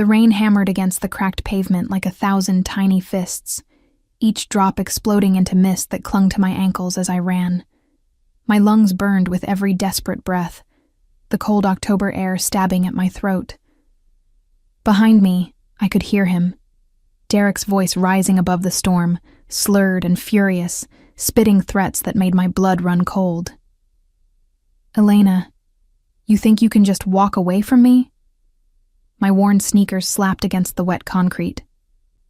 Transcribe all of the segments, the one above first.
The rain hammered against the cracked pavement like 1,000 tiny fists, each drop exploding into mist that clung to my ankles as I ran. My lungs burned with every desperate breath, the cold October air stabbing at my throat. Behind me, I could hear him, Derek's voice rising above the storm, slurred and furious, spitting threats that made my blood run cold. "Elena, you think you can just walk away from me?" My worn sneakers slapped against the wet concrete,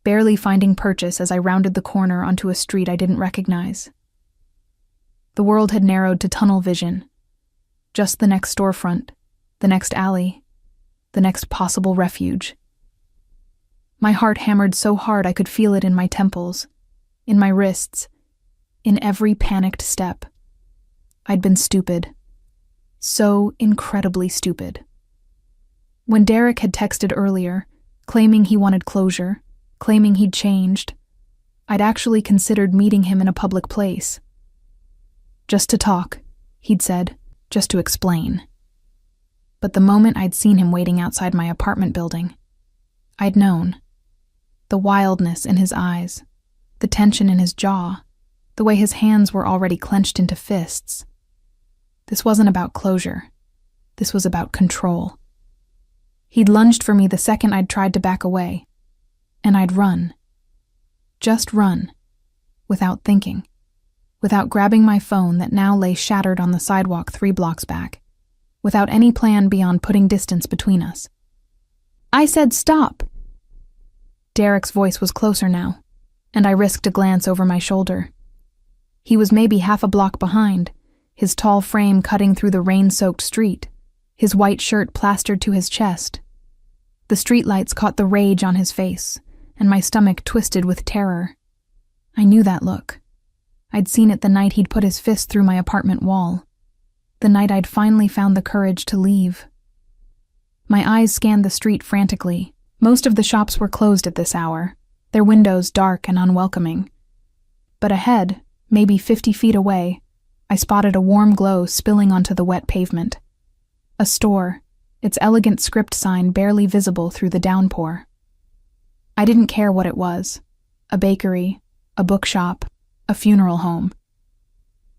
barely finding purchase as I rounded the corner onto a street I didn't recognize. The world had narrowed to tunnel vision. Just the next storefront, the next alley, the next possible refuge. My heart hammered so hard I could feel it in my temples, in my wrists, in every panicked step. I'd been stupid. So incredibly stupid. When Derek had texted earlier, claiming he wanted closure, claiming he'd changed, I'd actually considered meeting him in a public place. "Just to talk," he'd said, "just to explain." But the moment I'd seen him waiting outside my apartment building, I'd known. The wildness in his eyes, the tension in his jaw, the way his hands were already clenched into fists. This wasn't about closure. This was about control. He'd lunged for me the second I'd tried to back away, and I'd run. Just run, without thinking, without grabbing my phone that now lay shattered on the sidewalk 3 blocks back, without any plan beyond putting distance between us. "I said stop!" Derek's voice was closer now, and I risked a glance over my shoulder. He was maybe half a block behind, his tall frame cutting through the rain-soaked street, his white shirt plastered to his chest. The streetlights caught the rage on his face, and my stomach twisted with terror. I knew that look. I'd seen it the night he'd put his fist through my apartment wall, the night I'd finally found the courage to leave. My eyes scanned the street frantically. Most of the shops were closed at this hour, their windows dark and unwelcoming. But ahead, maybe 50 feet away, I spotted a warm glow spilling onto the wet pavement. A store, its elegant script sign barely visible through the downpour. I didn't care what it was. A bakery, a bookshop, a funeral home.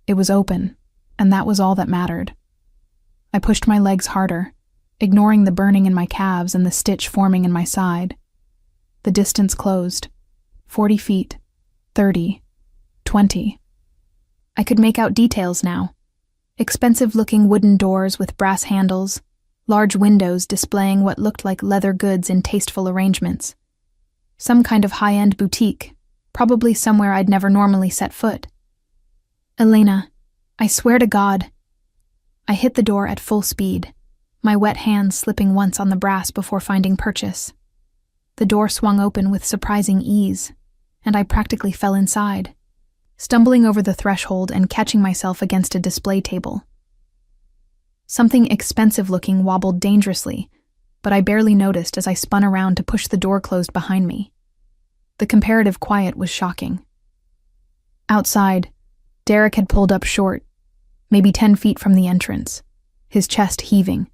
It was open, and that was all that mattered. I pushed my legs harder, ignoring the burning in my calves and the stitch forming in my side. The distance closed. 40 feet, 30, 20. I could make out details now. Expensive-looking wooden doors with brass handles, large windows displaying what looked like leather goods in tasteful arrangements. Some kind of high-end boutique, probably somewhere I'd never normally set foot. "Elena, I swear to God." I hit the door at full speed, my wet hands slipping once on the brass before finding purchase. The door swung open with surprising ease, and I practically fell inside, stumbling over the threshold and catching myself against a display table. Something expensive-looking wobbled dangerously, but I barely noticed as I spun around to push the door closed behind me. The comparative quiet was shocking. Outside, Derek had pulled up short, maybe 10 feet from the entrance, his chest heaving.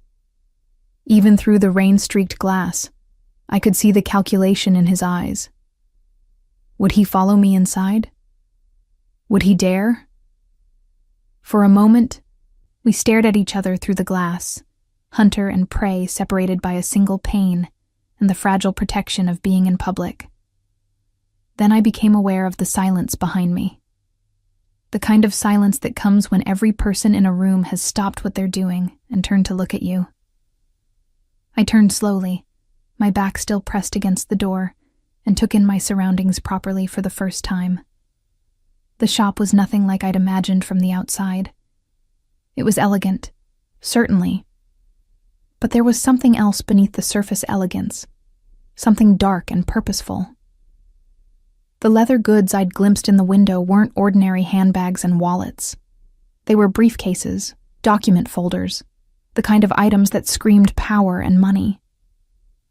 Even through the rain-streaked glass, I could see the calculation in his eyes. Would he follow me inside? Would he dare? For a moment, we stared at each other through the glass, hunter and prey separated by a single pane and the fragile protection of being in public. Then I became aware of the silence behind me. The kind of silence that comes when every person in a room has stopped what they're doing and turned to look at you. I turned slowly, my back still pressed against the door, and took in my surroundings properly for the first time. The shop was nothing like I'd imagined from the outside. It was elegant, certainly. But there was something else beneath the surface elegance, something dark and purposeful. The leather goods I'd glimpsed in the window weren't ordinary handbags and wallets. They were briefcases, document folders, the kind of items that screamed power and money.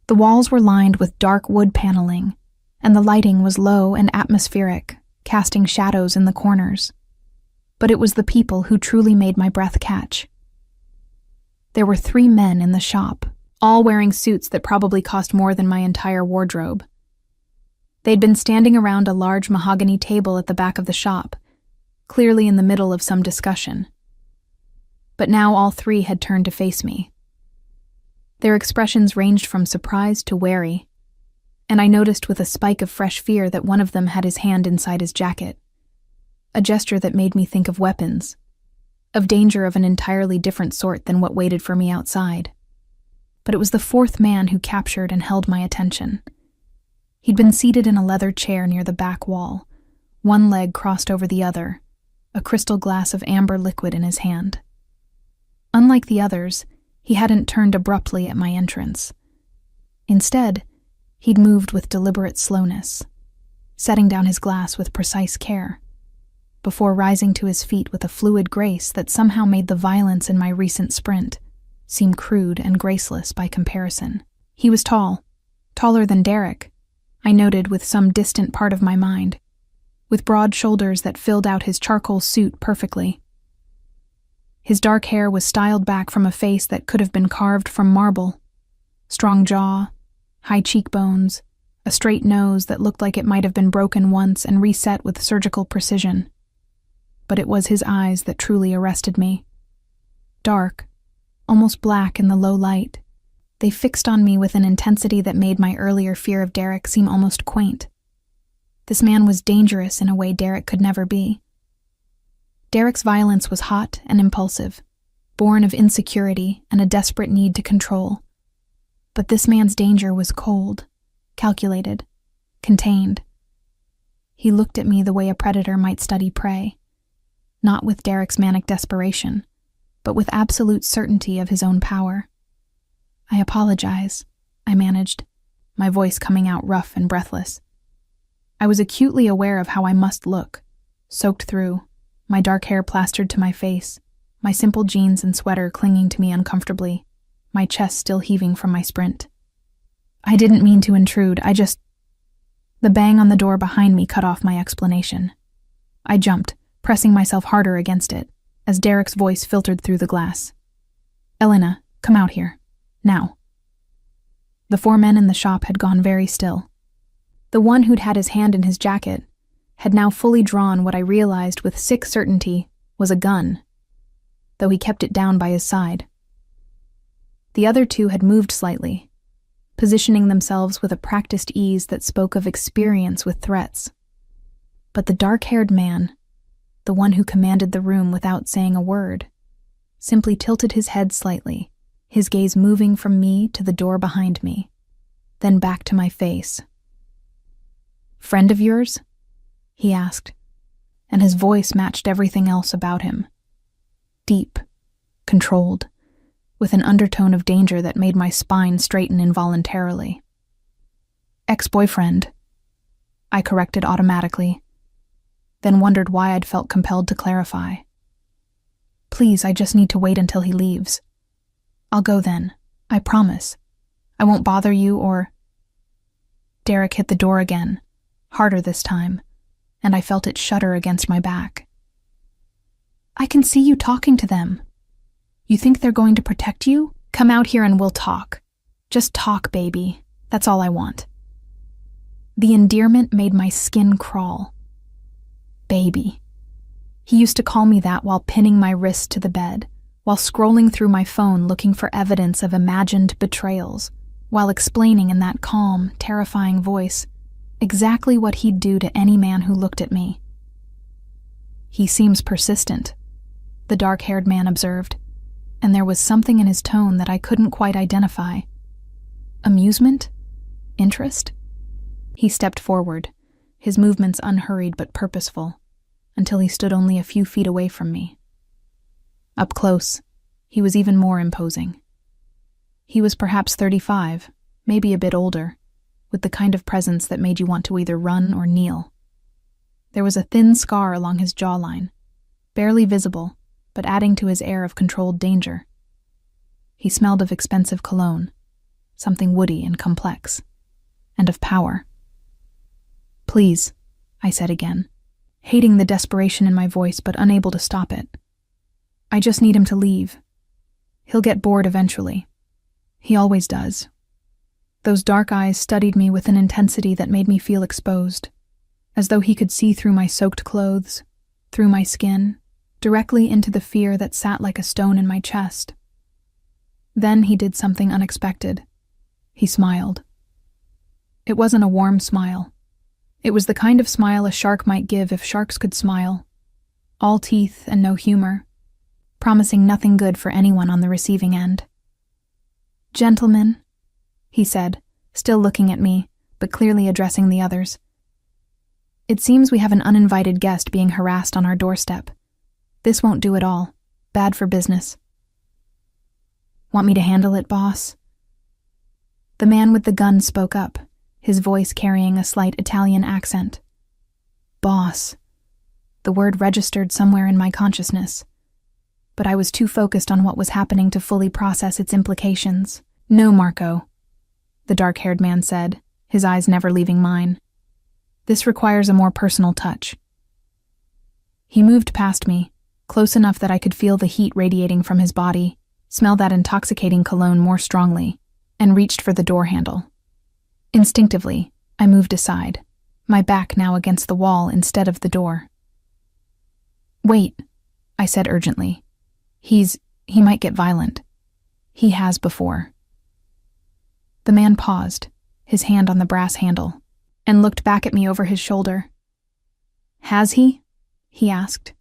The walls were lined with dark wood paneling, and the lighting was low and atmospheric, casting shadows in the corners. But it was the people who truly made my breath catch. There were 3 men in the shop, all wearing suits that probably cost more than my entire wardrobe. They'd been standing around a large mahogany table at the back of the shop, clearly in the middle of some discussion. But now all three had turned to face me. Their expressions ranged from surprise to wary, and I noticed with a spike of fresh fear that one of them had his hand inside his jacket, a gesture that made me think of weapons, of danger of an entirely different sort than what waited for me outside. But it was the fourth man who captured and held my attention. He'd been seated in a leather chair near the back wall, one leg crossed over the other, a crystal glass of amber liquid in his hand. Unlike the others, he hadn't turned abruptly at my entrance. Instead, he'd moved with deliberate slowness, setting down his glass with precise care, before rising to his feet with a fluid grace that somehow made the violence in my recent sprint seem crude and graceless by comparison. He was tall, taller than Derek, I noted with some distant part of my mind, with broad shoulders that filled out his charcoal suit perfectly. His dark hair was styled back from a face that could have been carved from marble. Strong jaw, high cheekbones, a straight nose that looked like it might have been broken once and reset with surgical precision. But it was his eyes that truly arrested me. Dark, almost black in the low light, they fixed on me with an intensity that made my earlier fear of Derek seem almost quaint. This man was dangerous in a way Derek could never be. Derek's violence was hot and impulsive, born of insecurity and a desperate need to control. But this man's danger was cold, calculated, contained. He looked at me the way a predator might study prey, not with Derek's manic desperation, but with absolute certainty of his own power. "I apologize," I managed, my voice coming out rough and breathless. I was acutely aware of how I must look, soaked through, my dark hair plastered to my face, my simple jeans and sweater clinging to me uncomfortably, my chest still heaving from my sprint. "I didn't mean to intrude, The bang on the door behind me cut off my explanation. I jumped, pressing myself harder against it, as Derek's voice filtered through the glass. "Elena, come out here. Now." The four men in the shop had gone very still. The one who'd had his hand in his jacket had now fully drawn what I realized with sick certainty was a gun, though he kept it down by his side. The other two had moved slightly, positioning themselves with a practiced ease that spoke of experience with threats. But the dark-haired man, the one who commanded the room without saying a word, simply tilted his head slightly, his gaze moving from me to the door behind me, then back to my face. "Friend of yours?" he asked, and his voice matched everything else about him. Deep, controlled, with an undertone of danger that made my spine straighten involuntarily. "Ex-boyfriend," I corrected automatically, then wondered why I'd felt compelled to clarify. "Please, I just need to wait until he leaves. I'll go then, I promise. I won't bother you or—" Derek hit the door again, harder this time, and I felt it shudder against my back. "I can see you talking to them. You think they're going to protect you? Come out here and we'll talk. Just talk, baby. That's all I want." The endearment made my skin crawl. Baby. He used to call me that while pinning my wrist to the bed, while scrolling through my phone looking for evidence of imagined betrayals, while explaining in that calm, terrifying voice exactly what he'd do to any man who looked at me. "He seems persistent," the dark-haired man observed, and there was something in his tone that I couldn't quite identify. Amusement? Interest? He stepped forward, his movements unhurried but purposeful, until he stood only a few feet away from me. Up close, he was even more imposing. He was perhaps 35, maybe a bit older, with the kind of presence that made you want to either run or kneel. There was a thin scar along his jawline, barely visible, but adding to his air of controlled danger. He smelled of expensive cologne, something woody and complex, and of power. "Please," I said again, hating the desperation in my voice but unable to stop it. "I just need him to leave. He'll get bored eventually." He always does. Those dark eyes studied me with an intensity that made me feel exposed, as though he could see through my soaked clothes, through my skin, directly into the fear that sat like a stone in my chest. Then he did something unexpected. He smiled. It wasn't a warm smile. It was the kind of smile a shark might give if sharks could smile. All teeth and no humor, promising nothing good for anyone on the receiving end. "Gentlemen," he said, still looking at me, but clearly addressing the others. "It seems we have an uninvited guest being harassed on our doorstep. This won't do at all. Bad for business." "Want me to handle it, boss?" The man with the gun spoke up, his voice carrying a slight Italian accent. Boss. The word registered somewhere in my consciousness, but I was too focused on what was happening to fully process its implications. "No, Marco," the dark-haired man said, his eyes never leaving mine. "This requires a more personal touch." He moved past me, close enough that I could feel the heat radiating from his body, smell that intoxicating cologne more strongly, and reached for the door handle. Instinctively, I moved aside, my back now against the wall instead of the door. "Wait," I said urgently. He might get violent. He has before." The man paused, his hand on the brass handle, and looked back at me over his shoulder. "Has he?" he asked,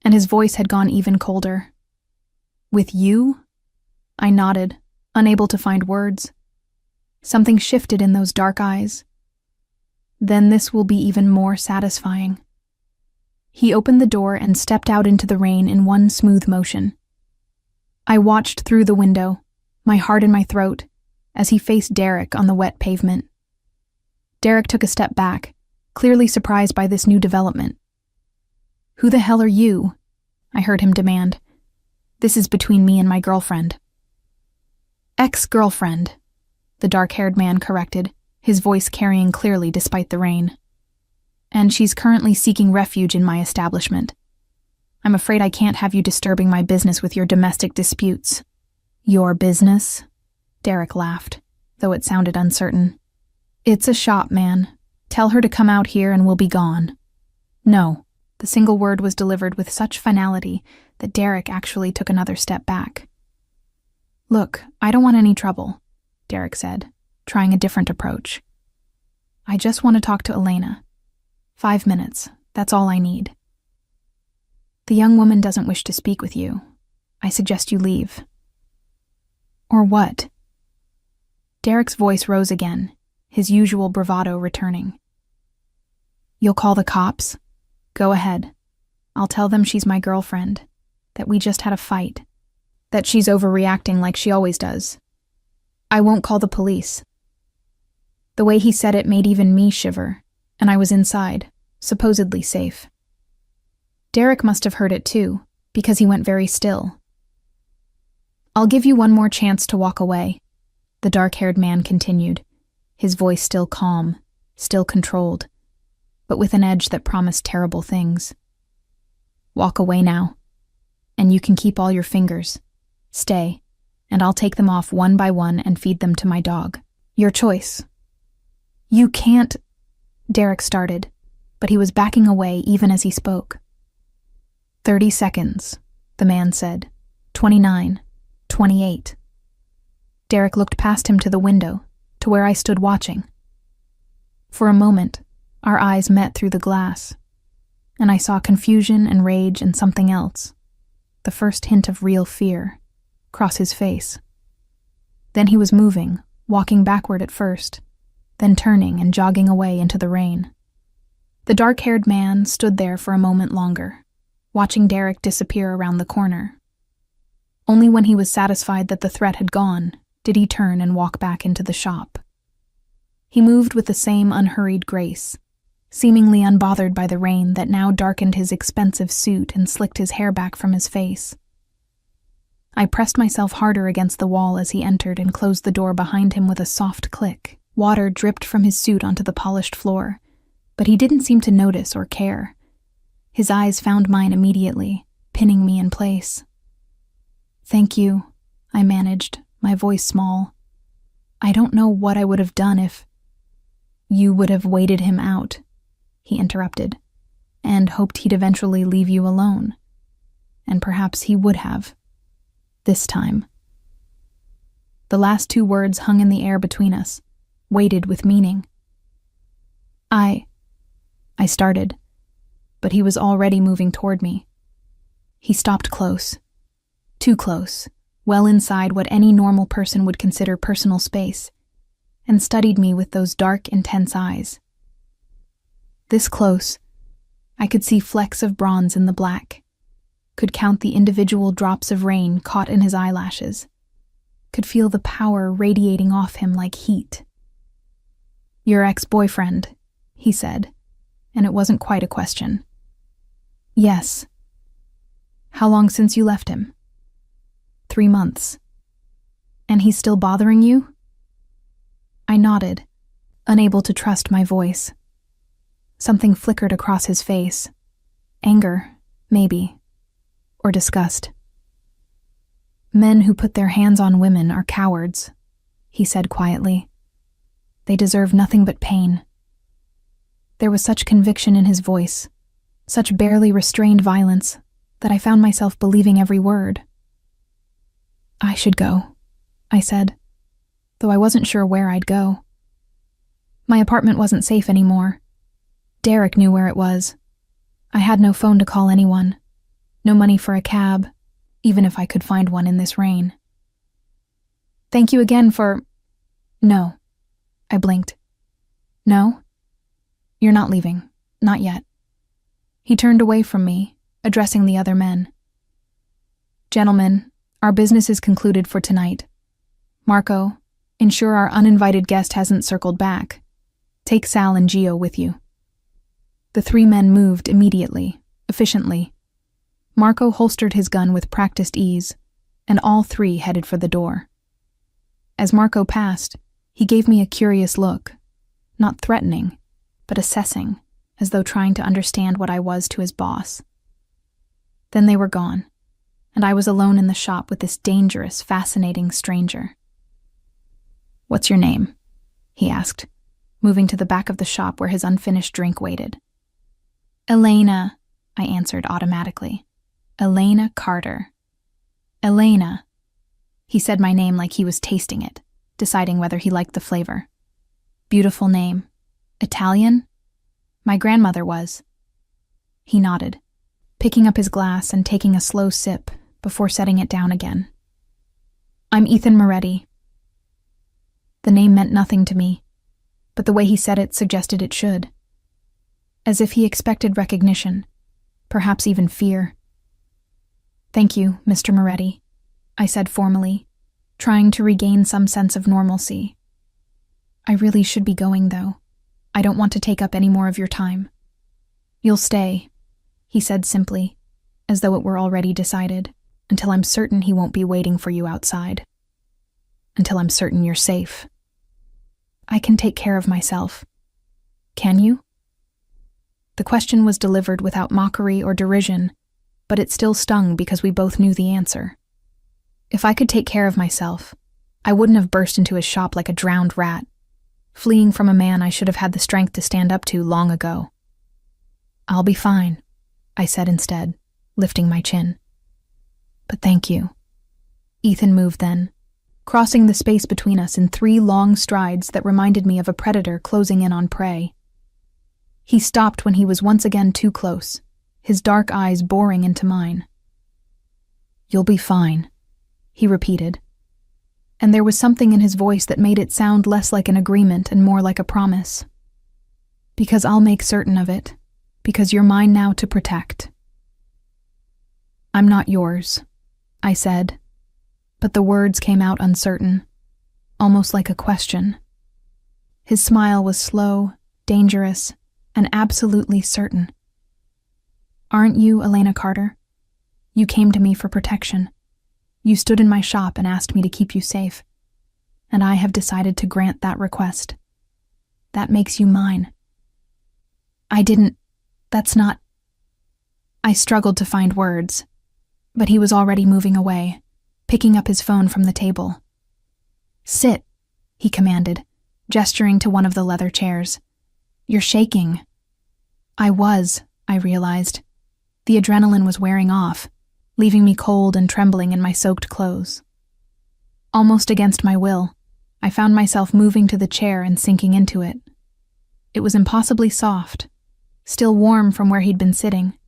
and his voice had gone even colder. "With you?" I nodded, unable to find words. Something shifted in those dark eyes. "Then this will be even more satisfying." He opened the door and stepped out into the rain in one smooth motion. I watched through the window, my heart in my throat, as he faced Derek on the wet pavement. Derek took a step back, clearly surprised by this new development. "Who the hell are you?" I heard him demand. "This is between me and my girlfriend." "Ex-girlfriend," the dark-haired man corrected, his voice carrying clearly despite the rain. "And she's currently seeking refuge in my establishment. I'm afraid I can't have you disturbing my business with your domestic disputes." "Your business?" Derek laughed, though it sounded uncertain. "It's a shop, man. Tell her to come out here and we'll be gone." "No." The single word was delivered with such finality that Derek actually took another step back. "Look, I don't want any trouble," Derek said, trying a different approach. "I just want to talk to Elena. 5 minutes, that's all I need." "The young woman doesn't wish to speak with you. I suggest you leave." "Or what?" Derek's voice rose again, his usual bravado returning. "You'll call the cops? Go ahead. I'll tell them she's my girlfriend, that we just had a fight, that she's overreacting like she always does. I won't call the police." The way he said it made even me shiver, and I was inside, supposedly safe. Derek must have heard it too, because he went very still. "I'll give you one more chance to walk away," the dark-haired man continued, his voice still calm, still controlled, but with an edge that promised terrible things. "Walk away now, and you can keep all your fingers. Stay, and I'll take them off one by one and feed them to my dog. Your choice." "You can't," Derek started, but he was backing away even as he spoke. 30 seconds, the man said. 29, 28. Derek looked past him to the window, to where I stood watching. For a moment, our eyes met through the glass, and I saw confusion and rage and something else, the first hint of real fear, cross his face. Then he was moving, walking backward at first, then turning and jogging away into the rain. The dark-haired man stood there for a moment longer, watching Derek disappear around the corner. Only when he was satisfied that the threat had gone did he turn and walk back into the shop. He moved with the same unhurried grace, seemingly unbothered by the rain that now darkened his expensive suit and slicked his hair back from his face. I pressed myself harder against the wall as he entered and closed the door behind him with a soft click. Water dripped from his suit onto the polished floor, but he didn't seem to notice or care. His eyes found mine immediately, pinning me in place. "Thank you," I managed, my voice small. "I don't know what I would have done if—" "You would have waited him out," he interrupted, "and hoped he'd eventually leave you alone. And perhaps he would have. This time." The last two words hung in the air between us, weighted with meaning. I started, but he was already moving toward me. He stopped close, too close, well inside what any normal person would consider personal space, and studied me with those dark, intense eyes. This close, I could see flecks of bronze in the black, could count the individual drops of rain caught in his eyelashes, could feel the power radiating off him like heat. "Your ex-boyfriend," he said, and it wasn't quite a question. "Yes." "How long since you left him?" 3 months. "And he's still bothering you?" I nodded, unable to trust my voice. Something flickered across his face. Anger, maybe, or disgust. "Men who put their hands on women are cowards," he said quietly. "They deserve nothing but pain." There was such conviction in his voice, such barely restrained violence, that I found myself believing every word. "I should go," I said, though I wasn't sure where I'd go. My apartment wasn't safe anymore. Derek knew where it was. I had no phone to call anyone, no money for a cab, even if I could find one in this rain. "Thank you again for—" "No," I blinked. "No? You're not leaving. Not yet." He turned away from me, addressing the other men. "Gentlemen, our business is concluded for tonight. Marco, ensure our uninvited guest hasn't circled back. Take Sal and Gio with you." The 3 men moved immediately, efficiently. Marco holstered his gun with practiced ease, and all 3 headed for the door. As Marco passed, he gave me a curious look, not threatening, but assessing, as though trying to understand what I was to his boss. Then they were gone, and I was alone in the shop with this dangerous, fascinating stranger. "What's your name?" he asked, moving to the back of the shop where his unfinished drink waited. "Elena," I answered automatically. "Elena Carter." "Elena." He said my name like he was tasting it, deciding whether he liked the flavor. "Beautiful name. Italian?" "My grandmother was." He nodded, picking up his glass and taking a slow sip before setting it down again. "I'm Ethan Moretti." The name meant nothing to me, but the way he said it suggested it should. As if he expected recognition, perhaps even fear. "Thank you, Mr. Moretti," I said formally, trying to regain some sense of normalcy. "I really should be going, though. I don't want to take up any more of your time." "You'll stay," he said simply, as though it were already decided, "until I'm certain he won't be waiting for you outside. Until I'm certain you're safe." "I can take care of myself." "Can you?" The question was delivered without mockery or derision, but it still stung because we both knew the answer. If I could take care of myself, I wouldn't have burst into his shop like a drowned rat, fleeing from a man I should have had the strength to stand up to long ago. "I'll be fine," I said instead, lifting my chin. "But thank you." Ethan moved then, crossing the space between us in 3 long strides that reminded me of a predator closing in on prey. He stopped when he was once again too close, his dark eyes boring into mine. "You'll be fine," he repeated, and there was something in his voice that made it sound less like an agreement and more like a promise. "Because I'll make certain of it, because you're mine now to protect." "I'm not yours," I said, but the words came out uncertain, almost like a question. His smile was slow, dangerous, and absolutely certain. "Aren't you Elena Carter? You came to me for protection. You stood in my shop and asked me to keep you safe, and I have decided to grant that request. That makes you mine." That's not... I struggled to find words, but he was already moving away, picking up his phone from the table. "Sit," he commanded, gesturing to one of the leather chairs. "You're shaking." I realized. The adrenaline was wearing off, leaving me cold and trembling in my soaked clothes. Almost against my will, I found myself moving to the chair and sinking into it. It was impossibly soft, still warm from where he'd been sitting,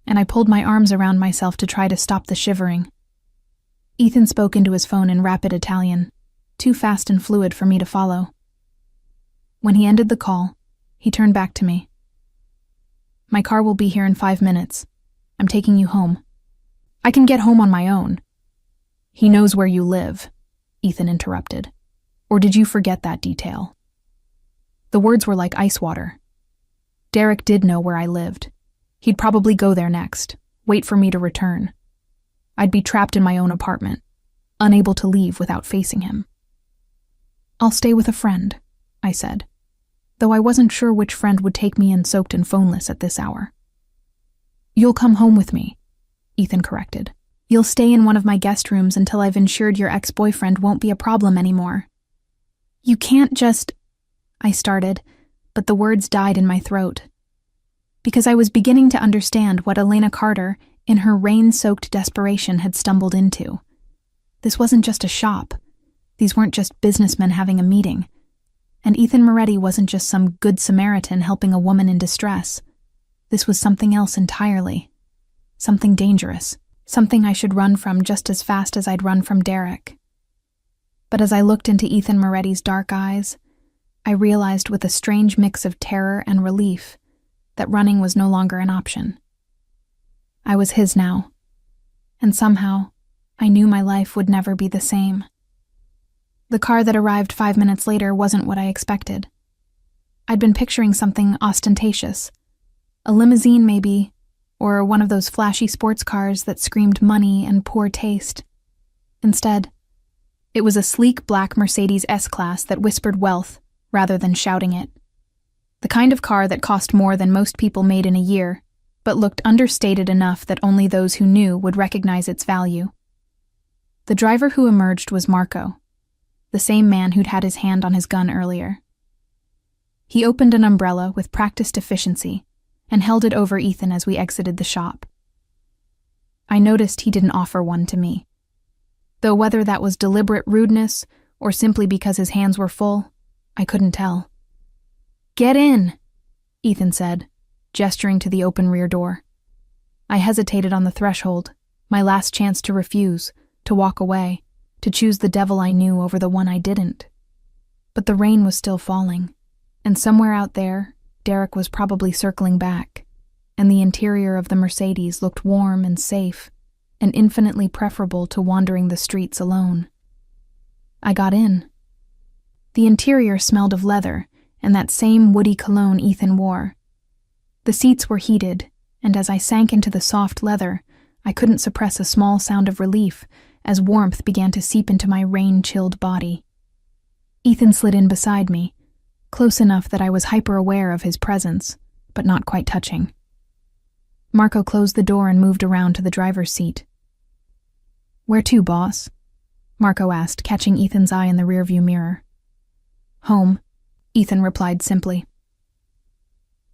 and I pulled my arms around myself to try to stop the shivering. Ethan spoke into his phone in rapid Italian, too fast and fluid for me to follow. When he ended the call, he turned back to me. "My car will be here in 5 minutes. I'm taking you home." "I can get home on my own." "He knows where you live," Ethan interrupted. "Or did you forget that detail?" The words were like ice water. Derek did know where I lived. He'd probably go there next, wait for me to return. I'd be trapped in my own apartment, unable to leave without facing him. "I'll stay with a friend," I said, though I wasn't sure which friend would take me in soaked and phoneless at this hour. "You'll come home with me," Ethan corrected. "You'll stay in one of my guest rooms until I've ensured your ex-boyfriend won't be a problem anymore." "You can't just—" I started, but the words died in my throat. Because I was beginning to understand what Elena Carter, in her rain-soaked desperation, had stumbled into. This wasn't just a shop. These weren't just businessmen having a meeting. And Ethan Moretti wasn't just some good Samaritan helping a woman in distress. This was something else entirely. Something dangerous. Something I should run from just as fast as I'd run from Derek. But as I looked into Ethan Moretti's dark eyes, I realized with a strange mix of terror and relief that running was no longer an option. I was his now, and somehow I knew my life would never be the same. The car that arrived 5 minutes later wasn't what I expected. I'd been picturing something ostentatious. A limousine maybe, or one of those flashy sports cars that screamed money and poor taste. Instead, it was a sleek black Mercedes S-Class that whispered wealth rather than shouting it. The kind of car that cost more than most people made in a year, but looked understated enough that only those who knew would recognize its value. The driver who emerged was Marco, the same man who'd had his hand on his gun earlier. He opened an umbrella with practiced efficiency and held it over Ethan as we exited the shop. I noticed he didn't offer one to me, though whether that was deliberate rudeness or simply because his hands were full, I couldn't tell. "Get in," Ethan said, gesturing to the open rear door. I hesitated on the threshold, my last chance to refuse, to walk away, to choose the devil I knew over the one I didn't. But the rain was still falling, and somewhere out there, Derek was probably circling back, and the interior of the Mercedes looked warm and safe, and infinitely preferable to wandering the streets alone. I got in. The interior smelled of leather and that same woody cologne Ethan wore. The seats were heated, and as I sank into the soft leather, I couldn't suppress a small sound of relief as warmth began to seep into my rain-chilled body. Ethan slid in beside me, close enough that I was hyper-aware of his presence, but not quite touching. Marco closed the door and moved around to the driver's seat. "Where to, boss?" Marco asked, catching Ethan's eye in the rearview mirror. "Home," Ethan replied simply.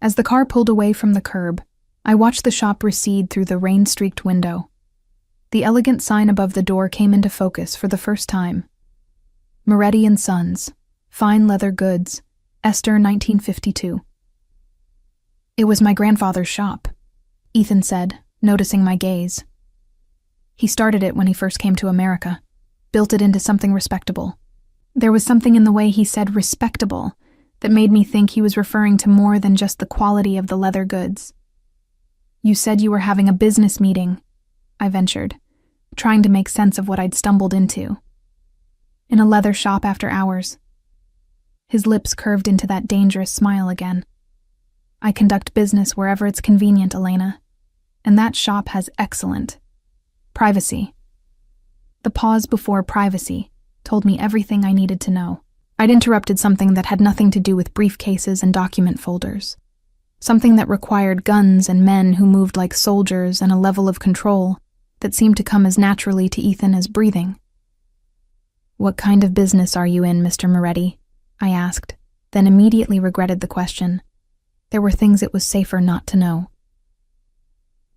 As the car pulled away from the curb, I watched the shop recede through the rain-streaked window. The elegant sign above the door came into focus for the first time. Moretti and Sons, Fine Leather Goods, Esther 1952. "It was my grandfather's shop," Ethan said, noticing my gaze. "He started it when he first came to America, built it into something respectable." There was something in the way he said respectable that made me think he was referring to more than just the quality of the leather goods. "You said you were having a business meeting," I ventured, trying to make sense of what I'd stumbled into. "In a leather shop after hours." His lips curved into that dangerous smile again. "I conduct business wherever it's convenient, Elena, and that shop has excellent privacy." The pause before privacy told me everything I needed to know. I'd interrupted something that had nothing to do with briefcases and document folders. Something that required guns and men who moved like soldiers and a level of control that seemed to come as naturally to Ethan as breathing. "What kind of business are you in, Mr. Moretti?" I asked, then immediately regretted the question. There were things it was safer not to know.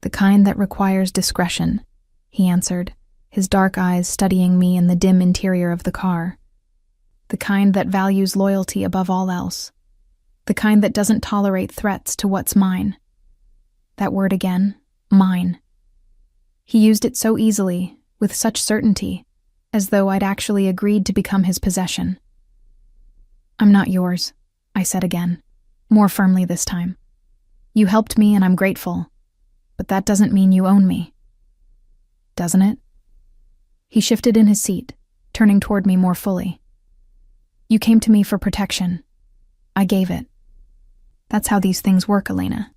"The kind that requires discretion," he answered, his dark eyes studying me in the dim interior of the car. "The kind that values loyalty above all else. The kind that doesn't tolerate threats to what's mine." That word again, mine. He used it so easily, with such certainty, as though I'd actually agreed to become his possession. "I'm not yours," I said again, more firmly this time. "You helped me and I'm grateful, but that doesn't mean you own me." "Doesn't it?" He shifted in his seat, turning toward me more fully. "You came to me for protection. I gave it. That's how these things work, Elena.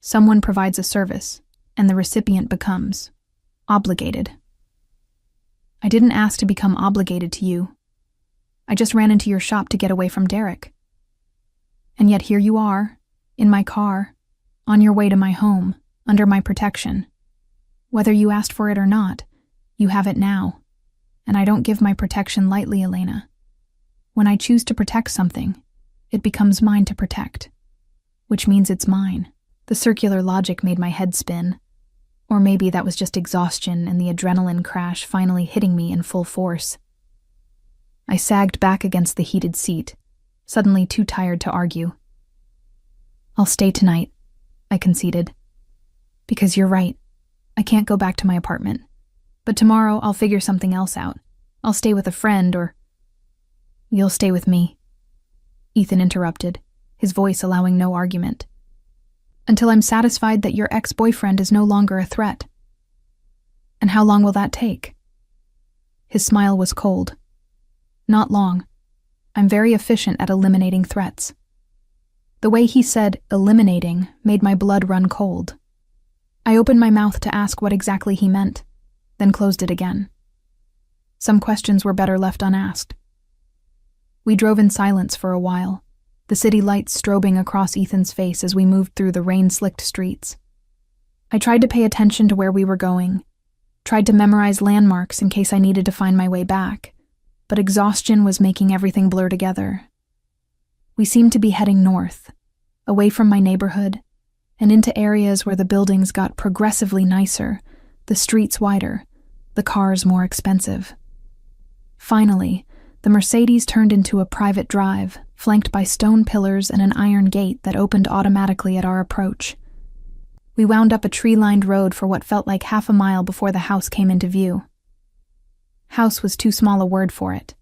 Someone provides a service, and the recipient becomes obligated. I didn't ask to become obligated to you. I just ran into your shop to get away from Derek. And yet here you are, in my car, on your way to my home, under my protection. Whether you asked for it or not, you have it now, and I don't give my protection lightly, Elena. When I choose to protect something, it becomes mine to protect, which means it's mine." The circular logic made my head spin. Or maybe that was just exhaustion and the adrenaline crash finally hitting me in full force. I sagged back against the heated seat, suddenly too tired to argue. "I'll stay tonight," I conceded. "Because you're right. I can't go back to my apartment. But tomorrow I'll figure something else out. I'll stay with a friend or—" "You'll stay with me," Ethan interrupted, his voice allowing no argument. "Until I'm satisfied that your ex-boyfriend is no longer a threat." "And how long will that take?" His smile was cold. "Not long. I'm very efficient at eliminating threats." The way he said eliminating made my blood run cold. I opened my mouth to ask what exactly he meant, then closed it again. Some questions were better left unasked. We drove in silence for a while, the city lights strobing across Ethan's face as we moved through the rain-slicked streets. I tried to pay attention to where we were going, tried to memorize landmarks in case I needed to find my way back, but exhaustion was making everything blur together. We seemed to be heading north, away from my neighborhood, and into areas where the buildings got progressively nicer, the streets wider, the cars more expensive. Finally, the Mercedes turned into a private drive, flanked by stone pillars and an iron gate that opened automatically at our approach. We wound up a tree-lined road for what felt like half a mile before the house came into view. House was too small a word for it.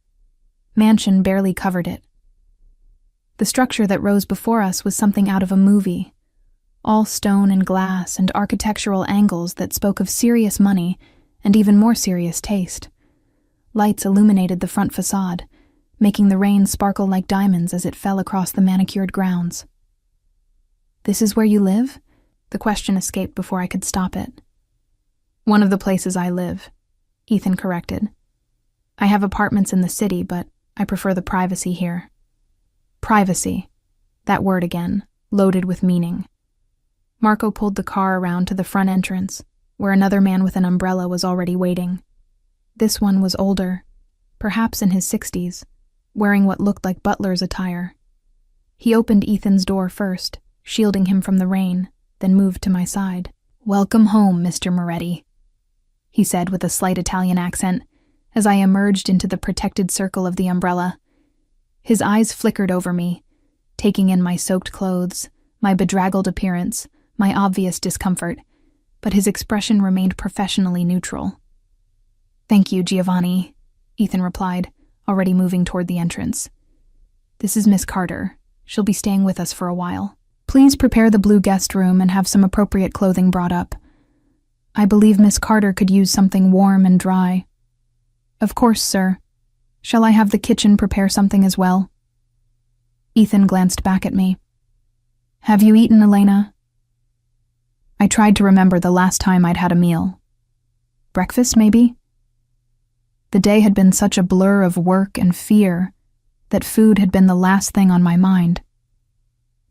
Mansion barely covered it. The structure that rose before us was something out of a movie, all stone and glass and architectural angles that spoke of serious money and even more serious taste. Lights illuminated the front facade, making the rain sparkle like diamonds as it fell across the manicured grounds. "This is where you live?" The question escaped before I could stop it. "One of the places I live," Ethan corrected. "I have apartments in the city, but I prefer the privacy here." Privacy. That word again, loaded with meaning. Marco pulled the car around to the front entrance, where another man with an umbrella was already waiting. This one was older, perhaps in his 60s, wearing what looked like butler's attire. He opened Ethan's door first, shielding him from the rain, then moved to my side. "Welcome home, Mr. Moretti," he said with a slight Italian accent, as I emerged into the protected circle of the umbrella. His eyes flickered over me, taking in my soaked clothes, my bedraggled appearance, my obvious discomfort, but his expression remained professionally neutral. "Thank you, Giovanni," Ethan replied, already moving toward the entrance. "This is Miss Carter. She'll be staying with us for a while. Please prepare the blue guest room and have some appropriate clothing brought up. I believe Miss Carter could use something warm and dry." "Of course, sir. Shall I have the kitchen prepare something as well?" Ethan glanced back at me. "Have you eaten, Elena?" I tried to remember the last time I'd had a meal. Breakfast, maybe? The day had been such a blur of work and fear that food had been the last thing on my mind.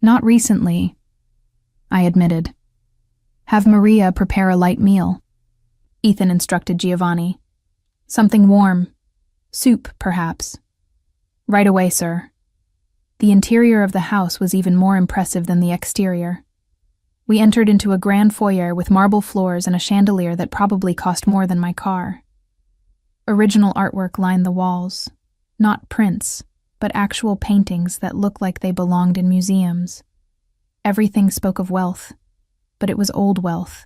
"Not recently," I admitted. "Have Maria prepare a light meal," Ethan instructed Giovanni. "Something warm, Soup, perhaps. Right away, sir. The interior of the house was even more impressive than the exterior. We entered into a grand foyer with marble floors and a chandelier that probably cost more than my car. Original artwork lined the walls. Not prints, but actual paintings that looked like they belonged in museums. Everything spoke of wealth, but it was old wealth,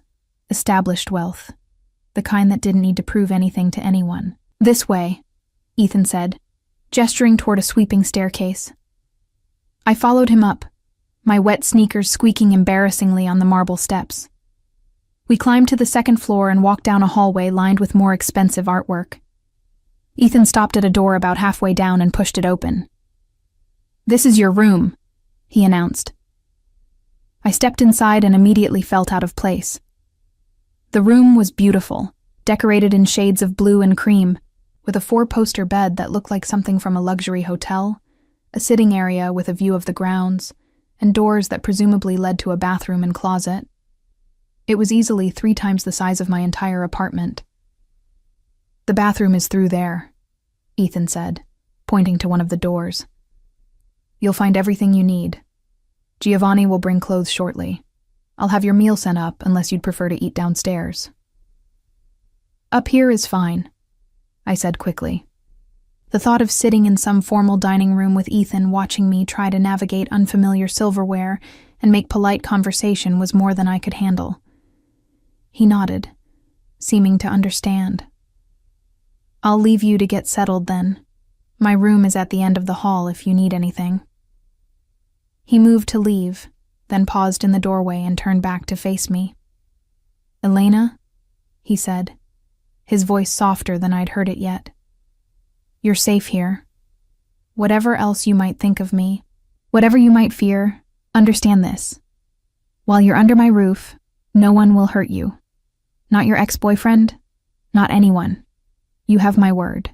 established wealth, the kind that didn't need to prove anything to anyone. This way, Ethan said, gesturing toward a sweeping staircase. I followed him up, my wet sneakers squeaking embarrassingly on the marble steps. We climbed to the second floor and walked down a hallway lined with more expensive artwork. Ethan stopped at a door about halfway down and pushed it open. "This is your room," he announced. I stepped inside and immediately felt out of place. The room was beautiful, decorated in shades of blue and cream, with a 4-poster bed that looked like something from a luxury hotel, a sitting area with a view of the grounds, and doors that presumably led to a bathroom and closet. It was easily 3 times the size of my entire apartment. "The bathroom is through there," Ethan said, pointing to one of the doors. "You'll find everything you need. Giovanni will bring clothes shortly. I'll have your meal sent up unless you'd prefer to eat downstairs." "Up here is fine," I said quickly. The thought of sitting in some formal dining room with Ethan watching me try to navigate unfamiliar silverware and make polite conversation was more than I could handle. He nodded, seeming to understand. "I'll leave you to get settled then. My room is at the end of the hall if you need anything." He moved to leave, then paused in the doorway and turned back to face me. "Elena," he said, his voice softer than I'd heard it yet. "You're safe here. Whatever else you might think of me, whatever you might fear, understand this. While you're under my roof, no one will hurt you. Not your ex-boyfriend, not anyone. You have my word."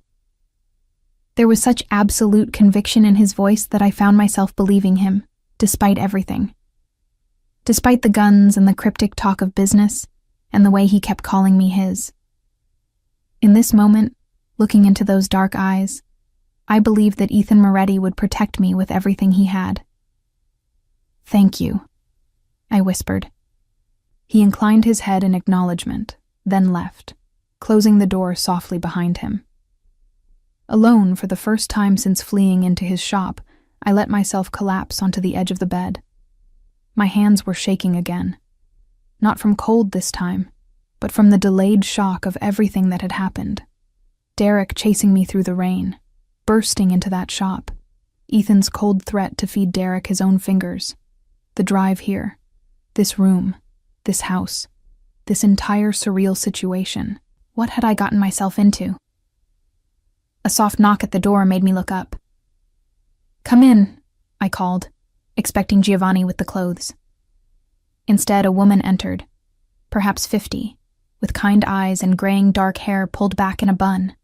There was such absolute conviction in his voice that I found myself believing him, despite everything. Despite the guns and the cryptic talk of business, and the way he kept calling me his. In this moment, looking into those dark eyes, I believed that Ethan Moretti would protect me with everything he had. "Thank you," I whispered. He inclined his head in acknowledgement, then left, closing the door softly behind him. Alone for the first time since fleeing into his shop, I let myself collapse onto the edge of the bed. My hands were shaking again. Not from cold this time, but from the delayed shock of everything that had happened. Derek chasing me through the rain, bursting into that shop, Ethan's cold threat to feed Derek his own fingers, the drive here, this room, this house, this entire surreal situation. What had I gotten myself into? A soft knock at the door made me look up. "Come in," I called, expecting Giovanni with the clothes. Instead, a woman entered, perhaps 50, with kind eyes and graying dark hair pulled back in a bun.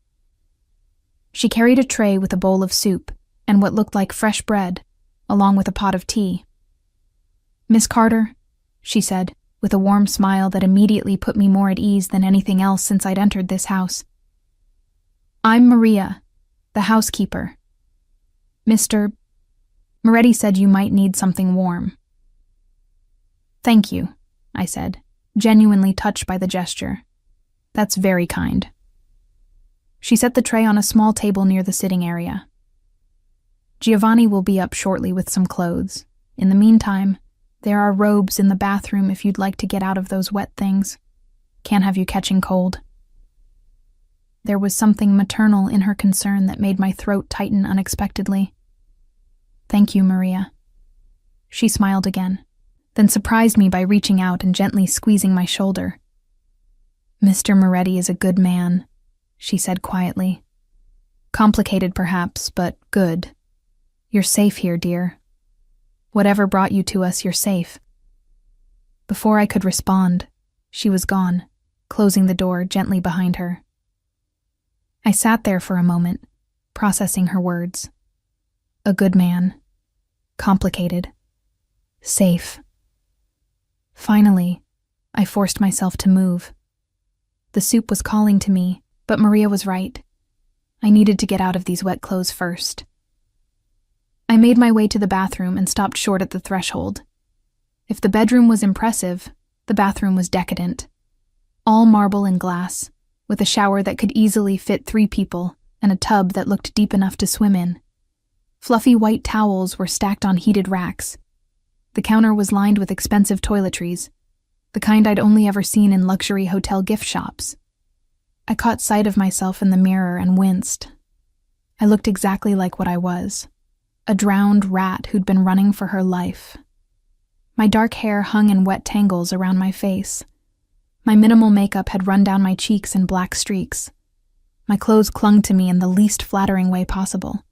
She carried a tray with a bowl of soup and what looked like fresh bread, along with a pot of tea. "Miss Carter," she said, with a warm smile that immediately put me more at ease than anything else since I'd entered this house. "I'm Maria, the housekeeper. Mr. Moretti said you might need something warm." "Thank you," I said, genuinely touched by the gesture. "That's very kind." She set the tray on a small table near the sitting area. "Giovanni will be up shortly with some clothes. In the meantime, there are robes in the bathroom if you'd like to get out of those wet things. Can't have you catching cold." There was something maternal in her concern that made my throat tighten unexpectedly. "Thank you, Maria." She smiled again, then surprised me by reaching out and gently squeezing my shoulder. "Mr. Moretti is a good man," she said quietly. "Complicated perhaps, but good. You're safe here, dear. Whatever brought you to us, you're safe." Before I could respond, she was gone, closing the door gently behind her. I sat there for a moment, processing her words. A good man. Complicated. Safe. Finally, I forced myself to move. The soup was calling to me, but Maria was right. I needed to get out of these wet clothes first. I made my way to the bathroom and stopped short at the threshold. If the bedroom was impressive, the bathroom was decadent. All marble and glass, with a shower that could easily fit 3 people and a tub that looked deep enough to swim in. Fluffy white towels were stacked on heated racks. The counter was lined with expensive toiletries, the kind I'd only ever seen in luxury hotel gift shops. I caught sight of myself in the mirror and winced. I looked exactly like what I was, a drowned rat who'd been running for her life. My dark hair hung in wet tangles around my face. My minimal makeup had run down my cheeks in black streaks. My clothes clung to me in the least flattering way possible.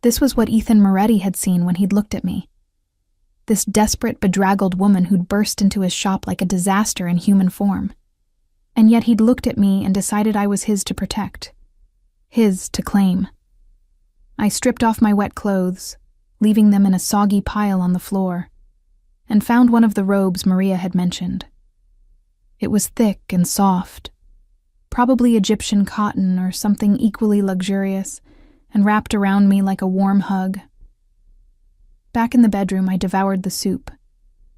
This was what Ethan Moretti had seen when he'd looked at me. This desperate, bedraggled woman who'd burst into his shop like a disaster in human form. And yet he'd looked at me and decided I was his to protect. His to claim. I stripped off my wet clothes, leaving them in a soggy pile on the floor, and found one of the robes Maria had mentioned. It was thick and soft, probably Egyptian cotton or something equally luxurious, and wrapped around me like a warm hug. Back in the bedroom, I devoured the soup,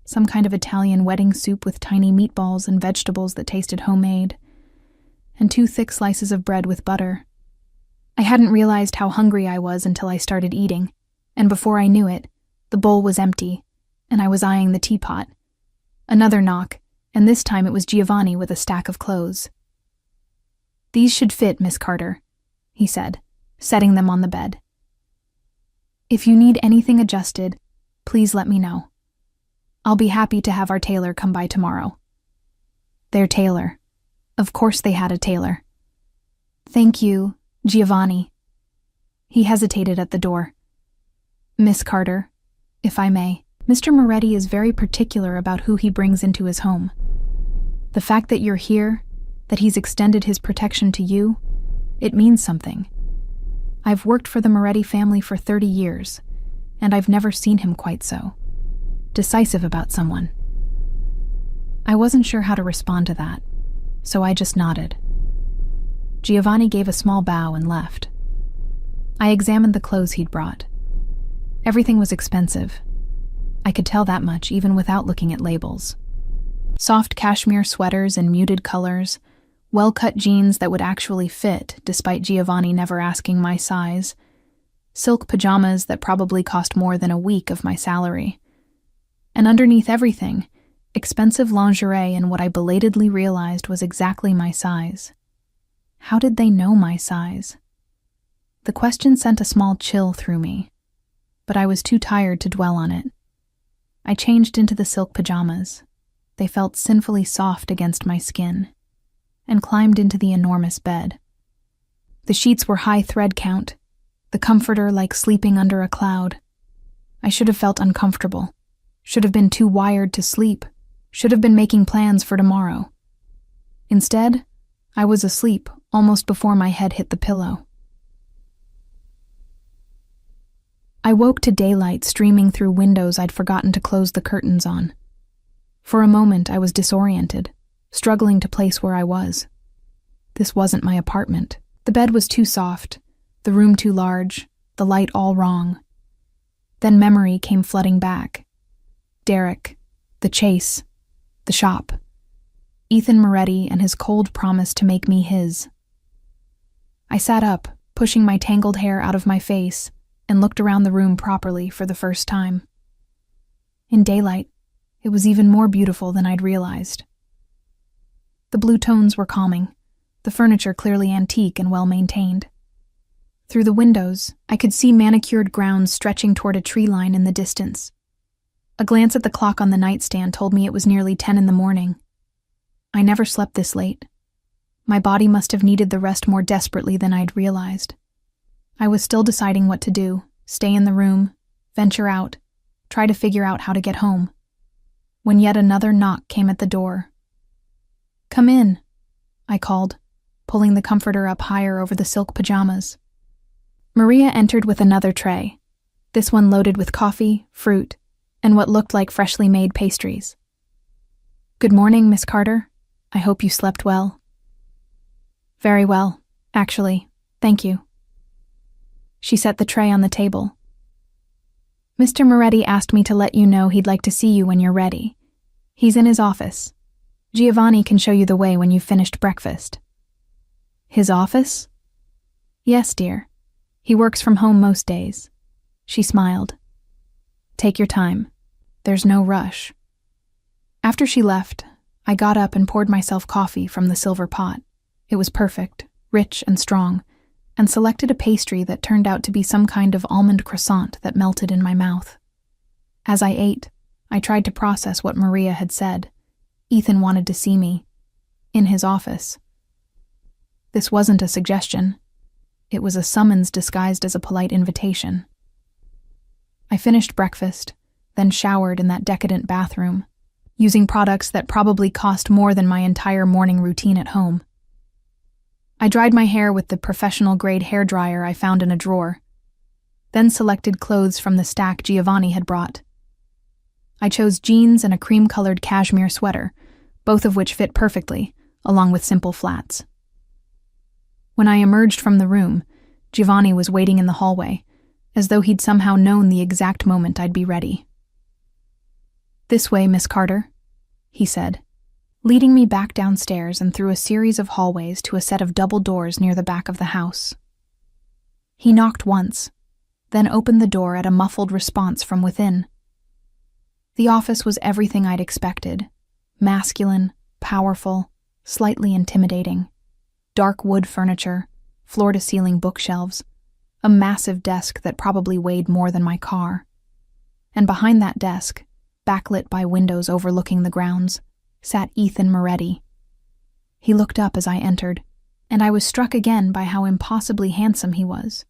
some kind of Italian wedding soup with tiny meatballs and vegetables that tasted homemade, and 2 thick slices of bread with butter. I hadn't realized how hungry I was until I started eating, and before I knew it, the bowl was empty, and I was eyeing the teapot. Another knock, and this time it was Giovanni with a stack of clothes. "These should fit, Miss Carter," he said, setting them on the bed. "If you need anything adjusted, please let me know. I'll be happy to have our tailor come by tomorrow." Their tailor. Of course they had a tailor. "Thank you, Giovanni." He hesitated at the door. "Miss Carter, if I may, Mr. Moretti is very particular about who he brings into his home. The fact that you're here, that he's extended his protection to you, it means something. I've worked for the Moretti family for 30 years, and I've never seen him quite so decisive about someone." I wasn't sure how to respond to that, so I just nodded. Giovanni gave a small bow and left. I examined the clothes he'd brought. Everything was expensive. I could tell that much even without looking at labels. Soft cashmere sweaters in muted colors, well-cut jeans that would actually fit despite Giovanni never asking my size, silk pajamas that probably cost more than a week of my salary. And underneath everything, expensive lingerie in what I belatedly realized was exactly my size. How did they know my size? The question sent a small chill through me, but I was too tired to dwell on it. I changed into the silk pajamas. They felt sinfully soft against my skin, and climbed into the enormous bed. The sheets were high thread count, the comforter like sleeping under a cloud. I should have felt uncomfortable, should have been too wired to sleep, should have been making plans for tomorrow. Instead, I was asleep almost before my head hit the pillow. I woke to daylight streaming through windows I'd forgotten to close the curtains on. For a moment, I was disoriented, struggling to place where I was. This wasn't my apartment. The bed was too soft, the room too large, the light all wrong. Then memory came flooding back. Derek, the chase, the shop, Ethan Moretti and his cold promise to make me his. I sat up, pushing my tangled hair out of my face, and looked around the room properly for the first time. In daylight, it was even more beautiful than I'd realized. The blue tones were calming, the furniture clearly antique and well-maintained. Through the windows, I could see manicured grounds stretching toward a tree line in the distance. A glance at the clock on the nightstand told me it was nearly 10 in the morning. I never slept this late. My body must have needed the rest more desperately than I'd realized. I was still deciding what to do, stay in the room, venture out, try to figure out how to get home, when yet another knock came at the door. "Come in," I called, pulling the comforter up higher over the silk pajamas. Maria entered with another tray, this one loaded with coffee, fruit, and what looked like freshly made pastries. "Good morning, Miss Carter. I hope you slept well." "Very well, actually. Thank you. She set the tray on the table. Mr. Moretti asked me to let you know he'd like to see you when you're ready. He's in his office. Giovanni can show you the way when you've finished breakfast. His office? Yes, dear. He works from home most days. She smiled. Take your time. There's no rush. After she left, I got up and poured myself coffee from the silver pot. It was perfect, rich and strong, and selected a pastry that turned out to be some kind of almond croissant that melted in my mouth. As I ate, I tried to process what Maria had said. Ethan wanted to see me. In his office. This wasn't a suggestion. It was a summons disguised as a polite invitation. I finished breakfast, then showered in that decadent bathroom, using products that probably cost more than my entire morning routine at home. I dried my hair with the professional-grade hairdryer I found in a drawer, then selected clothes from the stack Giovanni had brought. I chose jeans and a cream-colored cashmere sweater, both of which fit perfectly, along with simple flats. When I emerged from the room, Giovanni was waiting in the hallway, as though he'd somehow known the exact moment I'd be ready. "This way, Miss Carter," he said, leading me back downstairs and through a series of hallways to a set of double doors near the back of the house. He knocked once, then opened the door at a muffled response from within. The office was everything I'd expected: masculine, powerful, slightly intimidating. Dark wood furniture, floor-to-ceiling bookshelves, a massive desk that probably weighed more than my car. And behind that desk, backlit by windows overlooking the grounds, sat Ethan Moretti. He looked up as I entered, and I was struck again by how impossibly handsome he was.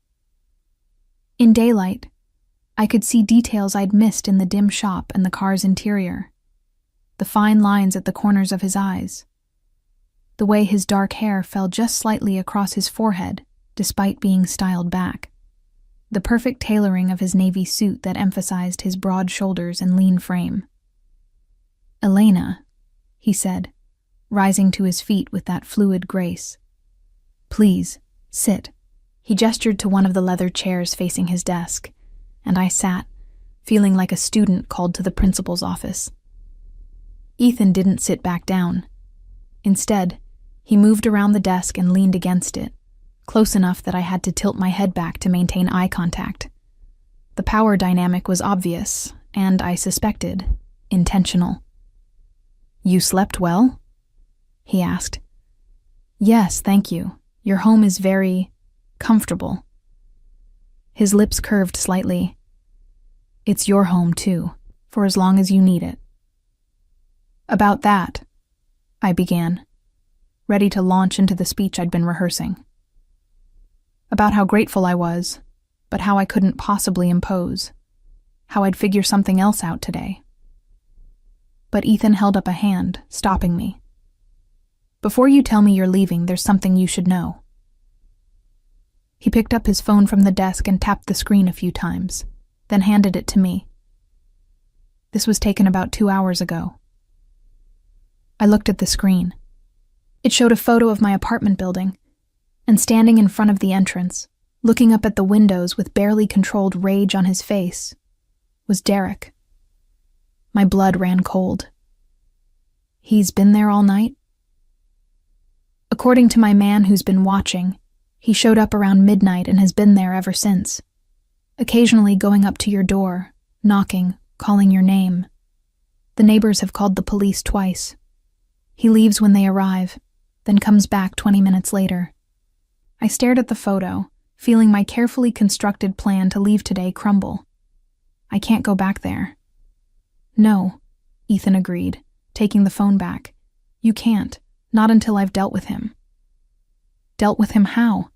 In daylight, I could see details I'd missed in the dim shop and the car's interior. The fine lines at the corners of his eyes. The way his dark hair fell just slightly across his forehead, despite being styled back. The perfect tailoring of his navy suit that emphasized his broad shoulders and lean frame. "Elena," he said, rising to his feet with that fluid grace. "Please, sit." He gestured to one of the leather chairs facing his desk, and I sat, feeling like a student called to the principal's office. Ethan didn't sit back down. Instead, he moved around the desk and leaned against it, close enough that I had to tilt my head back to maintain eye contact. The power dynamic was obvious, and I suspected, intentional. "You slept well?" he asked. "Yes, thank you. Your home is very comfortable." His lips curved slightly. "It's your home, too, for as long as you need it." "About that," I began, ready to launch into the speech I'd been rehearsing. About how grateful I was, but how I couldn't possibly impose, how I'd figure something else out today. But Ethan held up a hand, stopping me. "Before you tell me you're leaving, there's something you should know." He picked up his phone from the desk and tapped the screen a few times, then handed it to me. This was taken about 2 hours ago. I looked at the screen. It showed a photo of my apartment building, and standing in front of the entrance, looking up at the windows with barely controlled rage on his face, was Derek. My blood ran cold. He's been there all night? According to my man who's been watching, he showed up around midnight and has been there ever since, occasionally going up to your door, knocking, calling your name. The neighbors have called the police twice. He leaves when they arrive, then comes back 20 minutes later. I stared at the photo, feeling my carefully constructed plan to leave today crumble. I can't go back there. "No," Ethan agreed, taking the phone back. "You can't, not until I've dealt with him." "Dealt with him how?"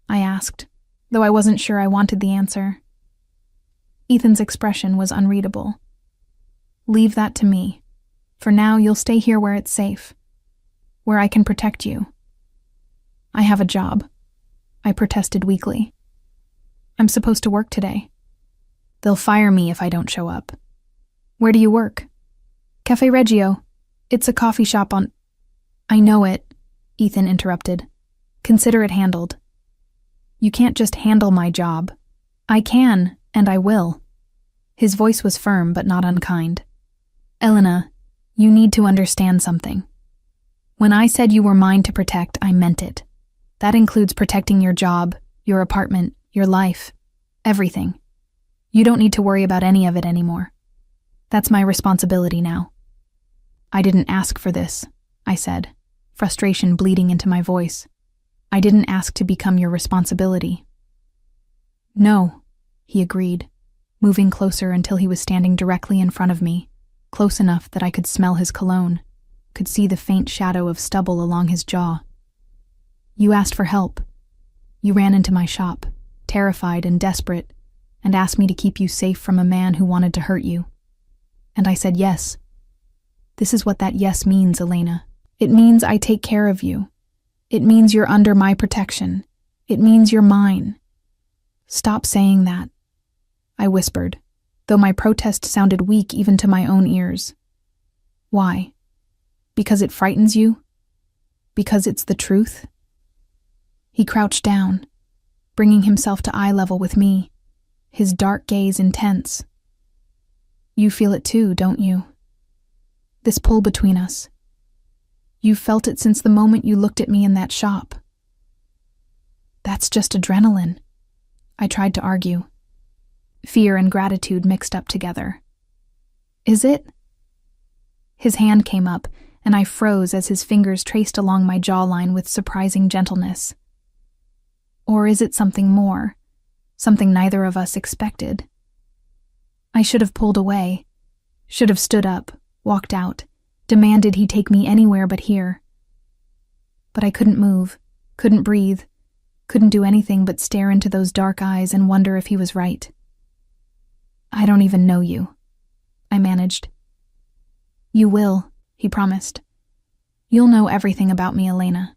I asked, though I wasn't sure I wanted the answer. Ethan's expression was unreadable. "Leave that to me. For now, you'll stay here where it's safe, where I can protect you." "I have a job," I protested weakly. "I'm supposed to work today." "They'll fire me if I don't show up." "Where do you work?" "Cafe Reggio. It's a coffee shop on—" "I know it," Ethan interrupted. "Consider it handled." You can't just handle my job. I can, and I will. His voice was firm but not unkind. Elena, you need to understand something. When I said you were mine to protect, I meant it. That includes protecting your job, your apartment, your life, everything. You don't need to worry about any of it anymore. That's my responsibility now. I didn't ask for this, I said, frustration bleeding into my voice. I didn't ask to become your responsibility. No, he agreed, moving closer until he was standing directly in front of me, close enough that I could smell his cologne, could see the faint shadow of stubble along his jaw. You asked for help. You ran into my shop, terrified and desperate, and asked me to keep you safe from a man who wanted to hurt you. And I said yes. This is what that yes means, Elena. It means I take care of you. It means you're under my protection. It means you're mine. Stop saying that, I whispered, though my protest sounded weak even to my own ears. Why? Because it frightens you? Because it's the truth? He crouched down, bringing himself to eye level with me, his dark gaze intense. You feel it too, don't you? This pull between us. You've felt it since the moment you looked at me in that shop. That's just adrenaline, I tried to argue. Fear and gratitude mixed up together. Is it? His hand came up, and I froze as his fingers traced along my jawline with surprising gentleness. Or is it something more? Something neither of us expected? I should have pulled away, should have stood up, walked out, demanded he take me anywhere but here. But I couldn't move, couldn't breathe, couldn't do anything but stare into those dark eyes and wonder if he was right. I don't even know you, I managed. You will, he promised. You'll know everything about me, Elena,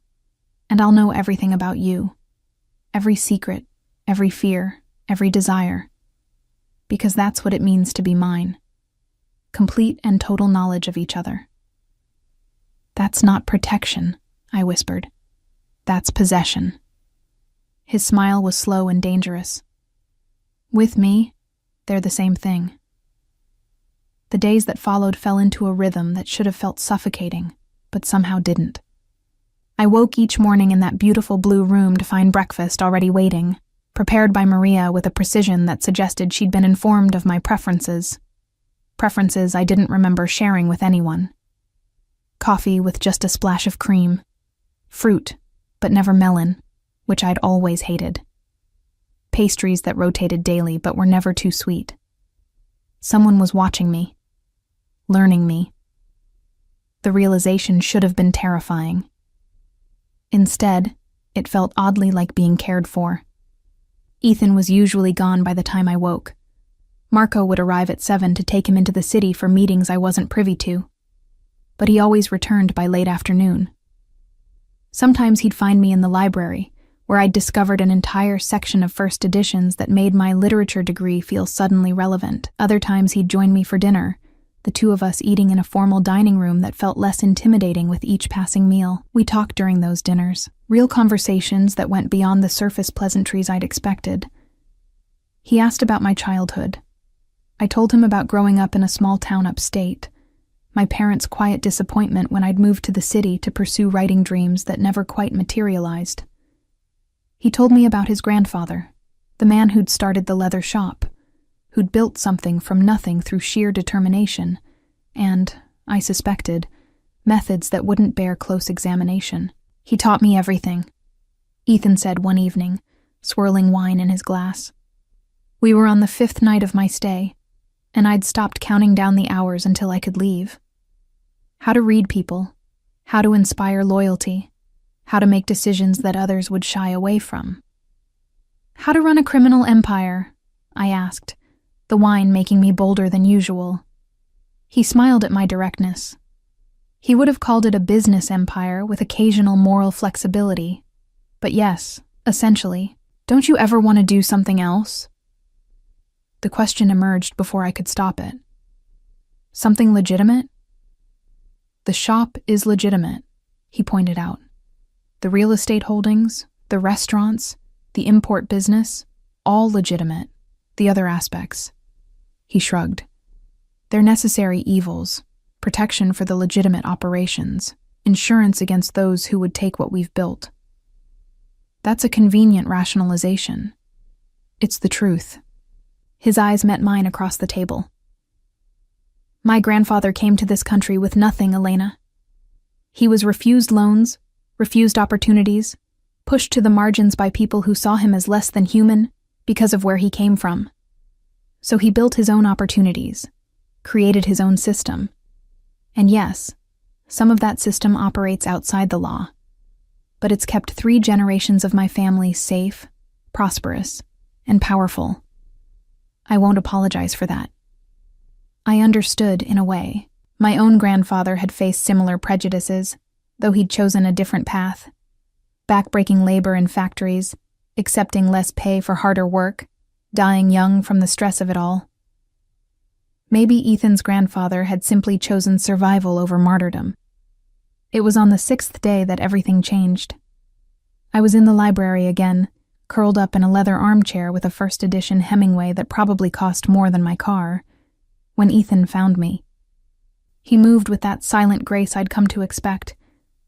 and I'll know everything about you. Every secret, every fear, every desire. Because that's what it means to be mine. Complete and total knowledge of each other. That's not protection, I whispered. That's possession. His smile was slow and dangerous. With me, they're the same thing. The days that followed fell into a rhythm that should have felt suffocating, but somehow didn't. I woke each morning in that beautiful blue room to find breakfast already waiting, prepared by Maria with a precision that suggested she'd been informed of my preferences. Preferences I didn't remember sharing with anyone. Coffee with just a splash of cream. Fruit, but never melon, which I'd always hated. Pastries that rotated daily but were never too sweet. Someone was watching me, learning me. The realization should have been terrifying. Instead, it felt oddly like being cared for. Ethan was usually gone by the time I woke. Marco would arrive at 7 to take him into the city for meetings I wasn't privy to. But he always returned by late afternoon. Sometimes he'd find me in the library, where I'd discovered an entire section of first editions that made my literature degree feel suddenly relevant. Other times he'd join me for dinner, the two of us eating in a formal dining room that felt less intimidating with each passing meal. We talked during those dinners, real conversations that went beyond the surface pleasantries I'd expected. He asked about my childhood. I told him about growing up in a small town upstate, my parents' quiet disappointment when I'd moved to the city to pursue writing dreams that never quite materialized. He told me about his grandfather, the man who'd started the leather shop, who'd built something from nothing through sheer determination, and, I suspected, methods that wouldn't bear close examination. He taught me everything, Ethan said one evening, swirling wine in his glass. We were on the 5th night of my stay, and I'd stopped counting down the hours until I could leave. How to read people, how to inspire loyalty, how to make decisions that others would shy away from. How to run a criminal empire, I asked, the wine making me bolder than usual. He smiled at my directness. He would have called it a business empire with occasional moral flexibility. But yes, essentially, don't you ever want to do something else? The question emerged before I could stop it. Something legitimate? The shop is legitimate, he pointed out. The real estate holdings, the restaurants, The import business, all legitimate. The other aspects. He shrugged. They're necessary evils, protection for the legitimate operations, insurance against those who would take what we've built. That's a convenient rationalization. It's the truth. His eyes met mine across the table. My grandfather came to this country with nothing, Elena. He was refused loans, refused opportunities, pushed to the margins by people who saw him as less than human because of where he came from. So he built his own opportunities, created his own system. And yes, some of that system operates outside the law, but it's kept 3 generations of my family safe, prosperous, and powerful. I won't apologize for that. I understood, in a way. My own grandfather had faced similar prejudices, though he'd chosen a different path. Backbreaking labor in factories, accepting less pay for harder work, dying young from the stress of it all. Maybe Ethan's grandfather had simply chosen survival over martyrdom. It was on the 6th day that everything changed. I was in the library again, curled up in a leather armchair with a first edition Hemingway that probably cost more than my car, when Ethan found me. He moved with that silent grace I'd come to expect,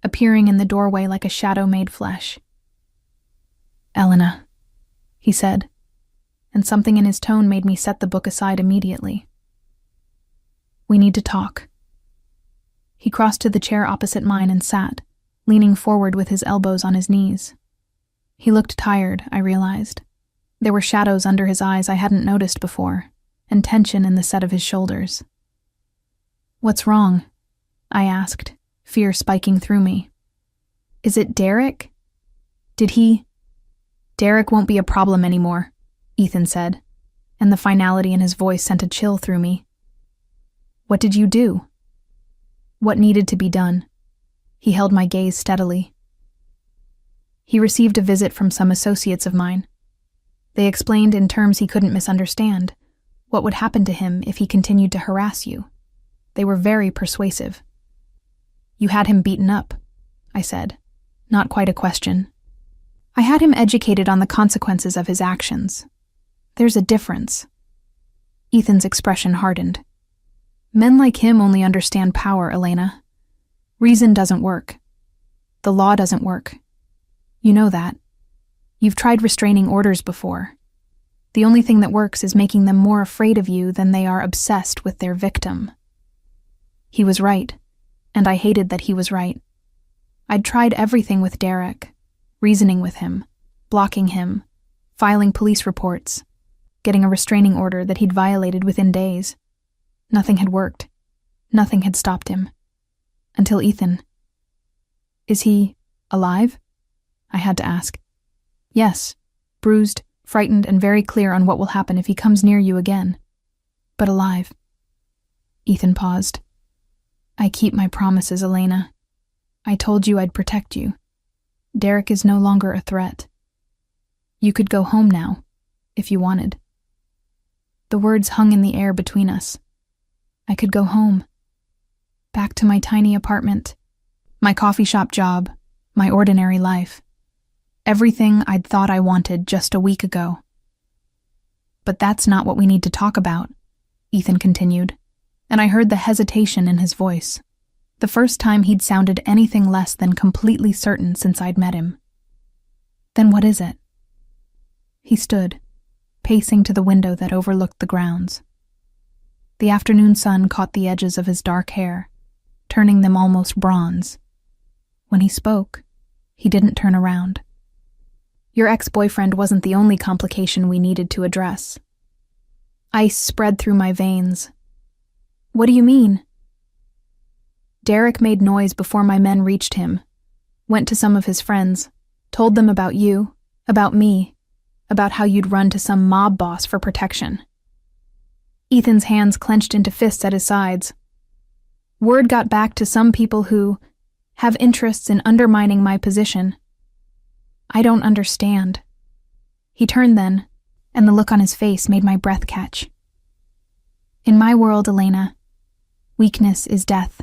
appearing in the doorway like a shadow made flesh. "Elena," he said, and something in his tone made me set the book aside immediately. "We need to talk." He crossed to the chair opposite mine and sat, leaning forward with his elbows on his knees. He looked tired, I realized. There were shadows under his eyes I hadn't noticed before, and tension in the set of his shoulders. "What's wrong?" I asked, fear spiking through me. "Is it Derek? Did he—" "Derek won't be a problem anymore," Ethan said, and the finality in his voice sent a chill through me. "What did you do?" "What needed to be done?" He held my gaze steadily. "He received a visit from some associates of mine. They explained in terms he couldn't misunderstand what would happen to him if he continued to harass you. They were very persuasive." "You had him beaten up," I said, not quite a question. "I had him educated on the consequences of his actions. There's a difference." Ethan's expression hardened. "Men like him only understand power, Elena. Reason doesn't work. The law doesn't work. You know that. You've tried restraining orders before. The only thing that works is making them more afraid of you than they are obsessed with their victim." He was right, and I hated that he was right. I'd tried everything with Derek, reasoning with him, blocking him, filing police reports, getting a restraining order that he'd violated within days. Nothing had worked. Nothing had stopped him. Until Ethan. "Is he alive?" I had to ask. "Yes, bruised, frightened, and very clear on what will happen if he comes near you again. But alive." Ethan paused. "I keep my promises, Elena. I told you I'd protect you. Derek is no longer a threat. You could go home now, if you wanted." The words hung in the air between us. I could go home. Back to my tiny apartment, my coffee shop job, my ordinary life. Everything I'd thought I wanted just a week ago. "But that's not what we need to talk about," Ethan continued, and I heard the hesitation in his voice, the first time he'd sounded anything less than completely certain since I'd met him. "Then what is it?" He stood, pacing to the window that overlooked the grounds. The afternoon sun caught the edges of his dark hair, turning them almost bronze. When he spoke, he didn't turn around. "Your ex-boyfriend wasn't the only complication we needed to address." Ice spread through my veins. "What do you mean?" "Derek made noise before my men reached him, went to some of his friends, told them about you, about me, about how you'd run to some mob boss for protection." Ethan's hands clenched into fists at his sides. "Word got back to some people who have interests in undermining my position. I don't understand." He turned then, and the look on his face made my breath catch. "In my world, Elena, weakness is death.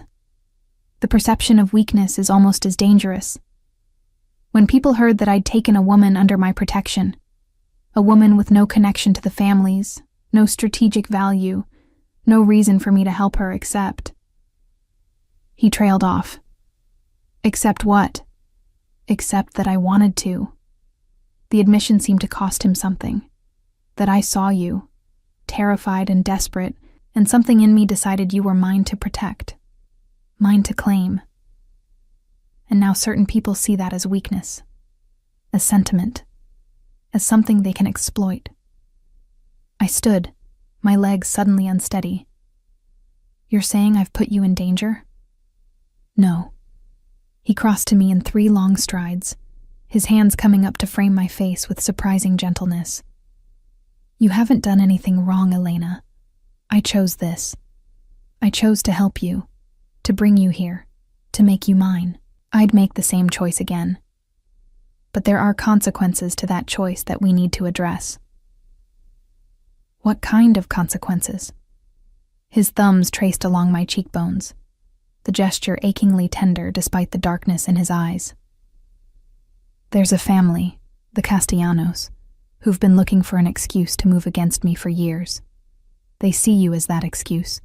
The perception of weakness is almost as dangerous. When people heard that I'd taken a woman under my protection, a woman with no connection to the families, no strategic value, no reason for me to help her except... He trailed off. Except what? Except that I wanted to. The admission seemed to cost him something. That I saw you, terrified and desperate, and something in me decided you were mine to protect, mine to claim. And now certain people see that as weakness, as sentiment, as something they can exploit. I stood, my legs suddenly unsteady. You're saying I've put you in danger? No. He crossed to me in 3 long strides, his hands coming up to frame my face with surprising gentleness. You haven't done anything wrong, Elena. I chose this. I chose to help you, to bring you here, to make you mine. I'd make the same choice again. But there are consequences to that choice that we need to address. What kind of consequences? His thumbs traced along my cheekbones, the gesture achingly tender despite the darkness in his eyes. There's a family, the Castellanos, who've been looking for an excuse to move against me for years. They see you as that excuse,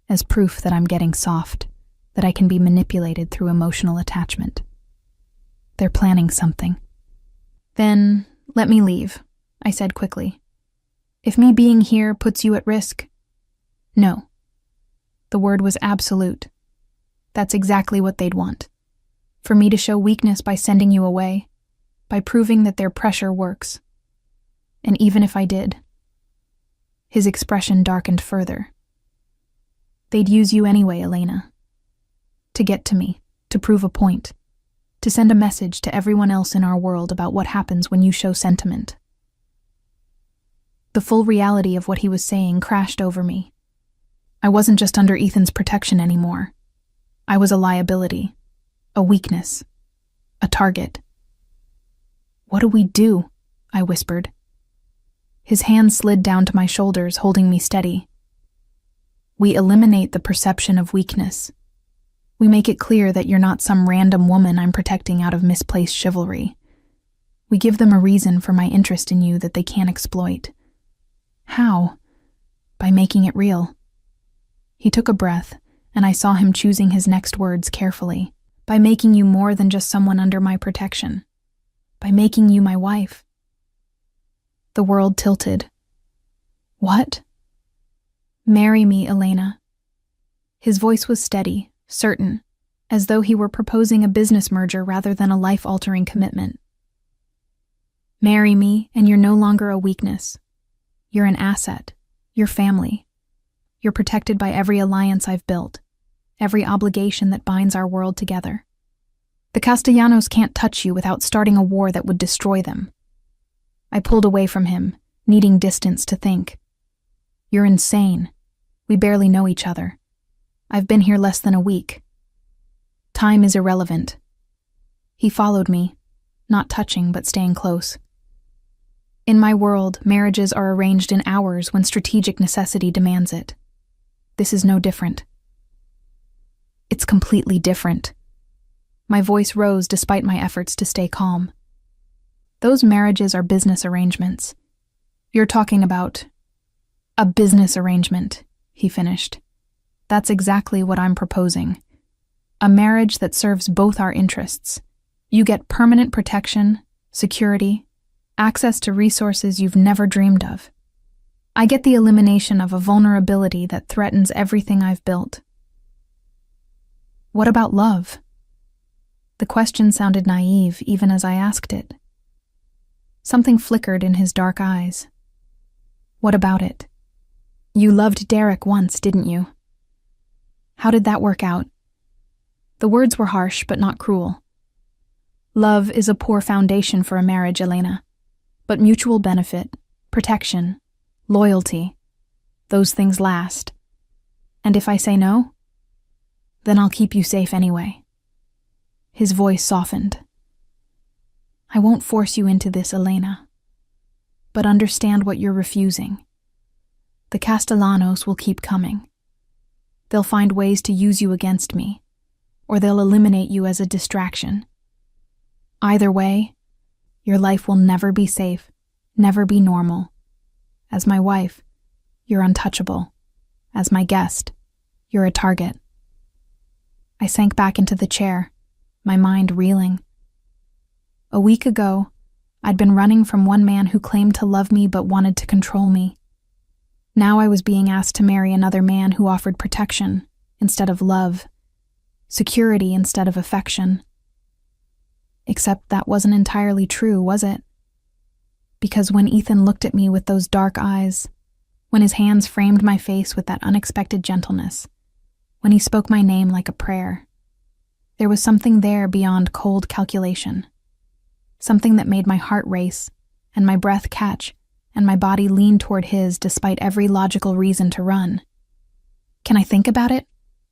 as proof that I'm getting soft, that I can be manipulated through emotional attachment. They're planning something. Then let me leave, I said quickly. If me being here puts you at risk? No. The word was absolute. That's exactly what they'd want. For me to show weakness by sending you away, by proving that their pressure works. And even if I did... His expression darkened further. They'd use you anyway, Elena. To get to me, to prove a point, to send a message to everyone else in our world about what happens when you show sentiment. The full reality of what he was saying crashed over me. I wasn't just under Ethan's protection anymore. I was a liability, a weakness, a target. What do we do? I whispered. His hand slid down to my shoulders, holding me steady. We eliminate the perception of weakness. We make it clear that you're not some random woman I'm protecting out of misplaced chivalry. We give them a reason for my interest in you that they can't exploit. How? By making it real. He took a breath, and I saw him choosing his next words carefully. By making you more than just someone under my protection. By making you my wife. The world tilted. What? Marry me, Elena. His voice was steady, certain, as though he were proposing a business merger rather than a life-altering commitment. Marry me, and you're no longer a weakness. You're an asset. You're family. You're protected by every alliance I've built, every obligation that binds our world together. The Castellanos can't touch you without starting a war that would destroy them. I pulled away from him, needing distance to think. You're insane. We barely know each other. I've been here less than a week. Time is irrelevant. He followed me, not touching but staying close. In my world, marriages are arranged in hours when strategic necessity demands it. This is no different. It's completely different. My voice rose despite my efforts to stay calm. Those marriages are business arrangements. You're talking about a business arrangement, he finished. That's exactly what I'm proposing. A marriage that serves both our interests. You get permanent protection, security, access to resources you've never dreamed of. I get the elimination of a vulnerability that threatens everything I've built. What about love? The question sounded naive even as I asked it. Something flickered in his dark eyes. What about it? You loved Derek once, didn't you? How did that work out? The words were harsh but not cruel. Love is a poor foundation for a marriage, Elena. But mutual benefit, protection, loyalty, those things last. And if I say no, then I'll keep you safe anyway. His voice softened. I won't force you into this, Elena. But understand what you're refusing. The Castellanos will keep coming. They'll find ways to use you against me, or they'll eliminate you as a distraction. Either way, your life will never be safe, never be normal. As my wife, you're untouchable. As my guest, you're a target. I sank back into the chair, my mind reeling. A week ago, I'd been running from one man who claimed to love me but wanted to control me. Now I was being asked to marry another man who offered protection instead of love, security instead of affection. Except that wasn't entirely true, was it? Because when Ethan looked at me with those dark eyes, when his hands framed my face with that unexpected gentleness, when he spoke my name like a prayer, there was something there beyond cold calculation. Something that made my heart race, and my breath catch, and my body lean toward his despite every logical reason to run. "Can I think about it?"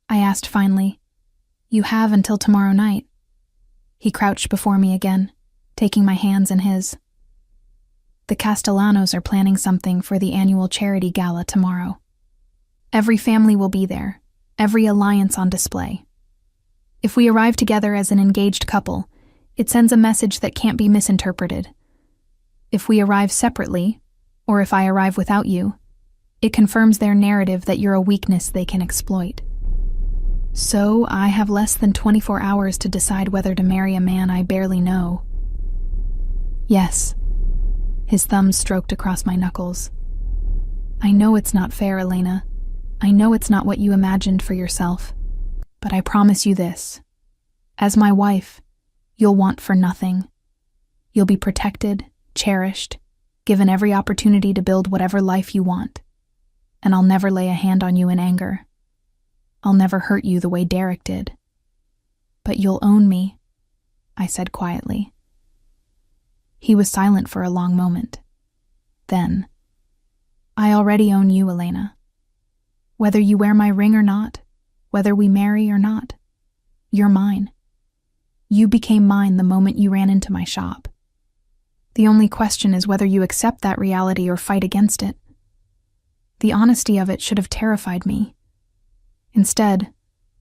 I asked finally. "You have until tomorrow night." He crouched before me again, taking my hands in his. "The Castellanos are planning something for the annual charity gala tomorrow. Every family will be there, every alliance on display. If we arrive together as an engaged couple, it sends a message that can't be misinterpreted. If we arrive separately, or if I arrive without you, it confirms their narrative that you're a weakness they can exploit. So I have less than 24 hours to decide whether to marry a man I barely know." "Yes." His thumbs stroked across my knuckles. "I know it's not fair, Elena. I know it's not what you imagined for yourself. But I promise you this. As my wife, you'll want for nothing. You'll be protected, cherished, given every opportunity to build whatever life you want. And I'll never lay a hand on you in anger. I'll never hurt you the way Derek did. But you'll own me," I said quietly. He was silent for a long moment. Then, "I already own you, Elena. Whether you wear my ring or not, whether we marry or not, you're mine. You became mine the moment you ran into my shop. The only question is whether you accept that reality or fight against it. The honesty of it should have terrified me. Instead,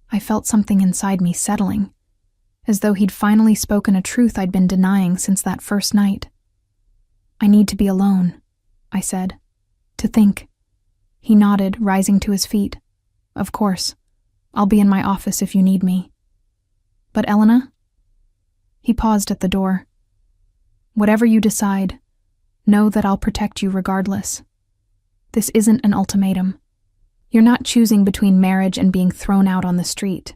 I felt something inside me settling, as though he'd finally spoken a truth I'd been denying since that first night. "I need to be alone," I said. "To think." He nodded, rising to his feet. "Of course. I'll be in my office if you need me." "But Elena?" He paused at the door. "Whatever you decide, know that I'll protect you regardless. This isn't an ultimatum. You're not choosing between marriage and being thrown out on the street.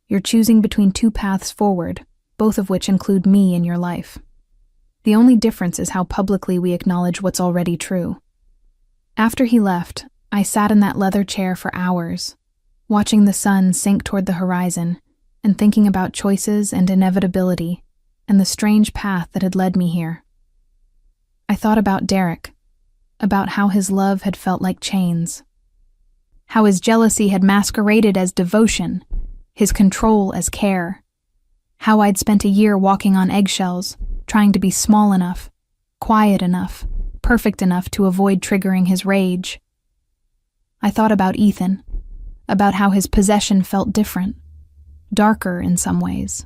You're choosing between two paths forward, both of which include me in your life. The only difference is how publicly we acknowledge what's already true." After he left, I sat in that leather chair for hours, watching the sun sink toward the horizon and thinking about choices and inevitability and the strange path that had led me here. I thought about Derek, about how his love had felt like chains, how his jealousy had masqueraded as devotion, his control as care, how I'd spent a year walking on eggshells, trying to be small enough, quiet enough, perfect enough to avoid triggering his rage. I thought about Ethan, about how his possession felt different, darker in some ways,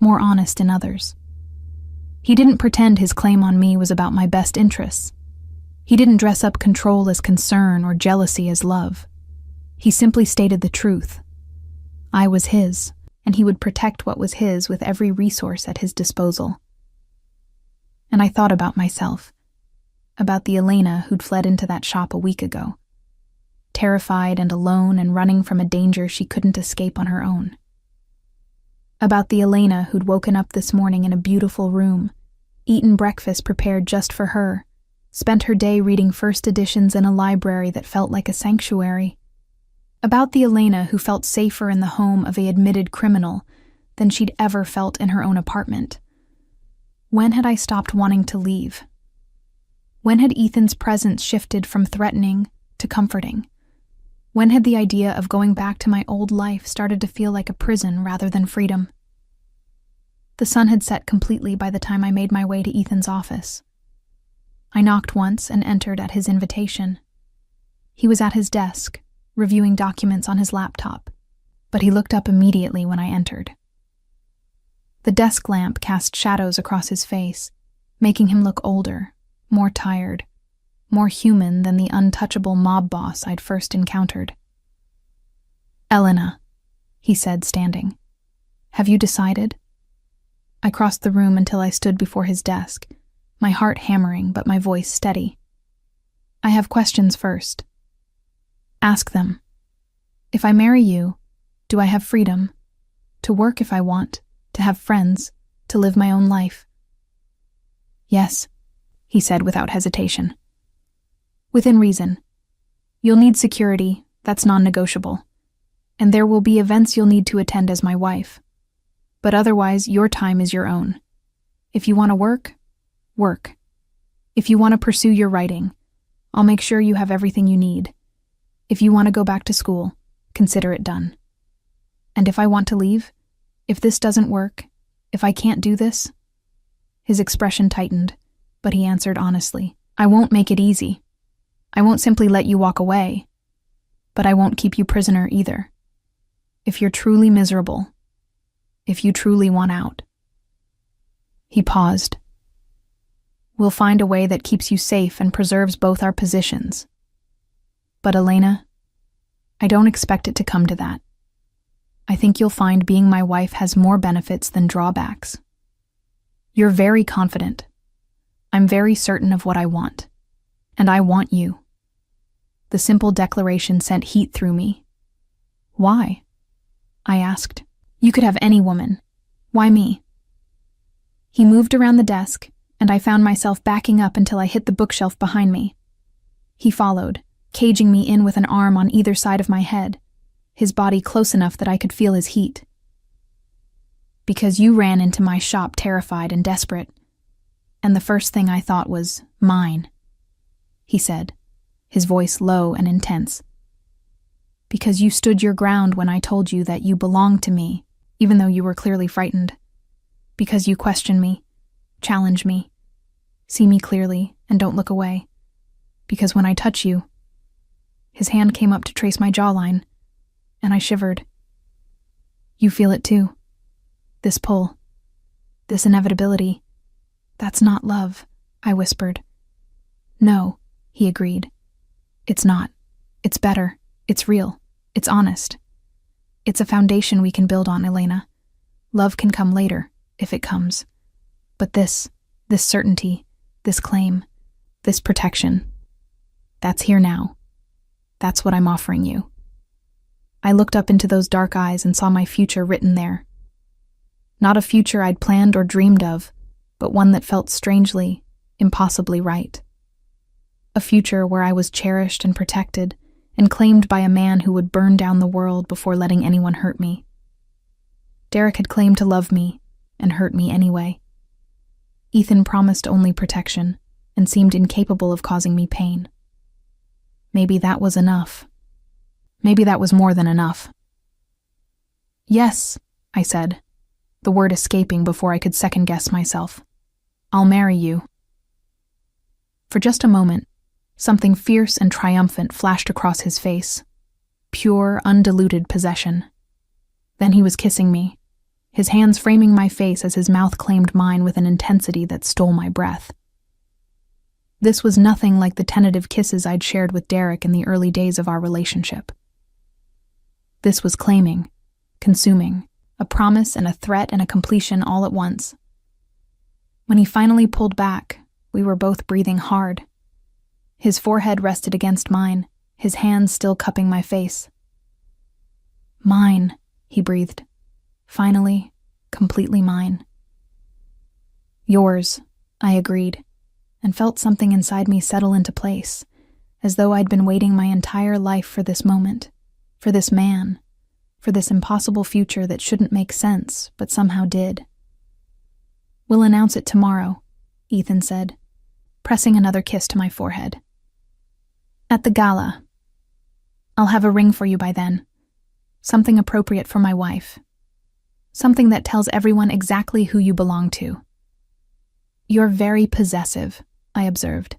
more honest in others. He didn't pretend his claim on me was about my best interests. He didn't dress up control as concern or jealousy as love. He simply stated the truth. I was his, and he would protect what was his with every resource at his disposal. And I thought about myself, about the Elena who'd fled into that shop a week ago, terrified and alone and running from a danger she couldn't escape on her own. About the Elena who'd woken up this morning in a beautiful room, eaten breakfast prepared just for her, spent her day reading first editions in a library that felt like a sanctuary. About the Elena who felt safer in the home of an admitted criminal than she'd ever felt in her own apartment. When had I stopped wanting to leave? When had Ethan's presence shifted from threatening to comforting? When had the idea of going back to my old life started to feel like a prison rather than freedom? The sun had set completely by the time I made my way to Ethan's office. I knocked once and entered at his invitation. He was at his desk, reviewing documents on his laptop, but he looked up immediately when I entered. The desk lamp cast shadows across his face, making him look older, more tired, more human than the untouchable mob boss I'd first encountered. "Elena," he said, standing. "Have you decided?" I crossed the room until I stood before his desk, my heart hammering but my voice steady. "I have questions first." "Ask them." "If I marry you, do I have freedom? To work if I want, to have friends, to live my own life?" "Yes," he said without hesitation. "Within reason. You'll need security, that's non-negotiable. And there will be events you'll need to attend as my wife. But otherwise, your time is your own. If you want to work, work. If you want to pursue your writing, I'll make sure you have everything you need. If you want to go back to school, consider it done. And if I want to leave, if this doesn't work, if I can't do this..." His expression tightened, but he answered honestly, "I won't make it easy. I won't simply let you walk away. But I won't keep you prisoner either. If you're truly miserable, if you truly want out..." He paused. "We'll find a way that keeps you safe and preserves both our positions. But Elena, I don't expect it to come to that. I think you'll find being my wife has more benefits than drawbacks. You're very confident. I'm very certain of what I want. And I want you." The simple declaration sent heat through me. "Why?" I asked. "You could have any woman. Why me?" He moved around the desk, and I found myself backing up until I hit the bookshelf behind me. He followed, caging me in with an arm on either side of my head, his body close enough that I could feel his heat. "Because you ran into my shop terrified and desperate, and the first thing I thought was, mine," he said, his voice low and intense. "Because you stood your ground when I told you that you belonged to me, even though you were clearly frightened. Because you question me, challenge me, see me clearly, and don't look away. Because when I touch you..." His hand came up to trace my jawline, and I shivered. "You feel it too. This pull, this inevitability. That's not love," I whispered. "No," he agreed. "It's not. It's better. It's real. It's honest. It's a foundation we can build on, Elena. Love can come later, if it comes. But this certainty, this claim, this protection, that's here now. That's what I'm offering you." I looked up into those dark eyes and saw my future written there. Not a future I'd planned or dreamed of, but one that felt strangely, impossibly right. A future where I was cherished and protected, and claimed by a man who would burn down the world before letting anyone hurt me. Derek had claimed to love me, and hurt me anyway. Ethan promised only protection, and seemed incapable of causing me pain. Maybe that was enough. Maybe that was more than enough. "Yes," I said, the word escaping before I could second-guess myself. "I'll marry you." For just a moment, something fierce and triumphant flashed across his face. Pure, undiluted possession. Then he was kissing me, his hands framing my face as his mouth claimed mine with an intensity that stole my breath. This was nothing like the tentative kisses I'd shared with Derek in the early days of our relationship. This was claiming, consuming, a promise and a threat and a completion all at once. When he finally pulled back, we were both breathing hard. His forehead rested against mine, his hands still cupping my face. "Mine," he breathed. "Finally, completely mine." "Yours," I agreed, and felt something inside me settle into place, as though I'd been waiting my entire life for this moment, for this man, for this impossible future that shouldn't make sense, but somehow did. "We'll announce it tomorrow," Ethan said, pressing another kiss to my forehead. "At the gala. I'll have a ring for you by then. Something appropriate for my wife. Something that tells everyone exactly who you belong to." "You're very possessive," I observed.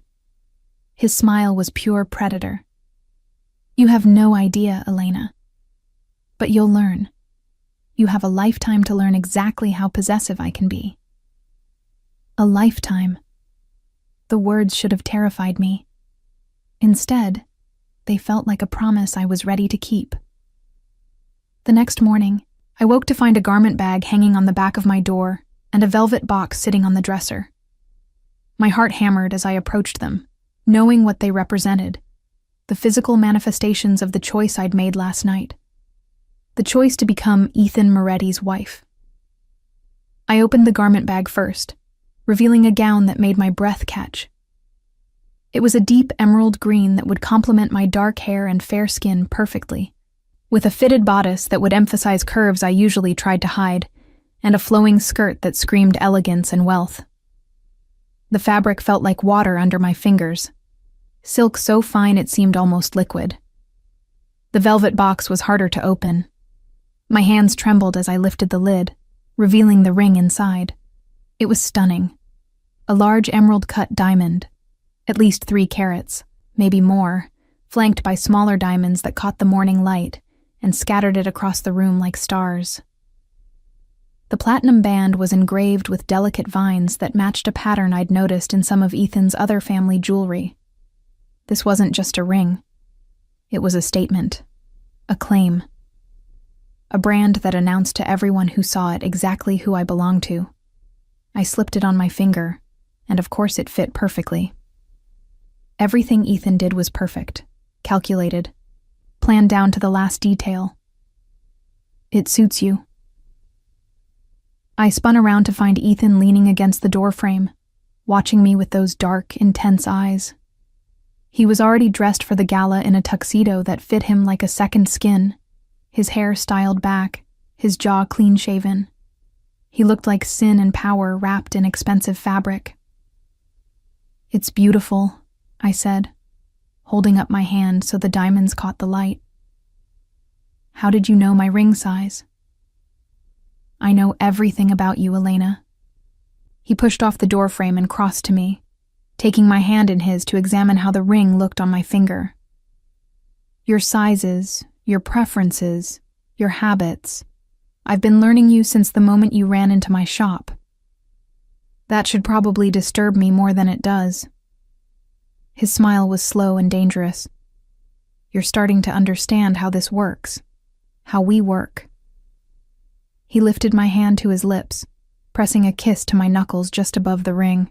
His smile was pure predator. "You have no idea, Elena. But you'll learn. You have a lifetime to learn exactly how possessive I can be." A lifetime. The words should have terrified me. Instead, they felt like a promise I was ready to keep. The next morning, I woke to find a garment bag hanging on the back of my door and a velvet box sitting on the dresser. My heart hammered as I approached them, knowing what they represented, the physical manifestations of the choice I'd made last night. The choice to become Ethan Moretti's wife. I opened the garment bag first, revealing a gown that made my breath catch. It was a deep emerald green that would complement my dark hair and fair skin perfectly, with a fitted bodice that would emphasize curves I usually tried to hide, and a flowing skirt that screamed elegance and wealth. The fabric felt like water under my fingers, silk so fine it seemed almost liquid. The velvet box was harder to open. My hands trembled as I lifted the lid, revealing the ring inside. It was stunning. A large emerald-cut diamond, at least 3 carats, maybe more, flanked by smaller diamonds that caught the morning light and scattered it across the room like stars. The platinum band was engraved with delicate vines that matched a pattern I'd noticed in some of Ethan's other family jewelry. This wasn't just a ring. It was a statement, a claim, a brand that announced to everyone who saw it exactly who I belonged to. I slipped it on my finger, and of course it fit perfectly. Everything Ethan did was perfect, calculated, planned down to the last detail. "It suits you." I spun around to find Ethan leaning against the doorframe, watching me with those dark, intense eyes. He was already dressed for the gala in a tuxedo that fit him like a second skin, his hair styled back, his jaw clean-shaven. He looked like sin and power wrapped in expensive fabric. "It's beautiful," I said, holding up my hand so the diamonds caught the light. "How did you know my ring size?" "I know everything about you, Elena." He pushed off the doorframe and crossed to me, taking my hand in his to examine how the ring looked on my finger. "Your sizes, your preferences, your habits. I've been learning you since the moment you ran into my shop. That should probably disturb me more than it does." His smile was slow and dangerous. "You're starting to understand how this works, how we work." He lifted my hand to his lips, pressing a kiss to my knuckles just above the ring.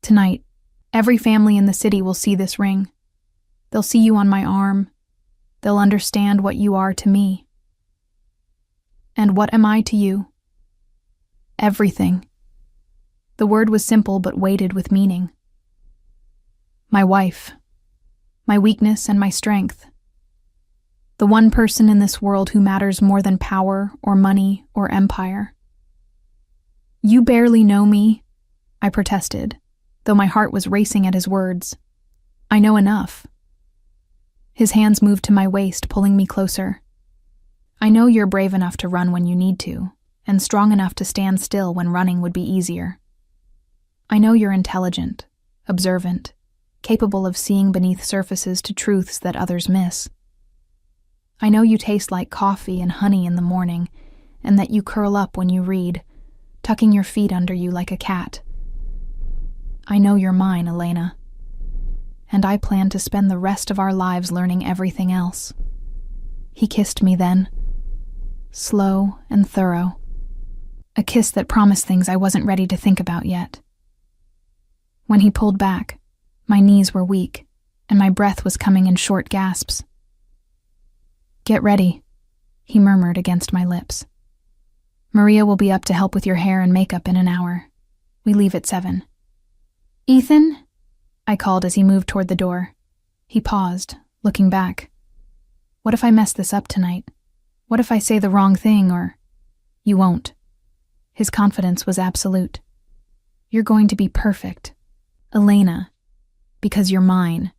"Tonight, every family in the city will see this ring. They'll see you on my arm. They'll understand what you are to me." "And what am I to you?" "Everything." The word was simple but weighted with meaning. My wife. My weakness and my strength. The one person in this world who matters more than power or money or empire. "You barely know me," I protested, though my heart was racing at his words. "I know enough." His hands moved to my waist, pulling me closer. "I know you're brave enough to run when you need to, and strong enough to stand still when running would be easier. I know you're intelligent, observant, capable of seeing beneath surfaces to truths that others miss. I know you taste like coffee and honey in the morning, and that you curl up when you read, tucking your feet under you like a cat. I know you're mine, Elena. And I plan to spend the rest of our lives learning everything else." He kissed me then, slow and thorough, a kiss that promised things I wasn't ready to think about yet. When he pulled back, my knees were weak, and my breath was coming in short gasps. "Get ready," he murmured against my lips. "Maria will be up to help with your hair and makeup in an hour. We leave at 7. "Ethan?" I called as he moved toward the door. He paused, looking back. "What if I mess this up tonight? What if I say the wrong thing or—" "You won't." His confidence was absolute. "You're going to be perfect, Elena, because you're mine,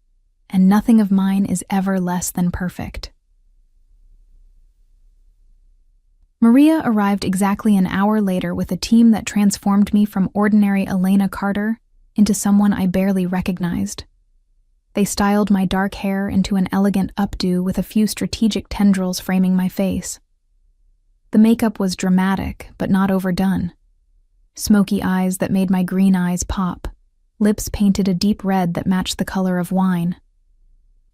and nothing of mine is ever less than perfect." Maria arrived exactly an hour later with a team that transformed me from ordinary Elena Carter into someone I barely recognized. They styled my dark hair into an elegant updo with a few strategic tendrils framing my face. The makeup was dramatic, but not overdone. Smoky eyes that made my green eyes pop. Lips painted a deep red that matched the color of wine.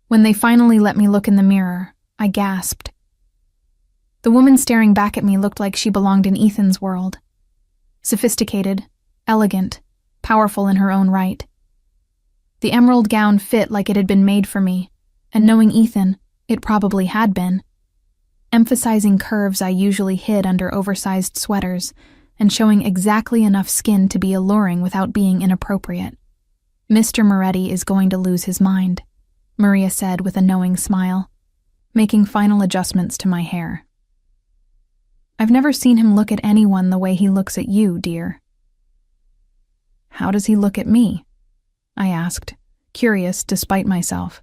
When they finally let me look in the mirror, I gasped. The woman staring back at me looked like she belonged in Ethan's world. Sophisticated, elegant, powerful in her own right. The emerald gown fit like it had been made for me, and knowing Ethan, it probably had been. Emphasizing curves I usually hid under oversized sweaters, and showing exactly enough skin to be alluring without being inappropriate. "Mr. Moretti is going to lose his mind," Maria said with a knowing smile, making final adjustments to my hair. "I've never seen him look at anyone the way he looks at you, dear." "How does he look at me?" I asked, curious despite myself.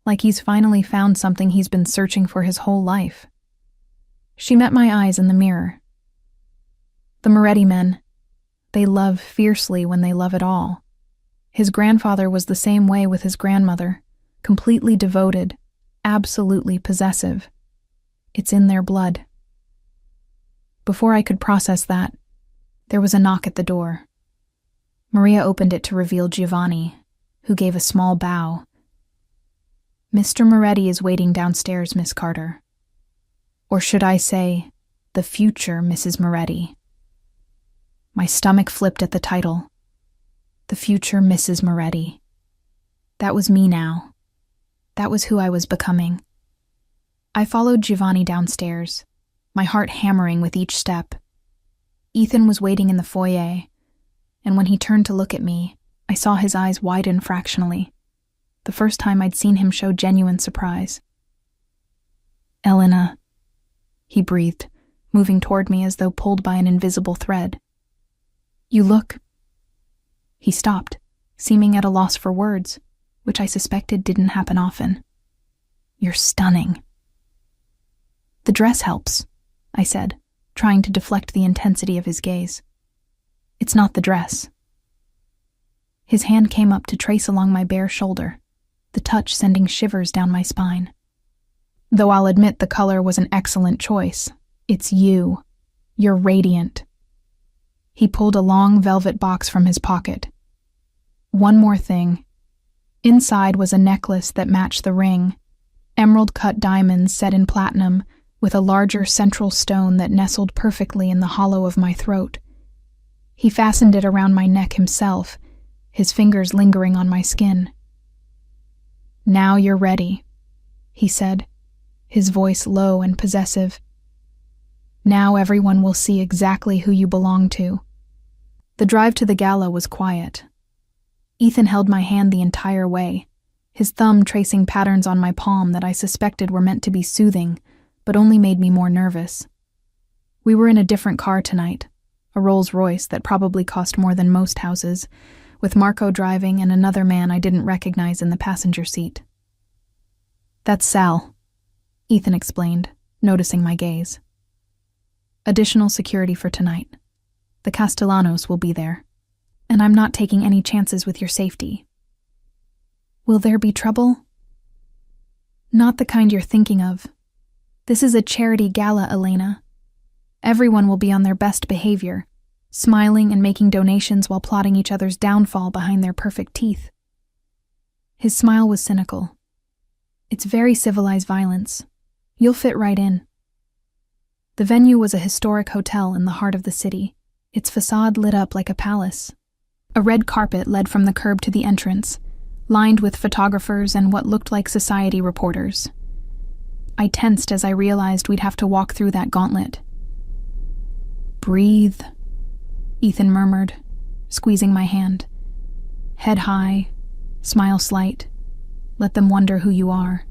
Like he's finally found something he's been searching for his whole life. She met my eyes in the mirror. The Moretti men, they love fiercely when they love at all. His grandfather was the same way with his grandmother, completely devoted, absolutely possessive. It's in their blood. Before I could process that, there was a knock at the door. Maria opened it to reveal Giovanni, who gave a small bow. "Mr. Moretti is waiting downstairs, Miss Carter. Or should I say, the future Mrs. Moretti." My stomach flipped at the title. The future Mrs. Moretti. That was me now. That was who I was becoming. I followed Giovanni downstairs, my heart hammering with each step. Ethan was waiting in the foyer, and when he turned to look at me, I saw his eyes widen fractionally, the first time I'd seen him show genuine surprise. "Elena," he breathed, moving toward me as though pulled by an invisible thread. "You look—" He stopped, seeming at a loss for words, which I suspected didn't happen often. "You're stunning." "The dress helps," I said, trying to deflect the intensity of his gaze. "It's not the dress." His hand came up to trace along my bare shoulder, the touch sending shivers down my spine. "Though I'll admit the color was an excellent choice, it's you. You're radiant." He pulled a long velvet box from his pocket. One more thing. Inside was a necklace that matched the ring, emerald-cut diamonds set in platinum, with a larger central stone that nestled perfectly in the hollow of my throat. He fastened it around my neck himself, his fingers lingering on my skin. "Now you're ready," he said, his voice low and possessive. "Now everyone will see exactly who you belong to." The drive to the gala was quiet. Ethan held my hand the entire way, his thumb tracing patterns on my palm that I suspected were meant to be soothing, but only made me more nervous. We were in a different car tonight, a Rolls-Royce that probably cost more than most houses, with Marco driving and another man I didn't recognize in the passenger seat. "That's Sal," Ethan explained, noticing my gaze. "Additional security for tonight. The Castellanos will be there, and I'm not taking any chances with your safety." "Will there be trouble?" "Not the kind you're thinking of. This is a charity gala, Elena. Everyone will be on their best behavior, smiling and making donations while plotting each other's downfall behind their perfect teeth." His smile was cynical. "It's very civilized violence. You'll fit right in." The venue was a historic hotel in the heart of the city, its facade lit up like a palace. A red carpet led from the curb to the entrance, lined with photographers and what looked like society reporters. I tensed as I realized we'd have to walk through that gauntlet. "Breathe," Ethan murmured, squeezing my hand. "Head high, smile slight. Let them wonder who you are.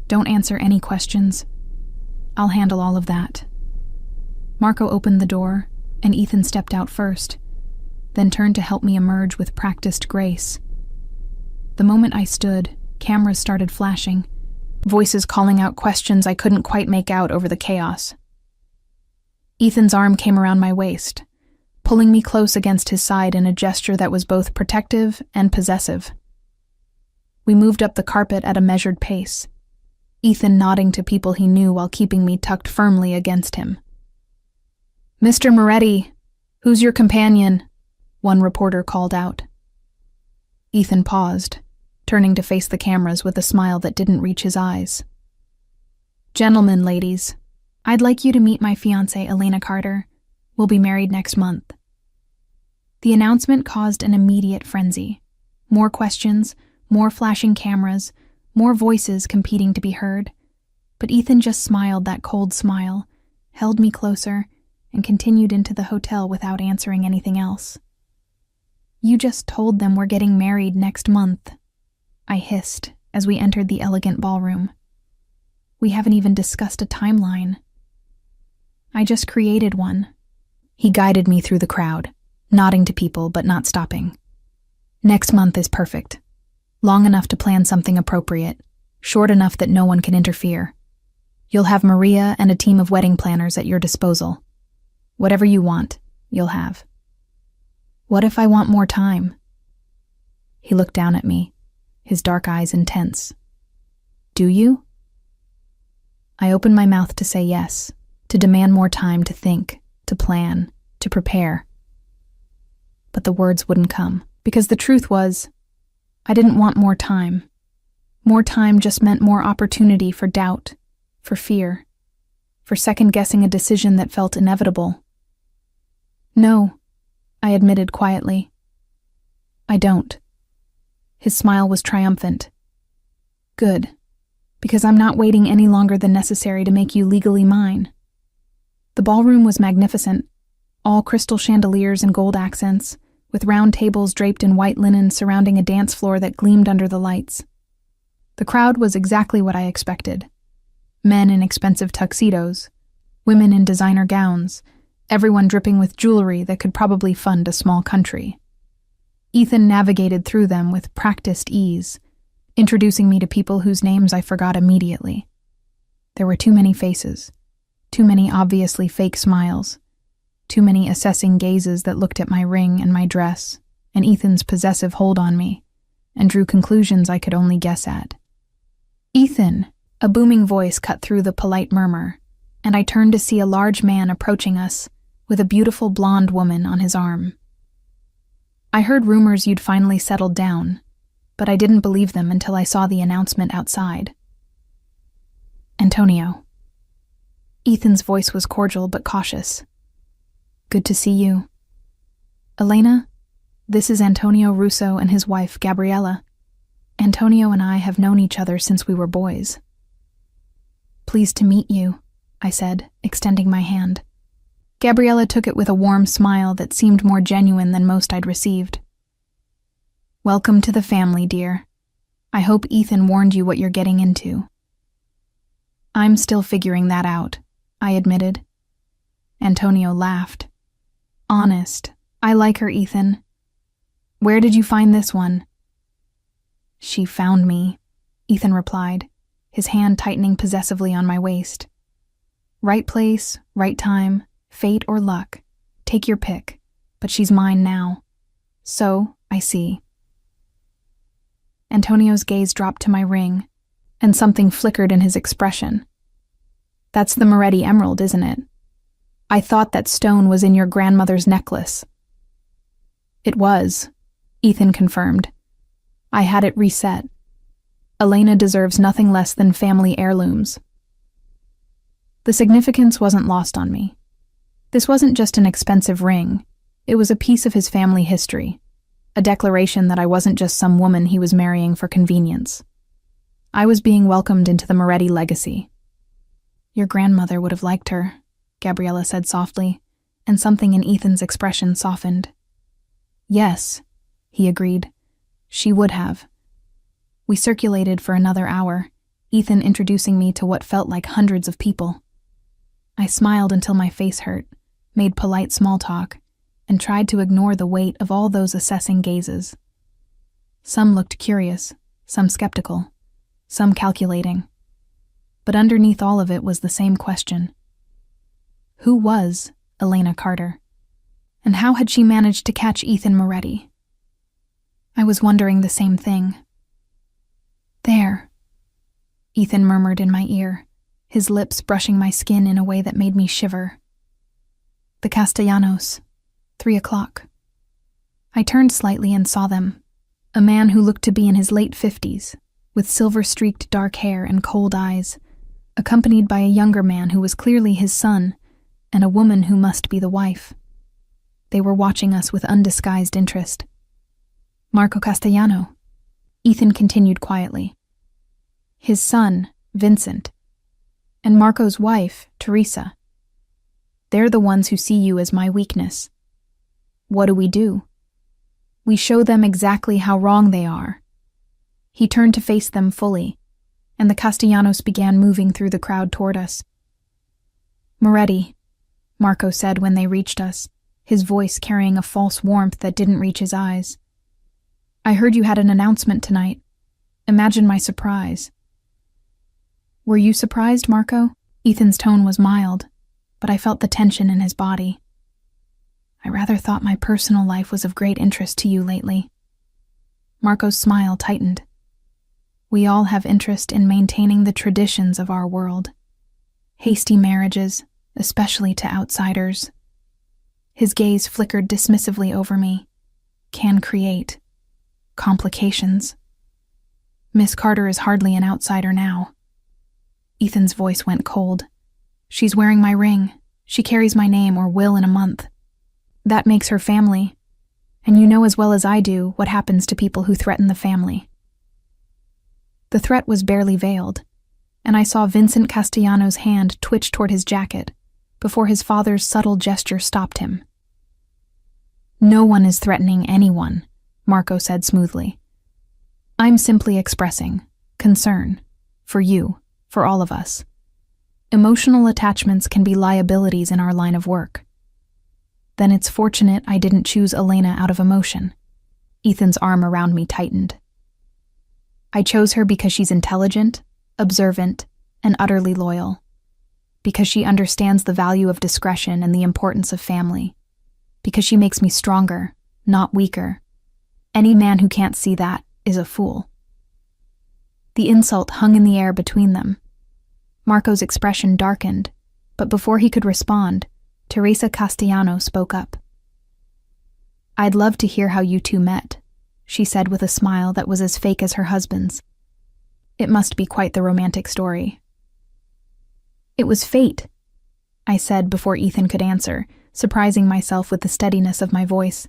Don't answer any questions. I'll handle all of that." Marco opened the door, and Ethan stepped out first, then turned to help me emerge with practiced grace. The moment I stood, cameras started flashing, voices calling out questions I couldn't quite make out over the chaos. Ethan's arm came around my waist, pulling me close against his side in a gesture that was both protective and possessive. We moved up the carpet at a measured pace. Ethan nodding to people he knew while keeping me tucked firmly against him. "Mr. Moretti, who's your companion?" one reporter called out. Ethan paused, turning to face the cameras with a smile that didn't reach his eyes. "Gentlemen, ladies, I'd like you to meet my fiancée, Elena Carter. We'll be married next month." The announcement caused an immediate frenzy. More questions, more flashing cameras, more voices competing to be heard. But Ethan just smiled that cold smile, held me closer, and continued into the hotel without answering anything else. "You just told them we're getting married next month," I hissed as we entered the elegant ballroom. "We haven't even discussed a timeline." "I just created one." He guided me through the crowd, nodding to people but not stopping. "Next month is perfect. Long enough to plan something appropriate, short enough that no one can interfere. You'll have Maria and a team of wedding planners at your disposal. Whatever you want, you'll have." "What if I want more time?" He looked down at me, his dark eyes intense. "Do you?" I opened my mouth to say yes, to demand more time to think, to plan, to prepare. But the words wouldn't come, because the truth was, I didn't want more time. More time just meant more opportunity for doubt, for fear, for second-guessing a decision that felt inevitable. "No," I admitted quietly. "I don't." His smile was triumphant. "Good, because I'm not waiting any longer than necessary to make you legally mine." The ballroom was magnificent, all crystal chandeliers and gold accents, with round tables draped in white linen surrounding a dance floor that gleamed under the lights. The crowd was exactly what I expected. Men in expensive tuxedos, women in designer gowns, everyone dripping with jewelry that could probably fund a small country. Ethan navigated through them with practiced ease, introducing me to people whose names I forgot immediately. There were too many faces, too many obviously fake smiles, too many assessing gazes that looked at my ring and my dress, and Ethan's possessive hold on me, and drew conclusions I could only guess at. "Ethan!" A booming voice cut through the polite murmur, and I turned to see a large man approaching us, with a beautiful blonde woman on his arm. I heard rumors you'd finally settled down, but I didn't believe them until I saw the announcement outside. "Antonio." Ethan's voice was cordial but cautious. "Good to see you. Elena, this is Antonio Russo and his wife, Gabriella. Antonio and I have known each other since we were boys." "Pleased to meet you," I said, extending my hand. Gabriella took it with a warm smile that seemed more genuine than most I'd received. "Welcome to the family, dear. I hope Ethan warned you what you're getting into." "I'm still figuring that out," I admitted. Antonio laughed. "Honest, I like her, Ethan. Where did you find this one?" "She found me," Ethan replied, his hand tightening possessively on my waist. "Right place, right time, fate or luck. Take your pick, but she's mine now. So, I see." Antonio's gaze dropped to my ring, and something flickered in his expression. "That's the Moretti emerald, isn't it? I thought that stone was in your grandmother's necklace." "It was," Ethan confirmed. "I had it reset. Elena deserves nothing less than family heirlooms." The significance wasn't lost on me. This wasn't just an expensive ring. It was a piece of his family history, a declaration that I wasn't just some woman he was marrying for convenience. I was being welcomed into the Moretti legacy. "Your grandmother would have liked her," Gabriella said softly, and something in Ethan's expression softened. "Yes," he agreed. "She would have." We circulated for another hour, Ethan introducing me to what felt like hundreds of people. I smiled until my face hurt, made polite small talk, and tried to ignore the weight of all those assessing gazes. Some looked curious, some skeptical, some calculating. But underneath all of it was the same question. Who was Elena Carter? And how had she managed to catch Ethan Moretti? I was wondering the same thing. There, Ethan murmured in my ear, his lips brushing my skin in a way that made me shiver. The Castellanos, 3 o'clock. I turned slightly and saw them. A man who looked to be in his late 50s, with silver-streaked dark hair and cold eyes, accompanied by a younger man who was clearly his son, and a woman who must be the wife. They were watching us with undisguised interest. Marco Castellano, Ethan continued quietly. His son, Vincent, and Marco's wife, Teresa. They're the ones who see you as my weakness. What do? We show them exactly how wrong they are. He turned to face them fully, and the Castellanos began moving through the crowd toward us. Moretti, Marco said when they reached us, his voice carrying a false warmth that didn't reach his eyes. I heard you had an announcement tonight. Imagine my surprise. Were you surprised, Marco? Ethan's tone was mild, but I felt the tension in his body. I rather thought my personal life was of great interest to you lately. Marco's smile tightened. We all have interest in maintaining the traditions of our world. Hasty marriages, especially to outsiders. His gaze flickered dismissively over me. Can create complications. Miss Carter is hardly an outsider now. Ethan's voice went cold. She's wearing my ring. She carries my name or will in a month. That makes her family. And you know as well as I do what happens to people who threaten the family. The threat was barely veiled, and I saw Vincent Castellanos' hand twitch toward his jacket before his father's subtle gesture stopped him. No one is threatening anyone, Marco said smoothly. I'm simply expressing concern for you, for all of us. Emotional attachments can be liabilities in our line of work. Then it's fortunate I didn't choose Elena out of emotion. Ethan's arm around me tightened. I chose her because she's intelligent, observant, and utterly loyal. Because she understands the value of discretion and the importance of family. Because she makes me stronger, not weaker. Any man who can't see that is a fool. The insult hung in the air between them. Marco's expression darkened, but before he could respond, Teresa Castellano spoke up. I'd love to hear how you two met, she said with a smile that was as fake as her husband's. It must be quite the romantic story. It was fate, I said before Ethan could answer, surprising myself with the steadiness of my voice.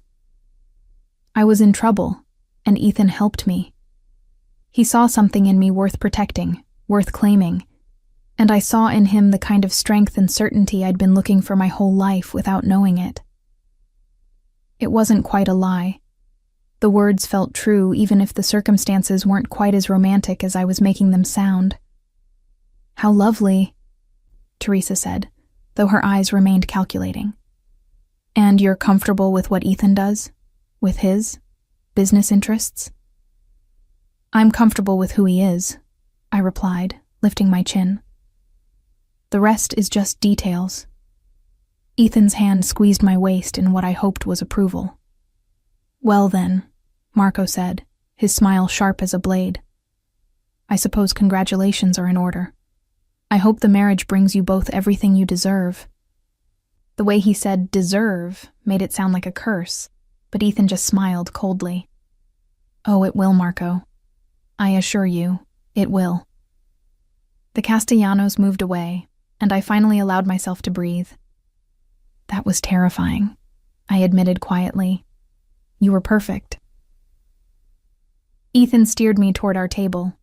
I was in trouble, and Ethan helped me. He saw something in me worth protecting, worth claiming, and I saw in him the kind of strength and certainty I'd been looking for my whole life without knowing it. It wasn't quite a lie. The words felt true even if the circumstances weren't quite as romantic as I was making them sound. How lovely, Teresa said, though her eyes remained calculating. And you're comfortable with what Ethan does? With his business interests? I'm comfortable with who he is, I replied, lifting my chin. The rest is just details. Ethan's hand squeezed my waist in what I hoped was approval. Well then, Marco said, his smile sharp as a blade. I suppose congratulations are in order. I hope the marriage brings you both everything you deserve. The way he said deserve made it sound like a curse, but Ethan just smiled coldly. Oh, it will, Marco. I assure you, it will. The Castellanos moved away, and I finally allowed myself to breathe. That was terrifying, I admitted quietly. You were perfect. Ethan steered me toward our table.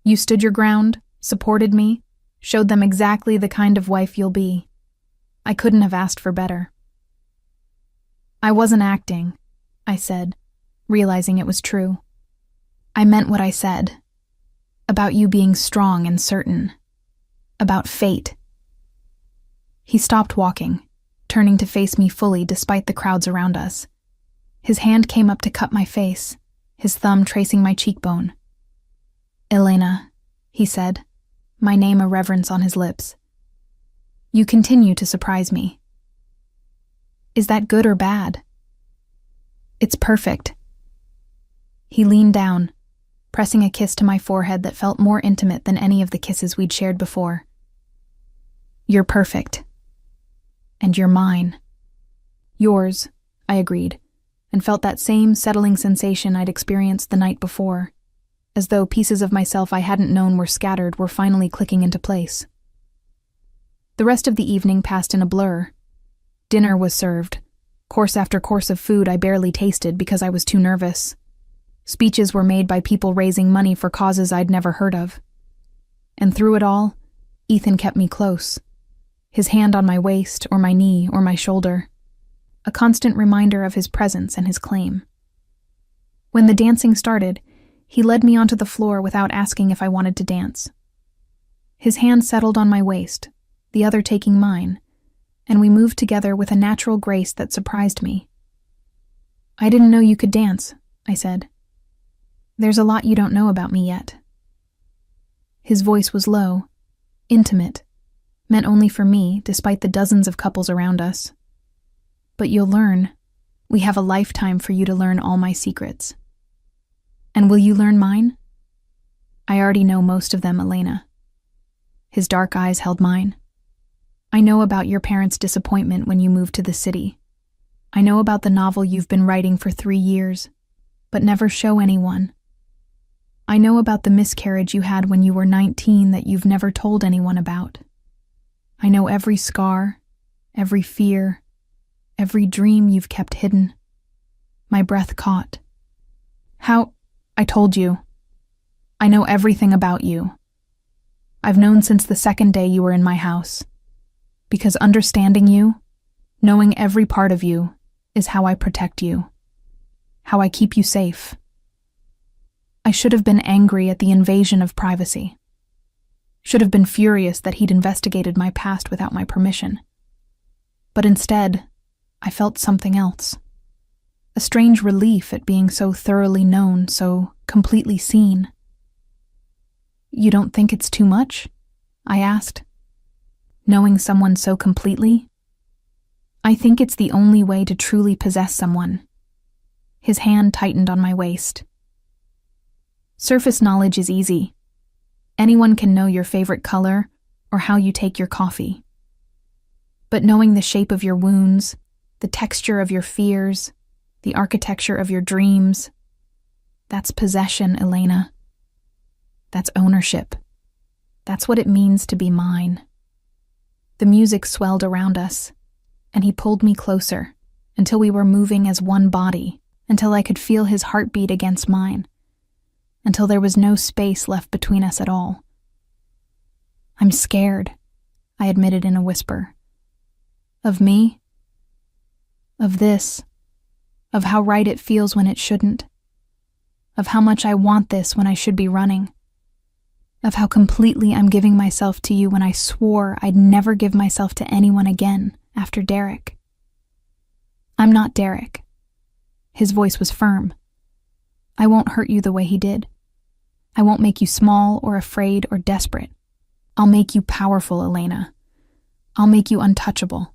You stood your ground, supported me, showed them exactly the kind of wife you'll be. I couldn't have asked for better. I wasn't acting, I said, realizing it was true. I meant what I said. About you being strong and certain. About fate. He stopped walking, turning to face me fully despite the crowds around us. His hand came up to cup my face, his thumb tracing my cheekbone. Elena, he said, my name a reverence on his lips. You continue to surprise me. Is that good or bad? It's perfect. He leaned down, pressing a kiss to my forehead that felt more intimate than any of the kisses we'd shared before. "You're perfect. And you're mine." "Yours," I agreed, and felt that same settling sensation I'd experienced the night before, as though pieces of myself I hadn't known were scattered were finally clicking into place. The rest of the evening passed in a blur. Dinner was served, course after course of food I barely tasted because I was too nervous. Speeches were made by people raising money for causes I'd never heard of. And through it all, Ethan kept me close, his hand on my waist or my knee or my shoulder, a constant reminder of his presence and his claim. When the dancing started, he led me onto the floor without asking if I wanted to dance. His hand settled on my waist, the other taking mine, and we moved together with a natural grace that surprised me. "I didn't know you could dance," I said. "There's a lot you don't know about me yet." His voice was low, intimate, meant only for me, despite the dozens of couples around us. "But you'll learn. We have a lifetime for you to learn all my secrets." "And will you learn mine?" "I already know most of them, Elena." His dark eyes held mine. "I know about your parents' disappointment when you moved to the city. I know about the novel you've been writing for 3 years, but never show anyone. I know about the miscarriage you had when you were 19 that you've never told anyone about. I know every scar, every fear, every dream you've kept hidden." My breath caught. "How? I told you. I know everything about you. I've known since the second day you were in my house. Because understanding you, knowing every part of you, is how I protect you. How I keep you safe." I should have been angry at the invasion of privacy. Should have been furious that he'd investigated my past without my permission. But instead, I felt something else. A strange relief at being so thoroughly known, so completely seen. "You don't think it's too much?" I asked. "Knowing someone so completely?" "I think it's the only way to truly possess someone." His hand tightened on my waist. "Surface knowledge is easy. Anyone can know your favorite color or how you take your coffee. But knowing the shape of your wounds, the texture of your fears, the architecture of your dreams, that's possession, Elena. That's ownership. That's what it means to be mine." The music swelled around us, and he pulled me closer until we were moving as one body, until I could feel his heartbeat against mine, until there was no space left between us at all. "I'm scared," I admitted in a whisper. "Of me? Of this? Of how right it feels when it shouldn't? Of how much I want this when I should be running? Of how completely I'm giving myself to you when I swore I'd never give myself to anyone again after Derek?" "I'm not Derek." His voice was firm. "I won't hurt you the way he did. I won't make you small or afraid or desperate. I'll make you powerful, Elena. I'll make you untouchable.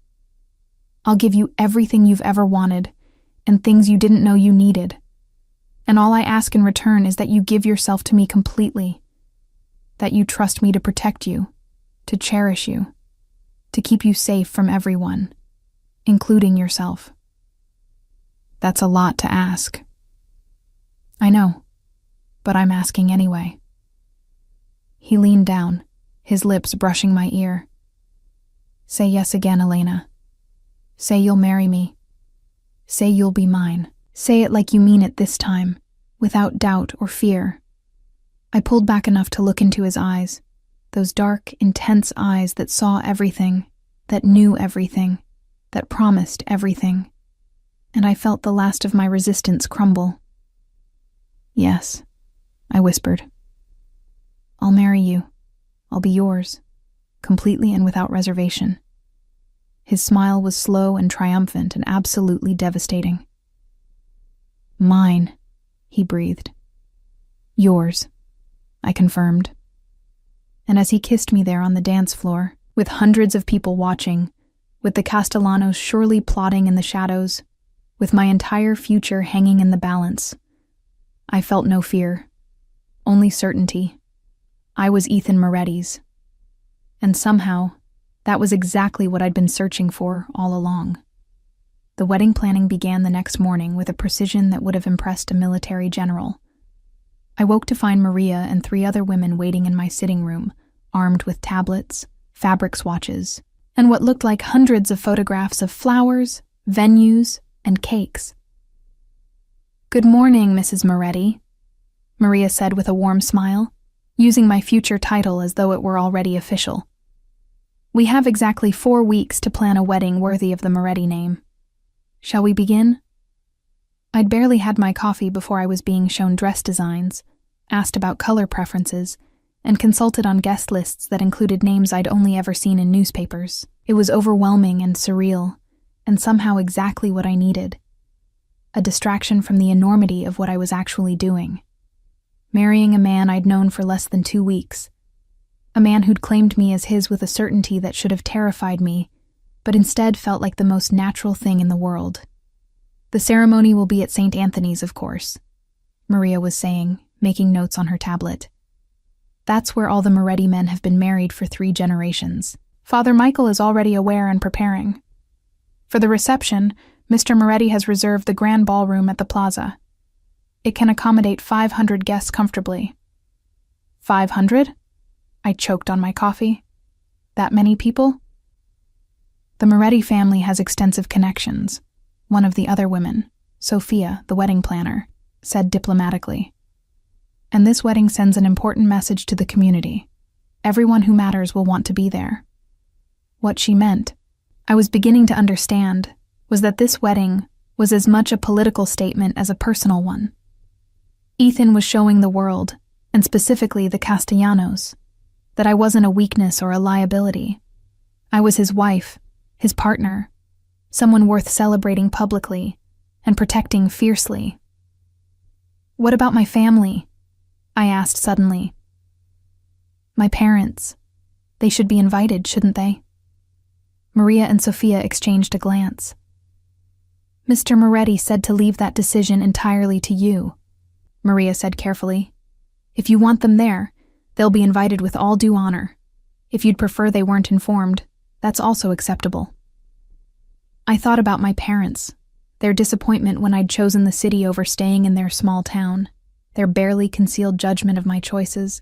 I'll give you everything you've ever wanted and things you didn't know you needed. And all I ask in return is that you give yourself to me completely, that you trust me to protect you, to cherish you, to keep you safe from everyone, including yourself." "That's a lot to ask." "I know, but I'm asking anyway." He leaned down, his lips brushing my ear. "Say yes again, Elena. Say you'll marry me. Say you'll be mine. Say it like you mean it this time, without doubt or fear." I pulled back enough to look into his eyes, those dark, intense eyes that saw everything, that knew everything, that promised everything, and I felt the last of my resistance crumble. "Yes," I whispered. "I'll marry you. I'll be yours, completely and without reservation." His smile was slow and triumphant and absolutely devastating. "Mine," he breathed. "Yours," I confirmed. And as he kissed me there on the dance floor, with hundreds of people watching, with the Castellanos surely plotting in the shadows, with my entire future hanging in the balance, I felt no fear, only certainty. I was Ethan Moretti's. And somehow, that was exactly what I'd been searching for all along. The wedding planning began the next morning with a precision that would have impressed a military general. I woke to find Maria and 3 other women waiting in my sitting room, armed with tablets, fabric swatches, and what looked like hundreds of photographs of flowers, venues, and cakes. "Good morning, Mrs. Moretti," Maria said with a warm smile, using my future title as though it were already official. "We have exactly 4 weeks to plan a wedding worthy of the Moretti name. Shall we begin?" I'd barely had my coffee before I was being shown dress designs, asked about color preferences, and consulted on guest lists that included names I'd only ever seen in newspapers. It was overwhelming and surreal, and somehow exactly what I needed. A distraction from the enormity of what I was actually doing. Marrying a man I'd known for less than 2 weeks. A man who'd claimed me as his with a certainty that should have terrified me, but instead felt like the most natural thing in the world. "The ceremony will be at St. Anthony's, of course," Maria was saying, making notes on her tablet. "That's where all the Moretti men have been married for 3 generations. Father Michael is already aware and preparing. For the reception, Mr. Moretti has reserved the grand ballroom at the plaza. It can accommodate 500 guests comfortably." 500? I choked on my coffee. That many people? "The Moretti family has extensive connections," one of the other women, Sophia, the wedding planner, said diplomatically. "And this wedding sends an important message to the community. Everyone who matters will want to be there." What she meant, I was beginning to understand, was that this wedding was as much a political statement as a personal one. Ethan was showing the world, and specifically the Castellanos, that I wasn't a weakness or a liability. I was his wife, his partner, someone worth celebrating publicly and protecting fiercely. "What about my family?" I asked suddenly. "My parents. They should be invited, shouldn't they?" Maria and Sophia exchanged a glance. "Mr. Moretti said to leave that decision entirely to you," Maria said carefully. "If you want them there, they'll be invited with all due honor. If you'd prefer they weren't informed, that's also acceptable." I thought about my parents, their disappointment when I'd chosen the city over staying in their small town, their barely concealed judgment of my choices,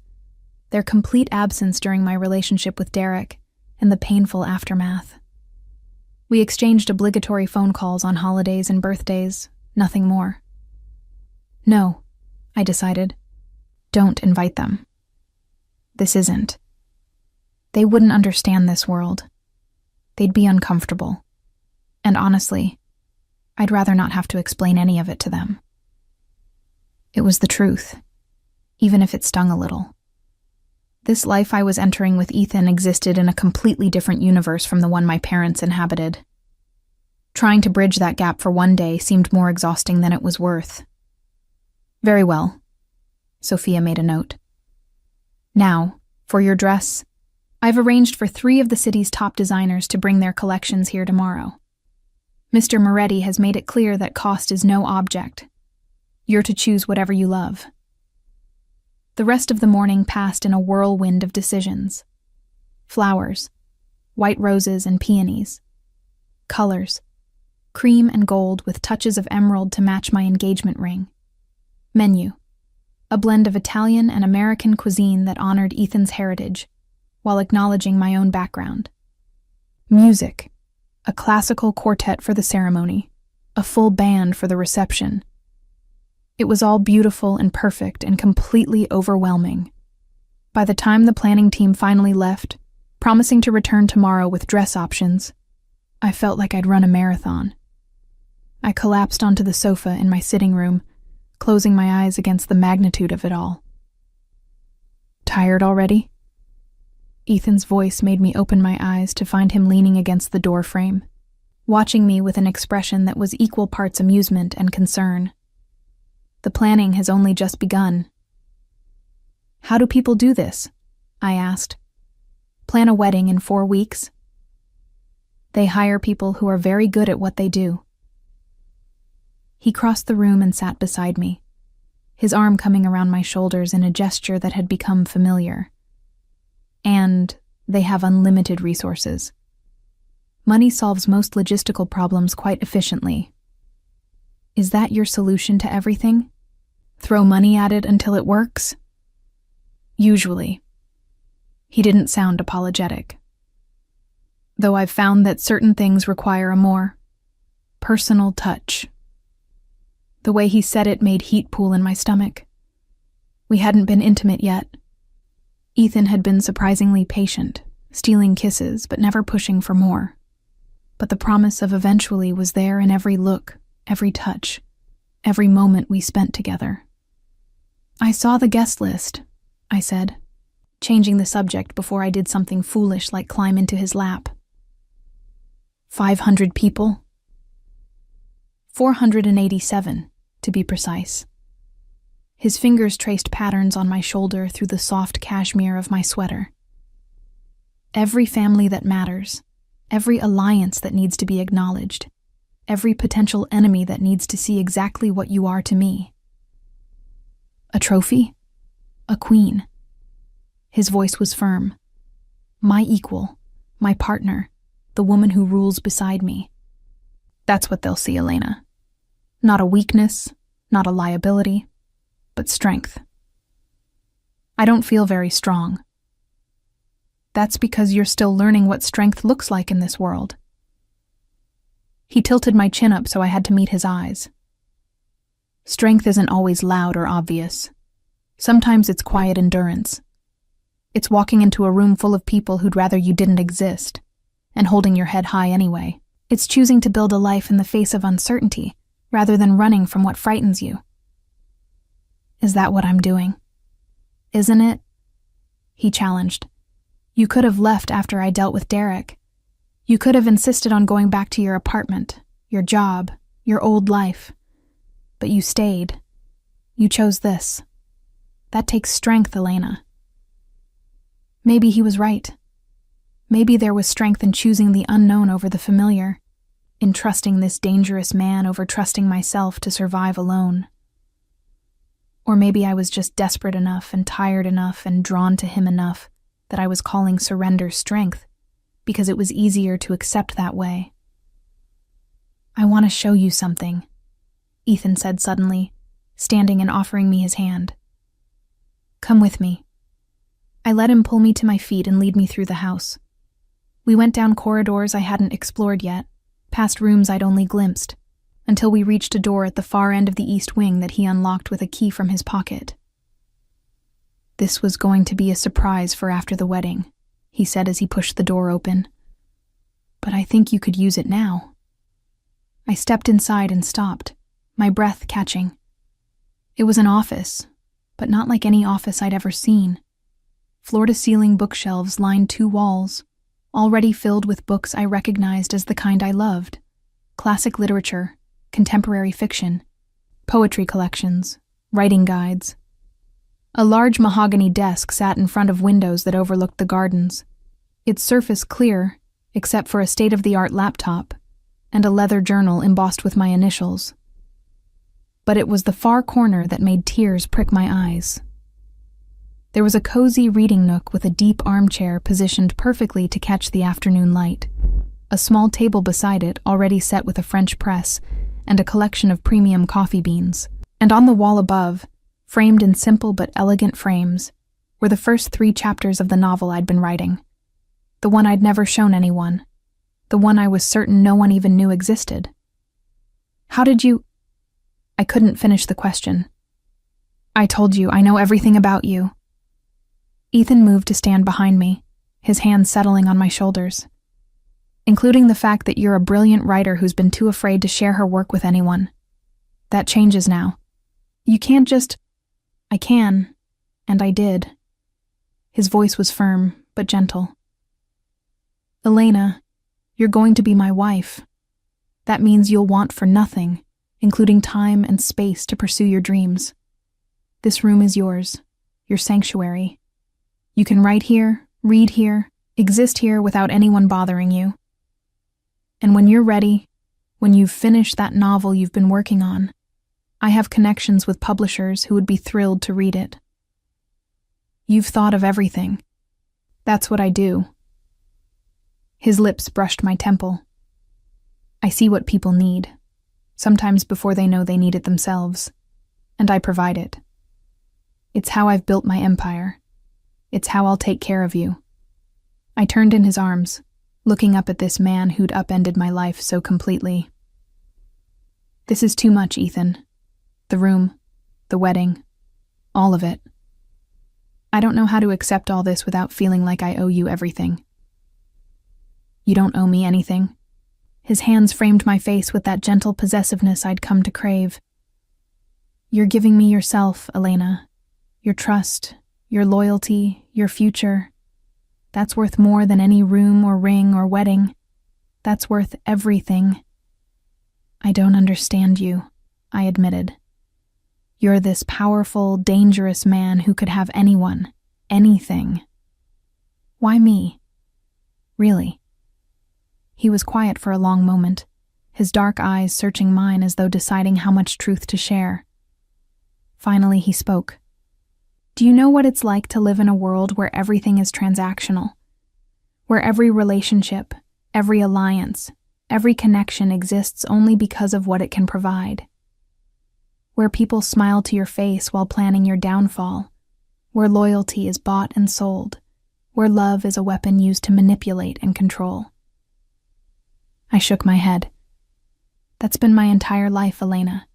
their complete absence during my relationship with Derek, and the painful aftermath. We exchanged obligatory phone calls on holidays and birthdays, nothing more. "No," I decided. "Don't invite them. This isn't. They wouldn't understand this world. They'd be uncomfortable. And honestly, I'd rather not have to explain any of it to them." It was the truth, even if it stung a little. This life I was entering with Ethan existed in a completely different universe from the one my parents inhabited. Trying to bridge that gap for one day seemed more exhausting than it was worth. "Very well," Sophia made a note. "Now, for your dress, I've arranged for 3 of the city's top designers to bring their collections here tomorrow. Mr. Moretti has made it clear that cost is no object. You're to choose whatever you love." The rest of the morning passed in a whirlwind of decisions. Flowers, white roses and peonies. Colors, cream and gold with touches of emerald to match my engagement ring. Menu, a blend of Italian and American cuisine that honored Ethan's heritage, while acknowledging my own background. Music, a classical quartet for the ceremony, a full band for the reception. It was all beautiful and perfect and completely overwhelming. By the time the planning team finally left, promising to return tomorrow with dress options, I felt like I'd run a marathon. I collapsed onto the sofa in my sitting room, closing my eyes against the magnitude of it all. "Tired already?" Ethan's voice made me open my eyes to find him leaning against the door frame, watching me with an expression that was equal parts amusement and concern. "The planning has only just begun." "How do people do this?" I asked. "Plan a wedding in 4 weeks?" "They hire people who are very good at what they do." He crossed the room and sat beside me, his arm coming around my shoulders in a gesture that had become familiar. And they have unlimited resources. Money solves most logistical problems quite efficiently. Is that your solution to everything? Throw money at it until it works? Usually. He didn't sound apologetic. Though I've found that certain things require a more personal touch. The way he said it made heat pool in my stomach. We hadn't been intimate yet. Ethan had been surprisingly patient, stealing kisses but never pushing for more. But the promise of eventually was there in every look, every touch, every moment we spent together. I saw the guest list, I said, changing the subject before I did something foolish like climb into his lap. 500 people? 487, to be precise. His fingers traced patterns on my shoulder through the soft cashmere of my sweater. Every family that matters, every alliance that needs to be acknowledged, every potential enemy that needs to see exactly what you are to me. A trophy? A queen. His voice was firm. My equal, my partner, the woman who rules beside me. That's what they'll see, Elena. Not a weakness, not a liability, but strength. I don't feel very strong. That's because you're still learning what strength looks like in this world. He tilted my chin up so I had to meet his eyes. Strength isn't always loud or obvious. Sometimes it's quiet endurance. It's walking into a room full of people who'd rather you didn't exist, and holding your head high anyway. It's choosing to build a life in the face of uncertainty, rather than running from what frightens you. Is that what I'm doing? Isn't it? He challenged. You could have left after I dealt with Derek. You could have insisted on going back to your apartment, your job, your old life. But you stayed. You chose this. That takes strength, Elena. Maybe he was right. Maybe there was strength in choosing the unknown over the familiar, in trusting this dangerous man over trusting myself to survive alone. Or maybe I was just desperate enough and tired enough and drawn to him enough that I was calling surrender strength, because it was easier to accept that way. I want to show you something, Ethan said suddenly, standing and offering me his hand. Come with me. I let him pull me to my feet and lead me through the house. We went down corridors I hadn't explored yet, past rooms I'd only glimpsed, until we reached a door at the far end of the east wing that he unlocked with a key from his pocket. This was going to be a surprise for after the wedding, he said as he pushed the door open. But I think you could use it now. I stepped inside and stopped, my breath catching. It was an office, but not like any office I'd ever seen. Floor-to-ceiling bookshelves lined 2 walls, already filled with books I recognized as the kind I loved. Classic literature, contemporary fiction, poetry collections, writing guides. A large mahogany desk sat in front of windows that overlooked the gardens, its surface clear, except for a state-of-the-art laptop, and a leather journal embossed with my initials. But it was the far corner that made tears prick my eyes. There was a cozy reading nook with a deep armchair positioned perfectly to catch the afternoon light, a small table beside it already set with a French press, and a collection of premium coffee beans. And on the wall above, framed in simple but elegant frames, were the first 3 chapters of the novel I'd been writing. The one I'd never shown anyone. The one I was certain no one even knew existed. How did you... I couldn't finish the question. I told you, I know everything about you. Ethan moved to stand behind me, his hands settling on my shoulders. Including the fact that you're a brilliant writer who's been too afraid to share her work with anyone. That changes now. You can't just... I can, and I did. His voice was firm, but gentle. Elena, you're going to be my wife. That means you'll want for nothing, including time and space to pursue your dreams. This room is yours, your sanctuary. You can write here, read here, exist here without anyone bothering you. And when you're ready, when you've finished that novel you've been working on, I have connections with publishers who would be thrilled to read it. You've thought of everything. That's what I do. His lips brushed my temple. I see what people need, sometimes before they know they need it themselves, and I provide it. It's how I've built my empire. It's how I'll take care of you. I turned in his arms, looking up at this man who'd upended my life so completely. This is too much, Ethan. The room, the wedding, all of it. I don't know how to accept all this without feeling like I owe you everything. You don't owe me anything. His hands framed my face with that gentle possessiveness I'd come to crave. You're giving me yourself, Elena. Your trust, your loyalty, your future. That's worth more than any room or ring or wedding. That's worth everything. I don't understand you, I admitted. You're this powerful, dangerous man who could have anyone, anything. Why me? Really? He was quiet for a long moment, his dark eyes searching mine as though deciding how much truth to share. Finally, he spoke. Do you know what it's like to live in a world where everything is transactional? Where every relationship, every alliance, every connection exists only because of what it can provide? Where people smile to your face while planning your downfall? Where loyalty is bought and sold? Where love is a weapon used to manipulate and control? I shook my head. That's been my entire life, Elena.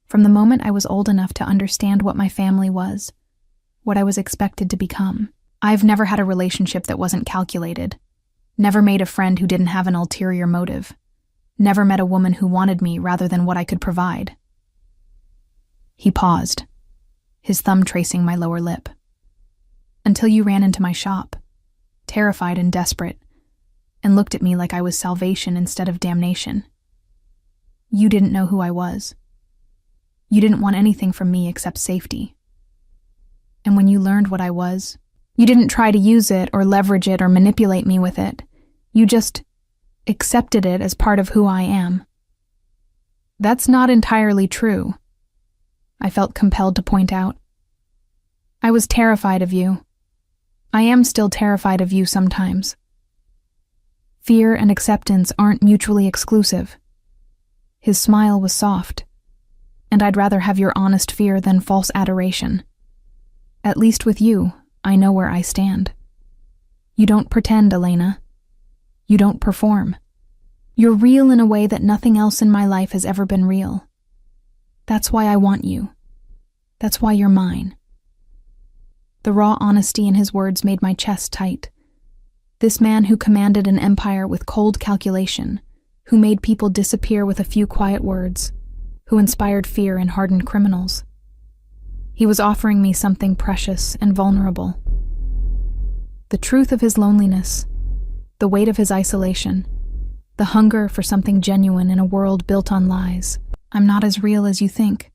From the moment I was old enough to understand what my family was, what I was expected to become. I've never had a relationship that wasn't calculated. Never made a friend who didn't have an ulterior motive. Never met a woman who wanted me rather than what I could provide. He paused, his thumb tracing my lower lip. Until you ran into my shop, terrified and desperate, and looked at me like I was salvation instead of damnation. You didn't know who I was. You didn't want anything from me except safety. And when you learned what I was, you didn't try to use it or leverage it or manipulate me with it. You just accepted it as part of who I am. That's not entirely true, I felt compelled to point out. I was terrified of you. I am still terrified of you sometimes. Fear and acceptance aren't mutually exclusive. His smile was soft, and I'd rather have your honest fear than false adoration. At least with you, I know where I stand. You don't pretend, Elena. You don't perform. You're real in a way that nothing else in my life has ever been real. That's why I want you. That's why you're mine. The raw honesty in his words made my chest tight. This man who commanded an empire with cold calculation, who made people disappear with a few quiet words, who inspired fear in hardened criminals. He was offering me something precious and vulnerable. The truth of his loneliness, the weight of his isolation, the hunger for something genuine in a world built on lies. I'm not as real as you think,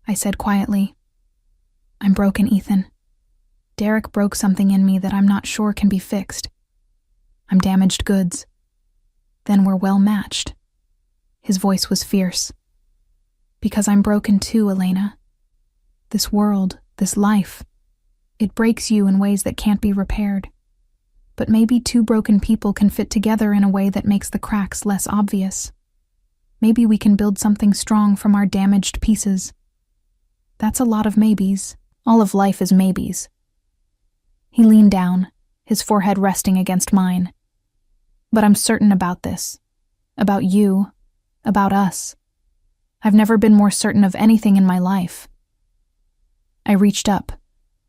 I said quietly. I'm broken, Ethan. Derek broke something in me that I'm not sure can be fixed. I'm damaged goods. Then we're well matched. His voice was fierce. Because I'm broken too, Elena. This world, this life, it breaks you in ways that can't be repaired. But maybe two broken people can fit together in a way that makes the cracks less obvious. Maybe we can build something strong from our damaged pieces. That's a lot of maybes. All of life is maybes. He leaned down, his forehead resting against mine. But I'm certain about this. About you. About us. I've never been more certain of anything in my life. I reached up,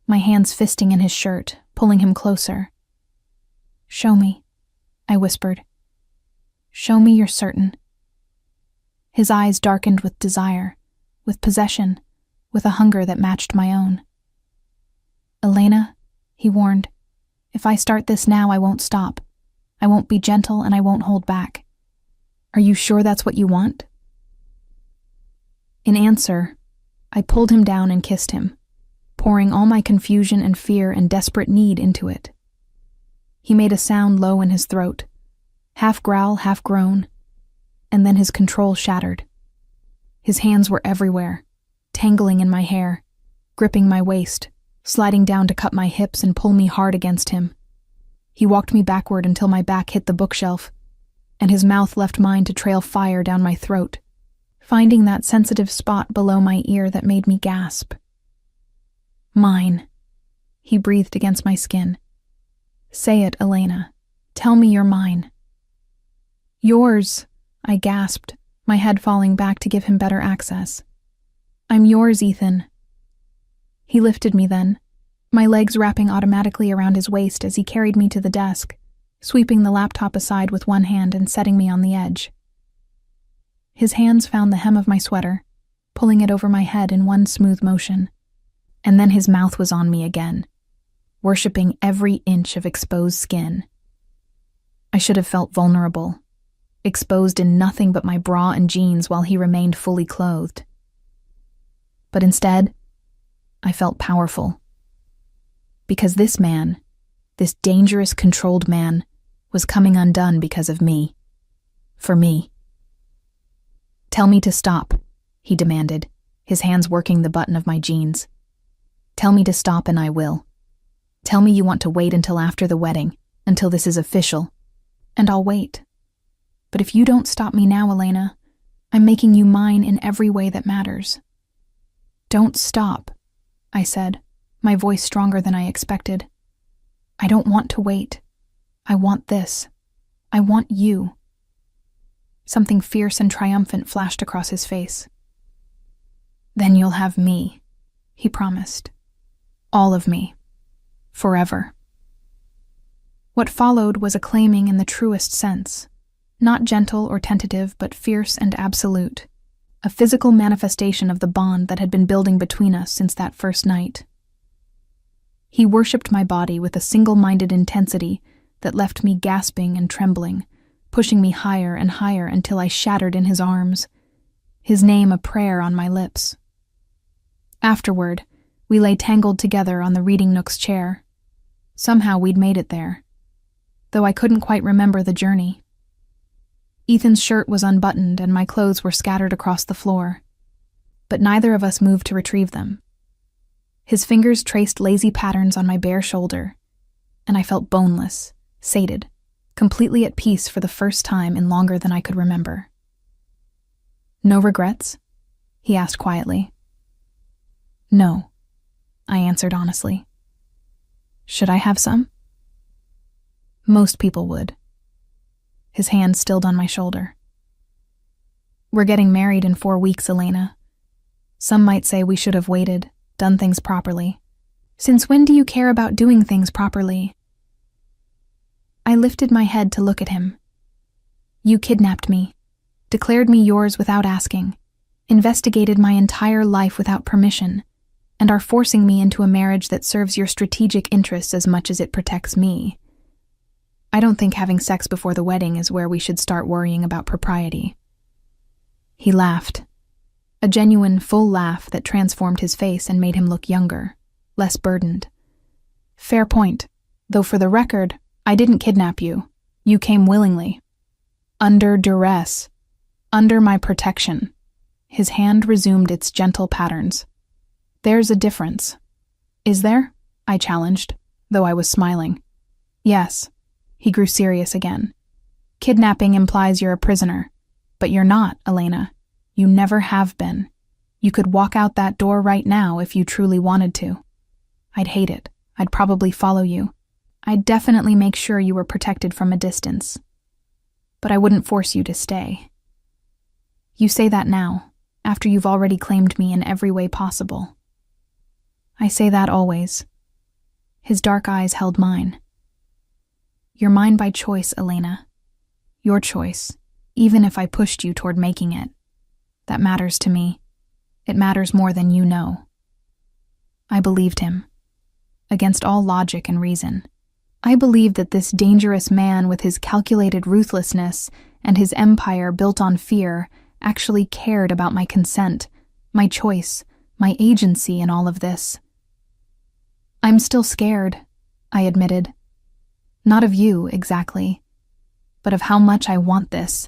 my hands fisting in his shirt, pulling him closer. Show me, I whispered. Show me you're certain. His eyes darkened with desire, with possession, with a hunger that matched my own. Elena, he warned, if I start this now, I won't stop. I won't be gentle and I won't hold back. Are you sure that's what you want? In answer, I pulled him down and kissed him, pouring all my confusion and fear and desperate need into it. He made a sound low in his throat, half growl, half groan, and then his control shattered. His hands were everywhere, tangling in my hair, gripping my waist, sliding down to cut my hips and pull me hard against him. He walked me backward until my back hit the bookshelf, and his mouth left mine to trail fire down my throat, finding that sensitive spot below my ear that made me gasp. Mine. He breathed against my skin. Say it, Elena. Tell me you're mine. Yours, I gasped, my head falling back to give him better access. I'm yours, Ethan. He lifted me then, my legs wrapping automatically around his waist as he carried me to the desk, sweeping the laptop aside with one hand and setting me on the edge. His hands found the hem of my sweater, pulling it over my head in one smooth motion. And then his mouth was on me again, worshipping every inch of exposed skin. I should have felt vulnerable, exposed in nothing but my bra and jeans while he remained fully clothed. But instead, I felt powerful. Because this man, this dangerous, controlled man, was coming undone because of me. For me. Tell me to stop, he demanded, his hands working the button of my jeans. Tell me to stop and I will. Tell me you want to wait until after the wedding, until this is official, and I'll wait. But if you don't stop me now, Elena, I'm making you mine in every way that matters. Don't stop, I said, my voice stronger than I expected. I don't want to wait. I want this. I want you. Something fierce and triumphant flashed across his face. Then you'll have me, he promised. All of me. Forever. What followed was a claiming in the truest sense, not gentle or tentative, but fierce and absolute, a physical manifestation of the bond that had been building between us since that first night. He worshipped my body with a single-minded intensity that left me gasping and trembling, pushing me higher and higher until I shattered in his arms, his name a prayer on my lips. Afterward, we lay tangled together on the reading nook's chair. Somehow we'd made it there, though I couldn't quite remember the journey. Ethan's shirt was unbuttoned and my clothes were scattered across the floor, but neither of us moved to retrieve them. His fingers traced lazy patterns on my bare shoulder, and I felt boneless, sated, completely at peace for the first time in longer than I could remember. No regrets? He asked quietly. No, I answered honestly. Should I have some? Most people would. His hand stilled on my shoulder. We're getting married in 4 weeks, Elena. Some might say we should have waited, done things properly. Since when do you care about doing things properly? I lifted my head to look at him. You kidnapped me, declared me yours without asking, investigated my entire life without permission, and are forcing me into a marriage that serves your strategic interests as much as it protects me. I don't think having sex before the wedding is where we should start worrying about propriety. He laughed, a genuine, full laugh that transformed his face and made him look younger, less burdened. Fair point, though for the record, I didn't kidnap you. You came willingly. Under duress. Under my protection. His hand resumed its gentle patterns. There's a difference. Is there? I challenged, though I was smiling. Yes. He grew serious again. Kidnapping implies you're a prisoner, but you're not, Elena. You never have been. You could walk out that door right now if you truly wanted to. I'd hate it. I'd probably follow you. I'd definitely make sure you were protected from a distance. But I wouldn't force you to stay. You say that now, after you've already claimed me in every way possible. I say that always. His dark eyes held mine. You're mine by choice, Elena. Your choice, even if I pushed you toward making it. That matters to me. It matters more than you know. I believed him, against all logic and reason. I believed that this dangerous man with his calculated ruthlessness and his empire built on fear actually cared about my consent, my choice, my agency in all of this. I'm still scared, I admitted. Not of you, exactly, but of how much I want this,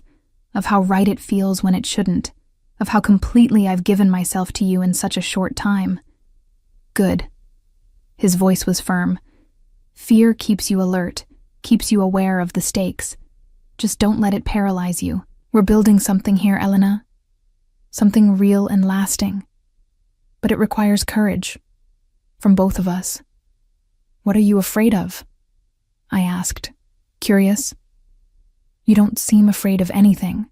of how right it feels when it shouldn't, of how completely I've given myself to you in such a short time. Good. His voice was firm. Fear keeps you alert, keeps you aware of the stakes. Just don't let it paralyze you. We're building something here, Elena. Something real and lasting. But it requires courage. From both of us. What are you afraid of? I asked, curious. You don't seem afraid of anything.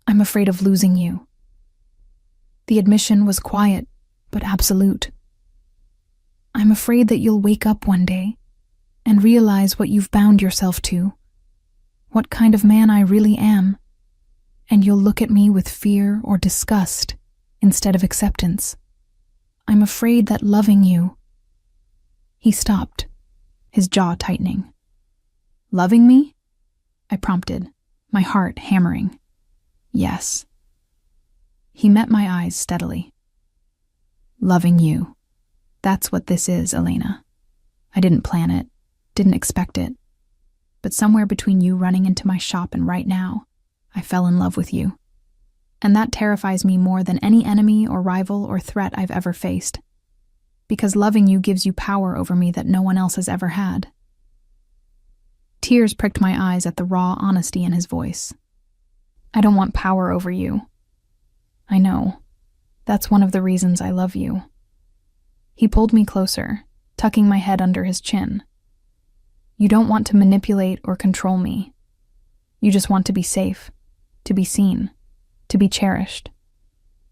I'm afraid of losing you. The admission was quiet, but absolute. I'm afraid that you'll wake up one day and realize what you've bound yourself to, what kind of man I really am, and you'll look at me with fear or disgust instead of acceptance. I'm afraid that loving you... He stopped, his jaw tightening. Loving me? I prompted, my heart hammering. Yes. He met my eyes steadily. Loving you. That's what this is, Elena. I didn't plan it, didn't expect it. But somewhere between you running into my shop and right now, I fell in love with you. And that terrifies me more than any enemy or rival or threat I've ever faced. Because loving you gives you power over me that no one else has ever had. Tears pricked my eyes at the raw honesty in his voice. I don't want power over you. I know. That's one of the reasons I love you. He pulled me closer, tucking my head under his chin. You don't want to manipulate or control me. You just want to be safe, to be seen, to be cherished.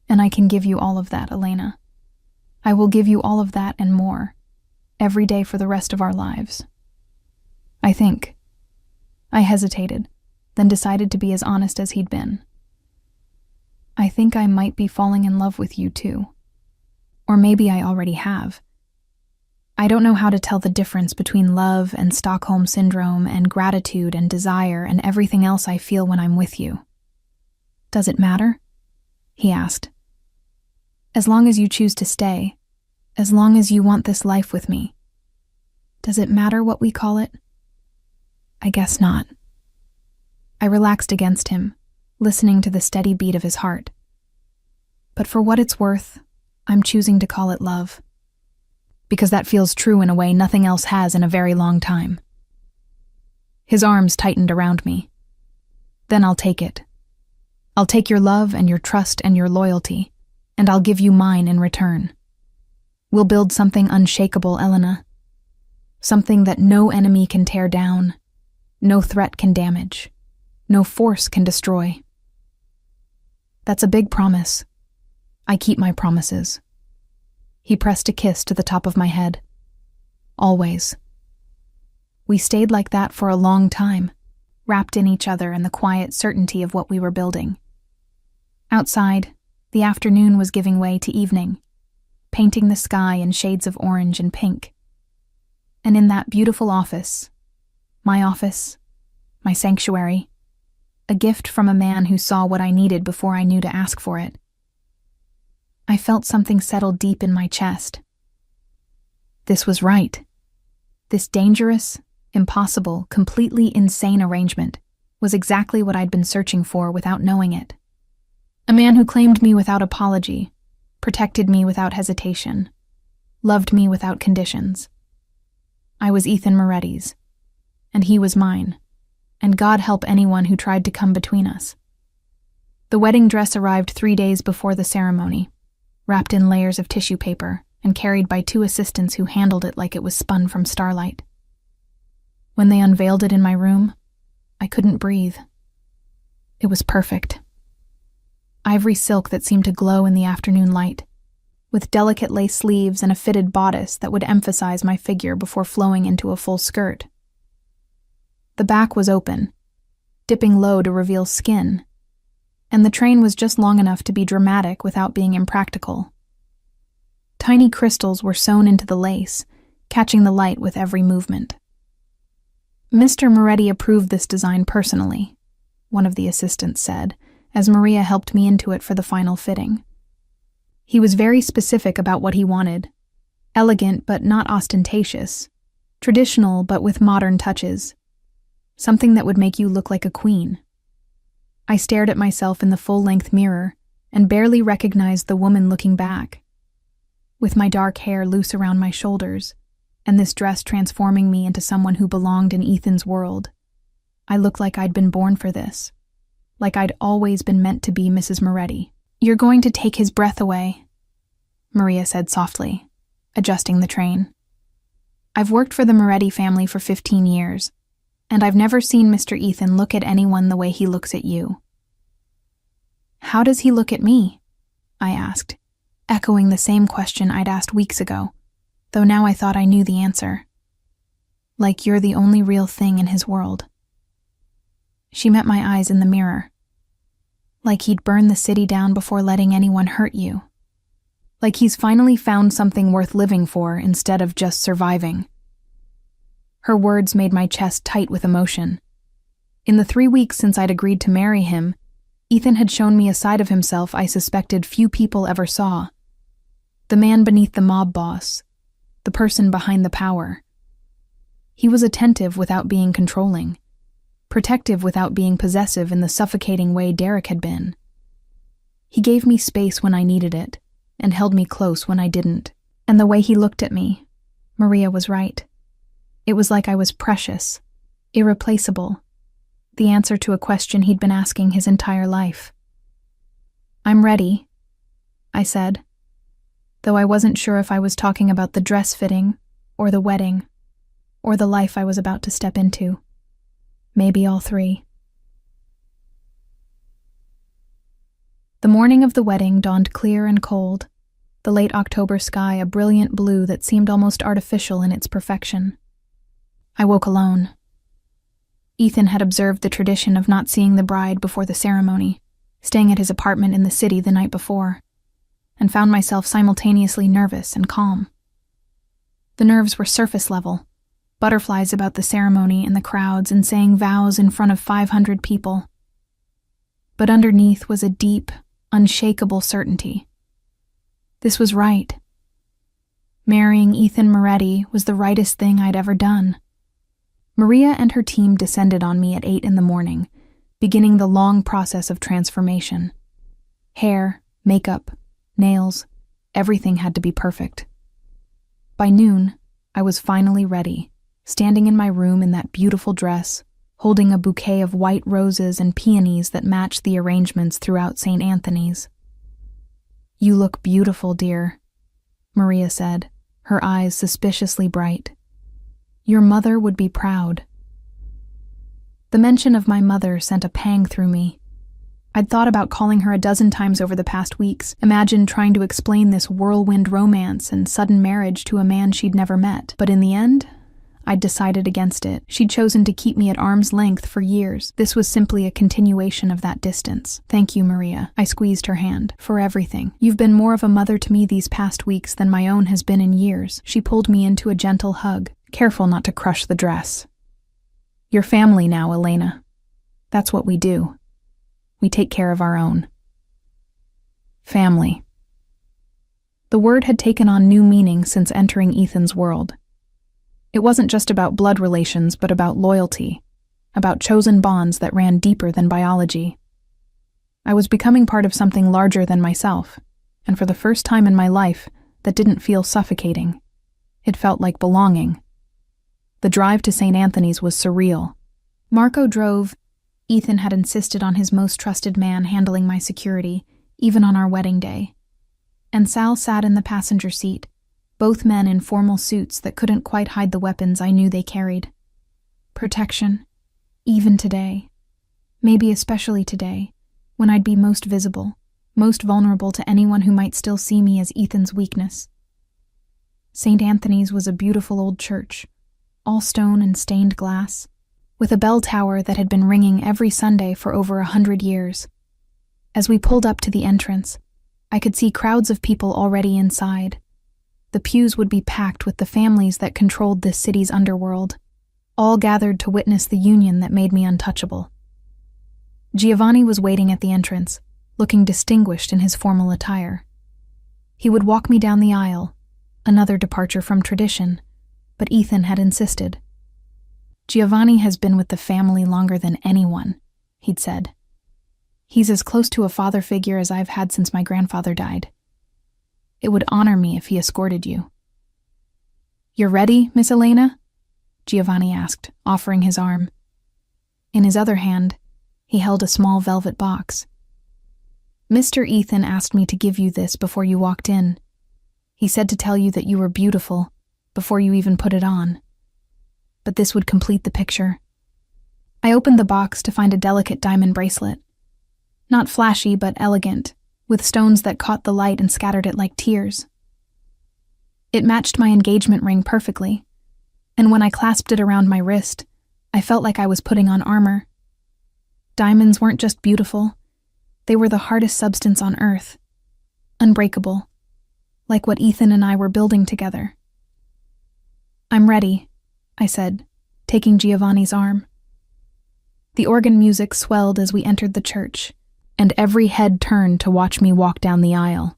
And I can give you all of that, Elena. I will give you all of that and more, every day for the rest of our lives. I think. I hesitated, then decided to be as honest as he'd been. I think I might be falling in love with you too. Or maybe I already have. I don't know how to tell the difference between love and Stockholm Syndrome and gratitude and desire and everything else I feel when I'm with you. Does it matter? He asked. As long as you choose to stay, as long as you want this life with me. Does it matter what we call it? I guess not. I relaxed against him, listening to the steady beat of his heart. But for what it's worth, I'm choosing to call it love. Because that feels true in a way nothing else has in a very long time. His arms tightened around me. Then I'll take it. I'll take your love and your trust and your loyalty, and I'll give you mine in return. We'll build something unshakable, Elena. Something that no enemy can tear down, no threat can damage, no force can destroy. That's a big promise. I keep my promises. He pressed a kiss to the top of my head. Always. We stayed like that for a long time, wrapped in each other and the quiet certainty of what we were building. Outside, the afternoon was giving way to evening, painting the sky in shades of orange and pink. And in that beautiful office, my sanctuary, a gift from a man who saw what I needed before I knew to ask for it, I felt something settle deep in my chest. This was right. This dangerous, impossible, completely insane arrangement was exactly what I'd been searching for without knowing it. A man who claimed me without apology, protected me without hesitation, loved me without conditions. I was Ethan Moretti's, and he was mine, and God help anyone who tried to come between us. The wedding dress arrived 3 days before the ceremony, wrapped in layers of tissue paper and carried by 2 assistants who handled it like it was spun from starlight. When they unveiled it in my room, I couldn't breathe. It was perfect. Ivory silk that seemed to glow in the afternoon light, with delicate lace sleeves and a fitted bodice that would emphasize my figure before flowing into a full skirt. The back was open, dipping low to reveal skin, and the train was just long enough to be dramatic without being impractical. Tiny crystals were sewn into the lace, catching the light with every movement. Mr. Moretti approved this design personally, one of the assistants said, as Maria helped me into it for the final fitting. He was very specific about what he wanted. Elegant but not ostentatious. Traditional but with modern touches. Something that would make you look like a queen. I stared at myself in the full-length mirror and barely recognized the woman looking back. With my dark hair loose around my shoulders, and this dress transforming me into someone who belonged in Ethan's world, I looked like I'd been born for this, like I'd always been meant to be Mrs. Moretti. "You're going to take his breath away," Maria said softly, adjusting the train. "I've worked for the Moretti family for 15 years, and I've never seen Mr. Ethan look at anyone the way he looks at you." "How does he look at me?" I asked, echoing the same question I'd asked weeks ago, though now I thought I knew the answer. "Like you're the only real thing in his world." She met my eyes in the mirror. "Like he'd burn the city down before letting anyone hurt you. Like he's finally found something worth living for instead of just surviving." Her words made my chest tight with emotion. In the 3 weeks since I'd agreed to marry him, Ethan had shown me a side of himself I suspected few people ever saw. The man beneath the mob boss, the person behind the power. He was attentive without being controlling, protective without being possessive in the suffocating way Derek had been. He gave me space when I needed it, and held me close when I didn't. And the way he looked at me, Maria was right. It was like I was precious, irreplaceable, the answer to a question he'd been asking his entire life. "I'm ready," I said, though I wasn't sure if I was talking about the dress fitting, or the wedding, or the life I was about to step into. Maybe all three. The morning of the wedding dawned clear and cold, the late October sky a brilliant blue that seemed almost artificial in its perfection. I woke alone. Ethan had observed the tradition of not seeing the bride before the ceremony, staying at his apartment in the city the night before, and found myself simultaneously nervous and calm. The nerves were surface level, butterflies about the ceremony and the crowds and saying vows in front of 500 people. But underneath was a deep, unshakable certainty. This was right. Marrying Ethan Moretti was the rightest thing I'd ever done. Maria and her team descended on me at 8 in the morning, beginning the long process of transformation. Hair, makeup, nails, everything had to be perfect. By noon, I was finally ready, standing in my room in that beautiful dress, holding a bouquet of white roses and peonies that matched the arrangements throughout St. Anthony's. "You look beautiful, dear," Maria said, her eyes suspiciously bright. "Your mother would be proud." The mention of my mother sent a pang through me. I'd thought about calling her a dozen times over the past weeks, imagined trying to explain this whirlwind romance and sudden marriage to a man she'd never met. But in the end, I'd decided against it. She'd chosen to keep me at arm's length for years. This was simply a continuation of that distance. "Thank you, Maria." I squeezed her hand. "For everything. You've been more of a mother to me these past weeks than my own has been in years." She pulled me into a gentle hug, careful not to crush the dress. "You're family now, Elena. That's what we do. We take care of our own." Family. The word had taken on new meaning since entering Ethan's world. It wasn't just about blood relations, but about loyalty, about chosen bonds that ran deeper than biology. I was becoming part of something larger than myself, and for the first time in my life, that didn't feel suffocating. It felt like belonging. The drive to St. Anthony's was surreal. Marco drove. Ethan had insisted on his most trusted man handling my security, even on our wedding day. And Sal sat in the passenger seat, both men in formal suits that couldn't quite hide the weapons I knew they carried. Protection, even today. Maybe especially today, when I'd be most visible, most vulnerable to anyone who might still see me as Ethan's weakness. St. Anthony's was a beautiful old church, all stone and stained glass, with a bell tower that had been ringing every Sunday for over 100 years. As we pulled up to the entrance, I could see crowds of people already inside. The pews would be packed with the families that controlled this city's underworld, all gathered to witness the union that made me untouchable. Giovanni was waiting at the entrance, looking distinguished in his formal attire. He would walk me down the aisle, another departure from tradition, but Ethan had insisted. "Giovanni has been with the family longer than anyone," he'd said. He's as close to a father figure as I've had since my grandfather died. It would honor me if he escorted you." "You're ready, Miss Elena?" Giovanni asked, offering his arm. In his other hand, he held a small velvet box. "Mr. Ethan asked me to give you this before you walked in. He said to tell you that you were beautiful before you even put it on. But this would complete the picture." I opened the box to find a delicate diamond bracelet. Not flashy, but elegant, with stones that caught the light and scattered it like tears. It matched my engagement ring perfectly, and when I clasped it around my wrist, I felt like I was putting on armor. Diamonds weren't just beautiful, they were the hardest substance on earth. Unbreakable, like what Ethan and I were building together. "I'm ready," I said, taking Giovanni's arm. The organ music swelled as we entered the church, and every head turned to watch me walk down the aisle.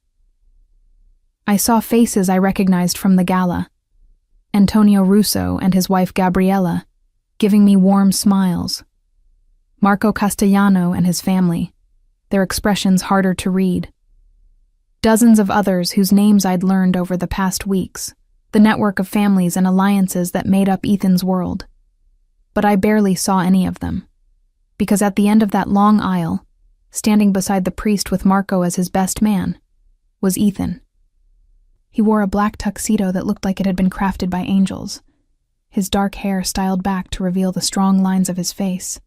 I saw faces I recognized from the gala. Antonio Russo and his wife Gabriella, giving me warm smiles. Marco Castellano and his family, their expressions harder to read. Dozens of others whose names I'd learned over the past weeks, the network of families and alliances that made up Ethan's world. But I barely saw any of them, because at the end of that long aisle, standing beside the priest with Marco as his best man, was Ethan. He wore a black tuxedo that looked like it had been crafted by angels, his dark hair styled back to reveal the strong lines of his face.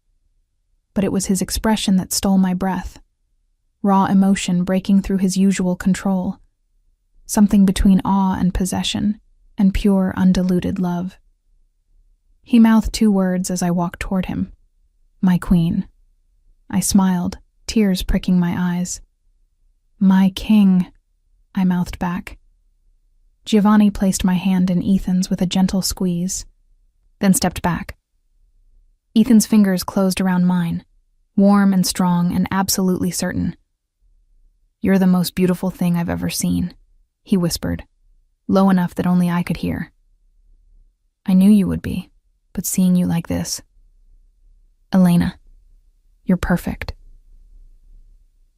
But it was his expression that stole my breath, raw emotion breaking through his usual control, something between awe and possession, and pure, undiluted love. He mouthed 2 words as I walked toward him. "My queen." I smiled, tears pricking my eyes. "My king," I mouthed back. Giovanni placed my hand in Ethan's with a gentle squeeze, then stepped back. Ethan's fingers closed around mine, warm and strong and absolutely certain. "You're the most beautiful thing I've ever seen," he whispered, low enough that only I could hear. "I knew you would be, but seeing you like this... Elena, you're perfect."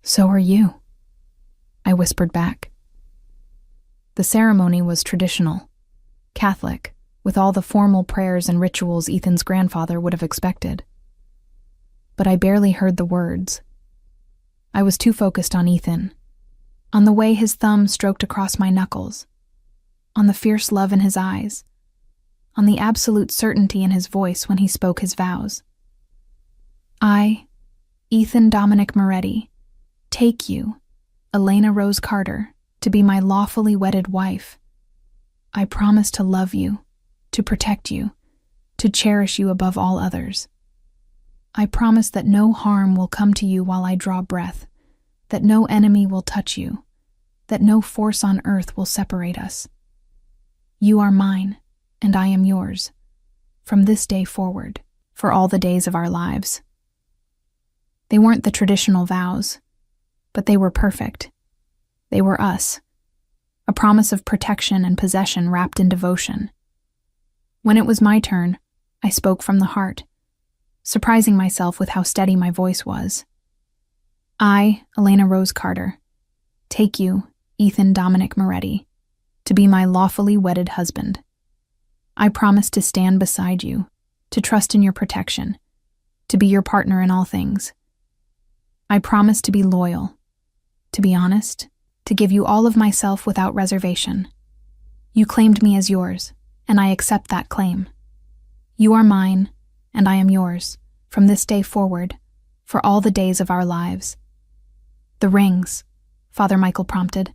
"So are you," I whispered back. The ceremony was traditional, Catholic, with all the formal prayers and rituals Ethan's grandfather would have expected. But I barely heard the words. I was too focused on Ethan, on the way his thumb stroked across my knuckles, on the fierce love in his eyes, on the absolute certainty in his voice when he spoke his vows. "I, Ethan Dominic Moretti, take you, Elena Rose Carter, to be my lawfully wedded wife. I promise to love you, to protect you, to cherish you above all others. I promise that no harm will come to you while I draw breath, that no enemy will touch you, that no force on earth will separate us. You are mine, and I am yours, from this day forward, for all the days of our lives." They weren't the traditional vows, but they were perfect. They were us, a promise of protection and possession wrapped in devotion. When it was my turn, I spoke from the heart, surprising myself with how steady my voice was. "I, Elena Rose Carter, take you, Ethan Dominic Moretti, to be my lawfully wedded husband. I promise to stand beside you, to trust in your protection, to be your partner in all things. I promise to be loyal, to be honest, to give you all of myself without reservation. You claimed me as yours, and I accept that claim. You are mine, and I am yours, from this day forward, for all the days of our lives." "The rings," Father Michael prompted,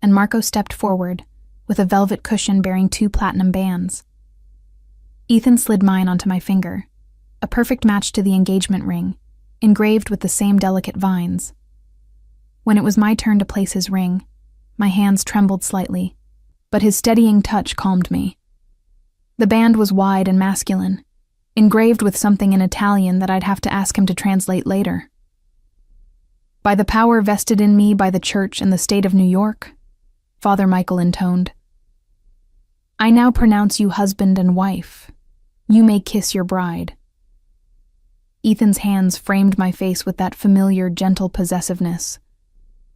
and Marco stepped forward, with a velvet cushion bearing 2 platinum bands. Ethan slid mine onto my finger, a perfect match to the engagement ring, engraved with the same delicate vines. When it was my turn to place his ring, my hands trembled slightly, but his steadying touch calmed me. The band was wide and masculine, engraved with something in Italian that I'd have to ask him to translate later. "By the power vested in me by the Church and the state of New York," Father Michael intoned, "I now pronounce you husband and wife. You may kiss your bride." Ethan's hands framed my face with that familiar, gentle possessiveness,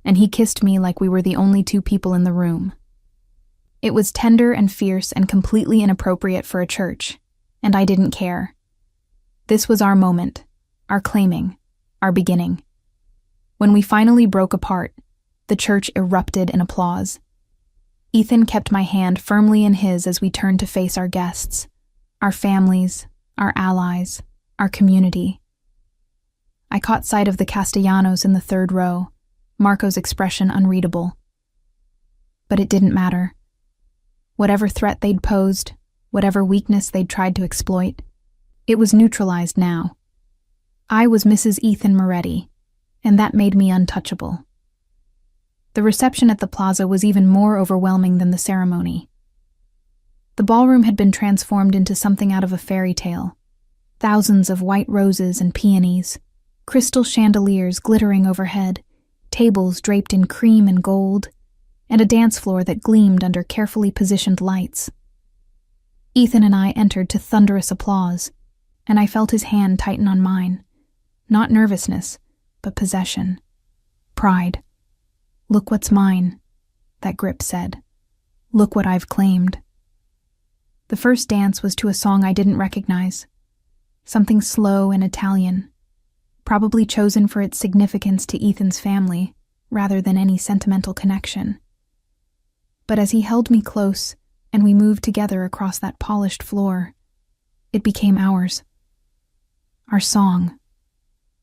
and he kissed me like we were the only two people in the room. It was tender and fierce and completely inappropriate for a church, and I didn't care. This was our moment, our claiming, our beginning. When we finally broke apart, the church erupted in applause. Ethan kept my hand firmly in his as we turned to face our guests, our families, our allies, our community. I caught sight of the Castellanos in the third row, Marco's expression unreadable. But it didn't matter. Whatever threat they'd posed, whatever weakness they'd tried to exploit, it was neutralized now. I was Mrs. Ethan Moretti, and that made me untouchable. The reception at the plaza was even more overwhelming than the ceremony. The ballroom had been transformed into something out of a fairy tale. Thousands of white roses and peonies, crystal chandeliers glittering overhead, tables draped in cream and gold, and a dance floor that gleamed under carefully positioned lights. Ethan and I entered to thunderous applause, and I felt his hand tighten on mine. Not nervousness, but possession. Pride. "Look what's mine," that grip said. "Look what I've claimed." The first dance was to a song I didn't recognize. Something slow and Italian, probably chosen for its significance to Ethan's family, rather than any sentimental connection. But as he held me close, and we moved together across that polished floor, it became ours. Our song,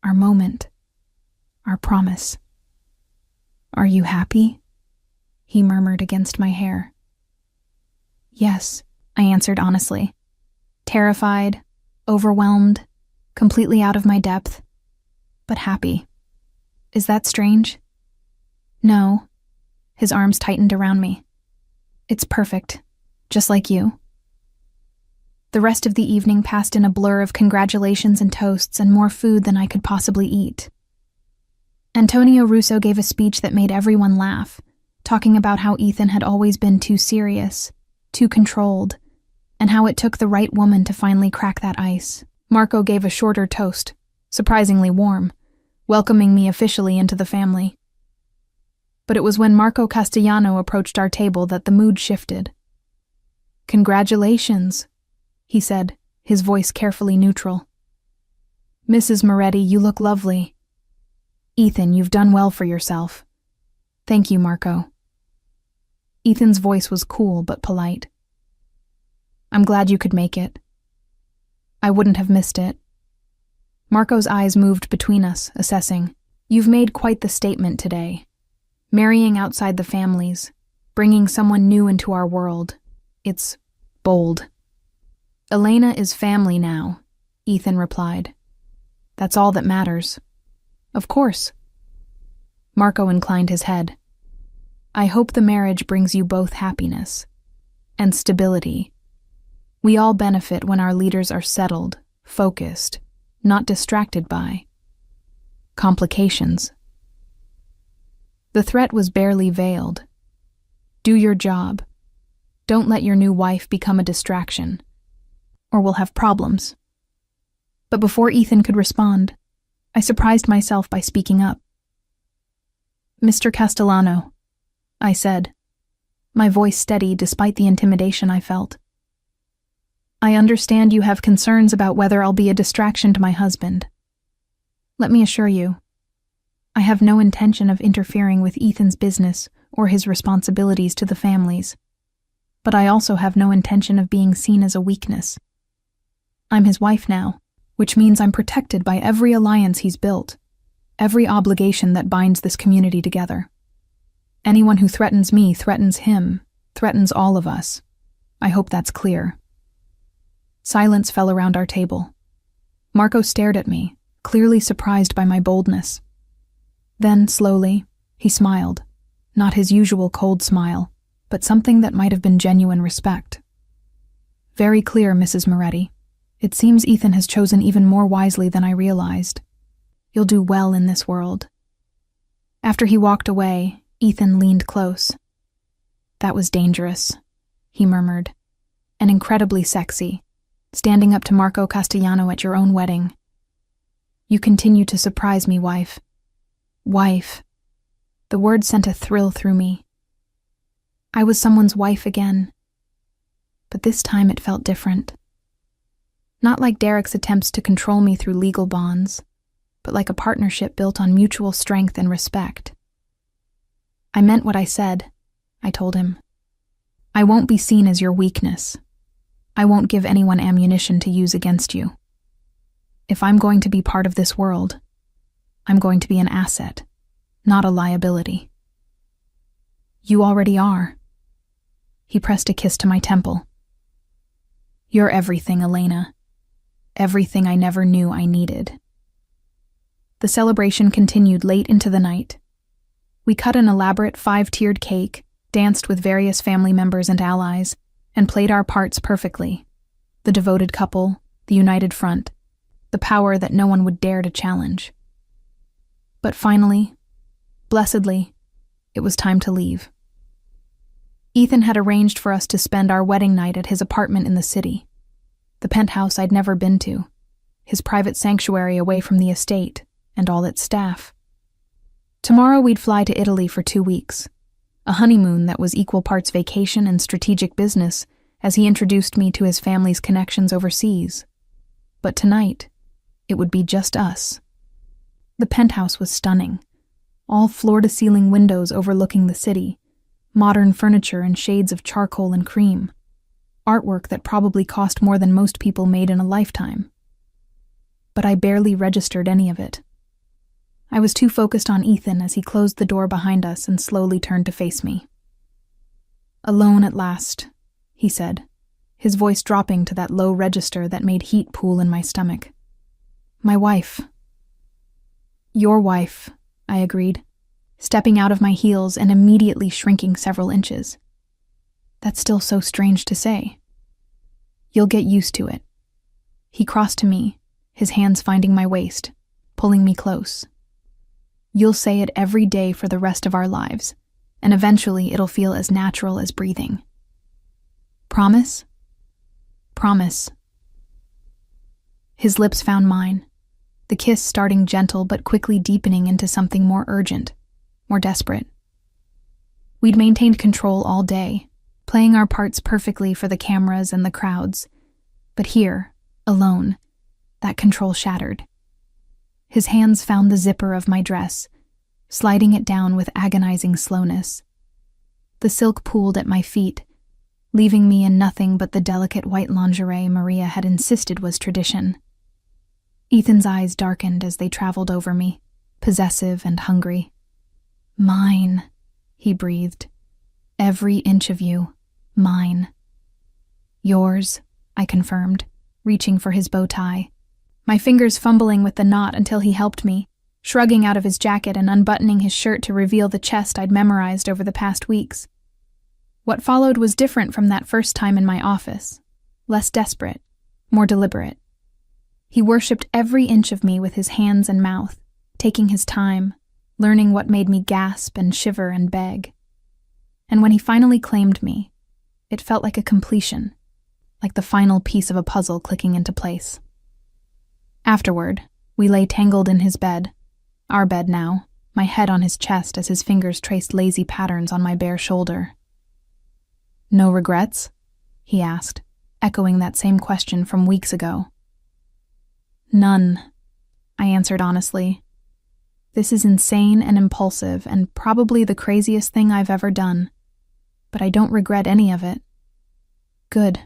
our moment, our promise. "Are you happy?" he murmured against my hair. "Yes," I answered honestly. Terrified, overwhelmed, completely out of my depth, but happy. "Is that strange?" "No." His arms tightened around me. "It's perfect, just like you." The rest of the evening passed in a blur of congratulations and toasts and more food than I could possibly eat. Antonio Russo gave a speech that made everyone laugh, talking about how Ethan had always been too serious, too controlled, and how it took the right woman to finally crack that ice. Marco gave a shorter toast, surprisingly warm, welcoming me officially into the family. But it was when Marco Castellano approached our table that the mood shifted. "Congratulations," he said, his voice carefully neutral. "Mrs. Moretti, you look lovely. Ethan, you've done well for yourself." "Thank you, Marco." Ethan's voice was cool but polite. "I'm glad you could make it. I wouldn't have missed it." Marco's eyes moved between us, assessing. "You've made quite the statement today. Marrying outside the families, bringing someone new into our world. It's bold." "Elena is family now," Ethan replied. "That's all that matters." "Of course." Marco inclined his head. "I hope the marriage brings you both happiness and stability. We all benefit when our leaders are settled, focused, not distracted by complications." The threat was barely veiled. "Do your job. Don't let your new wife become a distraction, or we'll have problems." But before Ethan could respond, I surprised myself by speaking up. "Mr. Castellano," I said, my voice steady despite the intimidation I felt. "I understand you have concerns about whether I'll be a distraction to my husband. Let me assure you, I have no intention of interfering with Ethan's business or his responsibilities to the families, but I also have no intention of being seen as a weakness. I'm his wife now, which means I'm protected by every alliance he's built, every obligation that binds this community together. Anyone who threatens me threatens him, threatens all of us. I hope that's clear." Silence fell around our table. Marco stared at me, clearly surprised by my boldness. Then, slowly, he smiled, not his usual cold smile, but something that might have been genuine respect. "Very clear, Mrs. Moretti. It seems Ethan has chosen even more wisely than I realized. You'll do well in this world." After he walked away, Ethan leaned close. "That was dangerous," he murmured, "and incredibly sexy, standing up to Marco Castellano at your own wedding. You continue to surprise me, wife. Wife. The word sent a thrill through me. I was someone's wife again. But this time it felt different. Not like Derek's attempts to control me through legal bonds, but like a partnership built on mutual strength and respect. I meant what I said, I told him. I won't be seen as your weakness. I won't give anyone ammunition to use against you. If I'm going to be part of this world, I'm going to be an asset, not a liability. You already are. He pressed a kiss to my temple. You're everything, Elena. Everything I never knew I needed. The celebration continued late into the night. We cut an elaborate 5-tiered cake, danced with various family members and allies, and played our parts perfectly. The devoted couple, the united front, the power that no one would dare to challenge. But finally, blessedly, it was time to leave. Ethan had arranged for us to spend our wedding night at his apartment in the city, the penthouse I'd never been to, his private sanctuary away from the estate and all its staff. Tomorrow we'd fly to Italy for 2 weeks, a honeymoon that was equal parts vacation and strategic business as he introduced me to his family's connections overseas. But tonight, it would be just us. The penthouse was stunning, all floor-to-ceiling windows overlooking the city, modern furniture in shades of charcoal and cream, artwork that probably cost more than most people made in a lifetime. But I barely registered any of it. I was too focused on Ethan as he closed the door behind us and slowly turned to face me. Alone at last, he said, his voice dropping to that low register that made heat pool in my stomach. My wife. Your wife, I agreed, stepping out of my heels and immediately shrinking several inches. That's still so strange to say. You'll get used to it. He crossed to me, his hands finding my waist, pulling me close. You'll say it every day for the rest of our lives, and eventually it'll feel as natural as breathing. Promise? Promise. His lips found mine, the kiss starting gentle but quickly deepening into something more urgent, more desperate. We'd maintained control all day, playing our parts perfectly for the cameras and the crowds. But here, alone, that control shattered. His hands found the zipper of my dress, sliding it down with agonizing slowness. The silk pooled at my feet, leaving me in nothing but the delicate white lingerie Maria had insisted was tradition. Ethan's eyes darkened as they traveled over me, possessive and hungry. Mine, he breathed. Every inch of you, mine. Yours, I confirmed, reaching for his bow tie, my fingers fumbling with the knot until he helped me, shrugging out of his jacket and unbuttoning his shirt to reveal the chest I'd memorized over the past weeks. What followed was different from that first time in my office, less desperate, more deliberate. He worshipped every inch of me with his hands and mouth, taking his time, learning what made me gasp and shiver and beg. And when he finally claimed me, it felt like a completion, like the final piece of a puzzle clicking into place. Afterward, we lay tangled in his bed, our bed now, my head on his chest as his fingers traced lazy patterns on my bare shoulder. No regrets? He asked, echoing that same question from weeks ago. None, I answered honestly. This is insane and impulsive and probably the craziest thing I've ever done, but I don't regret any of it. Good.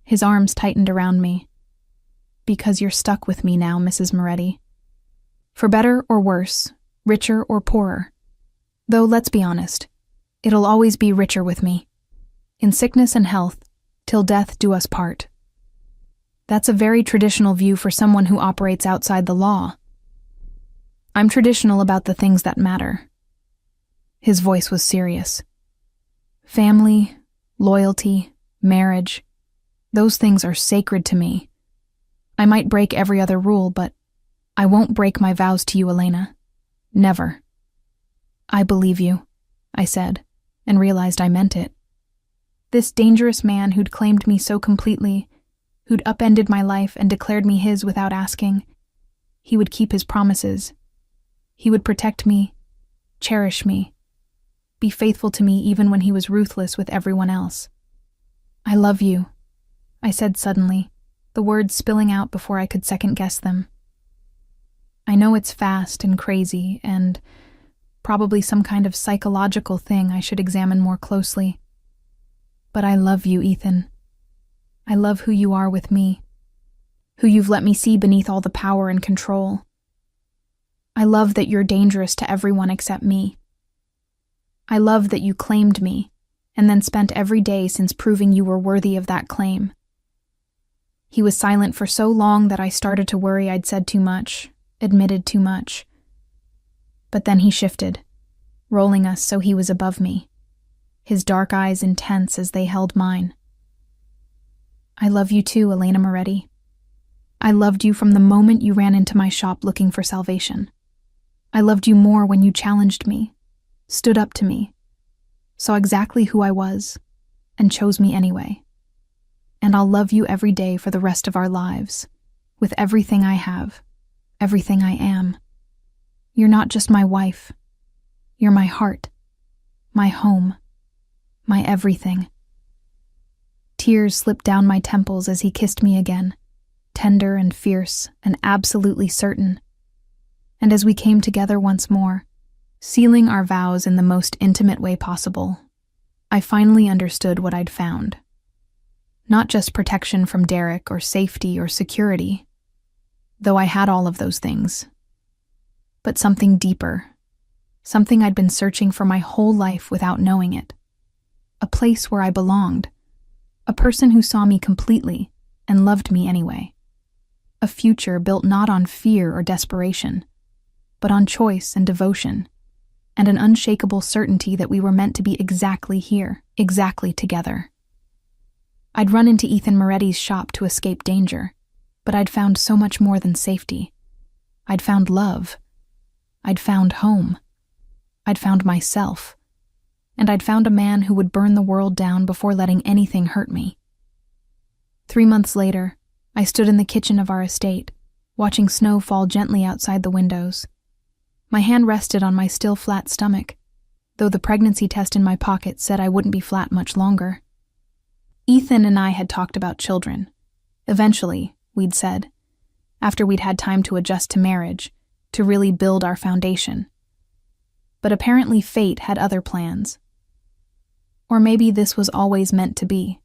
His arms tightened around me. Because you're stuck with me now, Mrs. Moretti. For better or worse, richer or poorer. Though let's be honest, it'll always be richer with me. In sickness and health, till death do us part. That's a very traditional view for someone who operates outside the law. I'm traditional about the things that matter. His voice was serious. Family, loyalty, marriage, those things are sacred to me. I might break every other rule, but I won't break my vows to you, Elena. Never. I believe you, I said, and realized I meant it. This dangerous man who'd claimed me so completely, who'd upended my life and declared me his without asking, He would keep his promises. He would protect me, cherish me, be faithful to me even when he was ruthless with everyone else. "I love you," I said suddenly, the words spilling out before I could second-guess them. I know it's fast and crazy and probably some kind of psychological thing I should examine more closely. But I love you, Ethan. I love who you are with me, who you've let me see beneath all the power and control. I love that you're dangerous to everyone except me. I love that you claimed me and then spent every day since proving you were worthy of that claim. He was silent for so long that I started to worry I'd said too much, admitted too much. But then he shifted, rolling us so he was above me, his dark eyes intense as they held mine. "I love you too, Elena Moretti. I loved you from the moment you ran into my shop looking for salvation. I loved you more when you challenged me, stood up to me, saw exactly who I was, and chose me anyway. And I'll love you every day for the rest of our lives, with everything I have, everything I am. You're not just my wife. You're my heart, my home, my everything." Tears slipped down my temples as he kissed me again, tender and fierce and absolutely certain. And as we came together once more, sealing our vows in the most intimate way possible, I finally understood what I'd found. Not just protection from Derek or safety or security, though I had all of those things, but something deeper, something I'd been searching for my whole life without knowing it. A place where I belonged, a person who saw me completely and loved me anyway. A future built not on fear or desperation, but on choice and devotion, and an unshakable certainty that we were meant to be exactly here, exactly together. I'd run into Ethan Moretti's shop to escape danger, but I'd found so much more than safety. I'd found love. I'd found home. I'd found myself. And I'd found a man who would burn the world down before letting anything hurt me. 3 months later, I stood in the kitchen of our estate, watching snow fall gently outside the windows. My hand rested on my still flat stomach, though the pregnancy test in my pocket said I wouldn't be flat much longer. Ethan and I had talked about children. Eventually, we'd said, after we'd had time to adjust to marriage, to really build our foundation. But apparently fate had other plans. Or maybe this was always meant to be.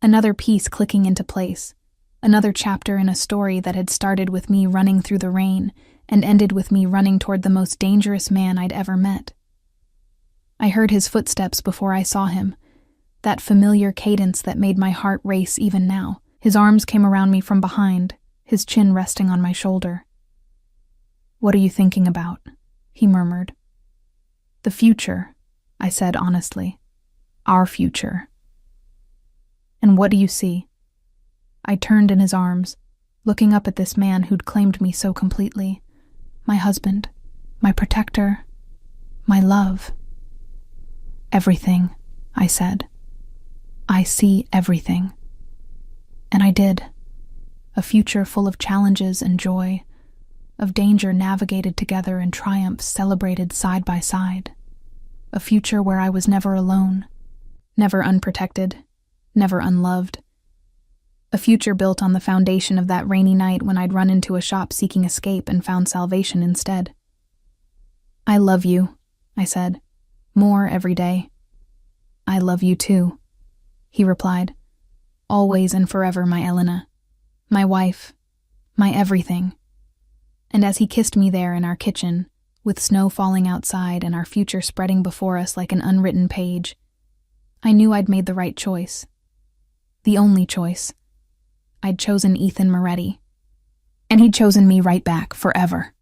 Another piece clicking into place, another chapter in a story that had started with me running through the rain and ended with me running toward the most dangerous man I'd ever met. I heard his footsteps before I saw him, that familiar cadence that made my heart race even now. His arms came around me from behind, his chin resting on my shoulder. "What are you thinking about?" he murmured. "The future," I said honestly. "Our future." "And what do you see?" I turned in his arms, looking up at this man who'd claimed me so completely. My husband, my protector, my love. "Everything," I said. "I see everything." And I did. A future full of challenges and joy, of danger navigated together and triumphs celebrated side by side. A future where I was never alone, never unprotected, never unloved. A future built on the foundation of that rainy night when I'd run into a shop seeking escape and found salvation instead. "I love you," I said, "more every day." "I love you too," he replied. "Always and forever, my Elena, my wife, my everything." And as he kissed me there in our kitchen, with snow falling outside and our future spreading before us like an unwritten page, I knew I'd made the right choice. The only choice. I'd chosen Ethan Moretti. And he'd chosen me right back, forever.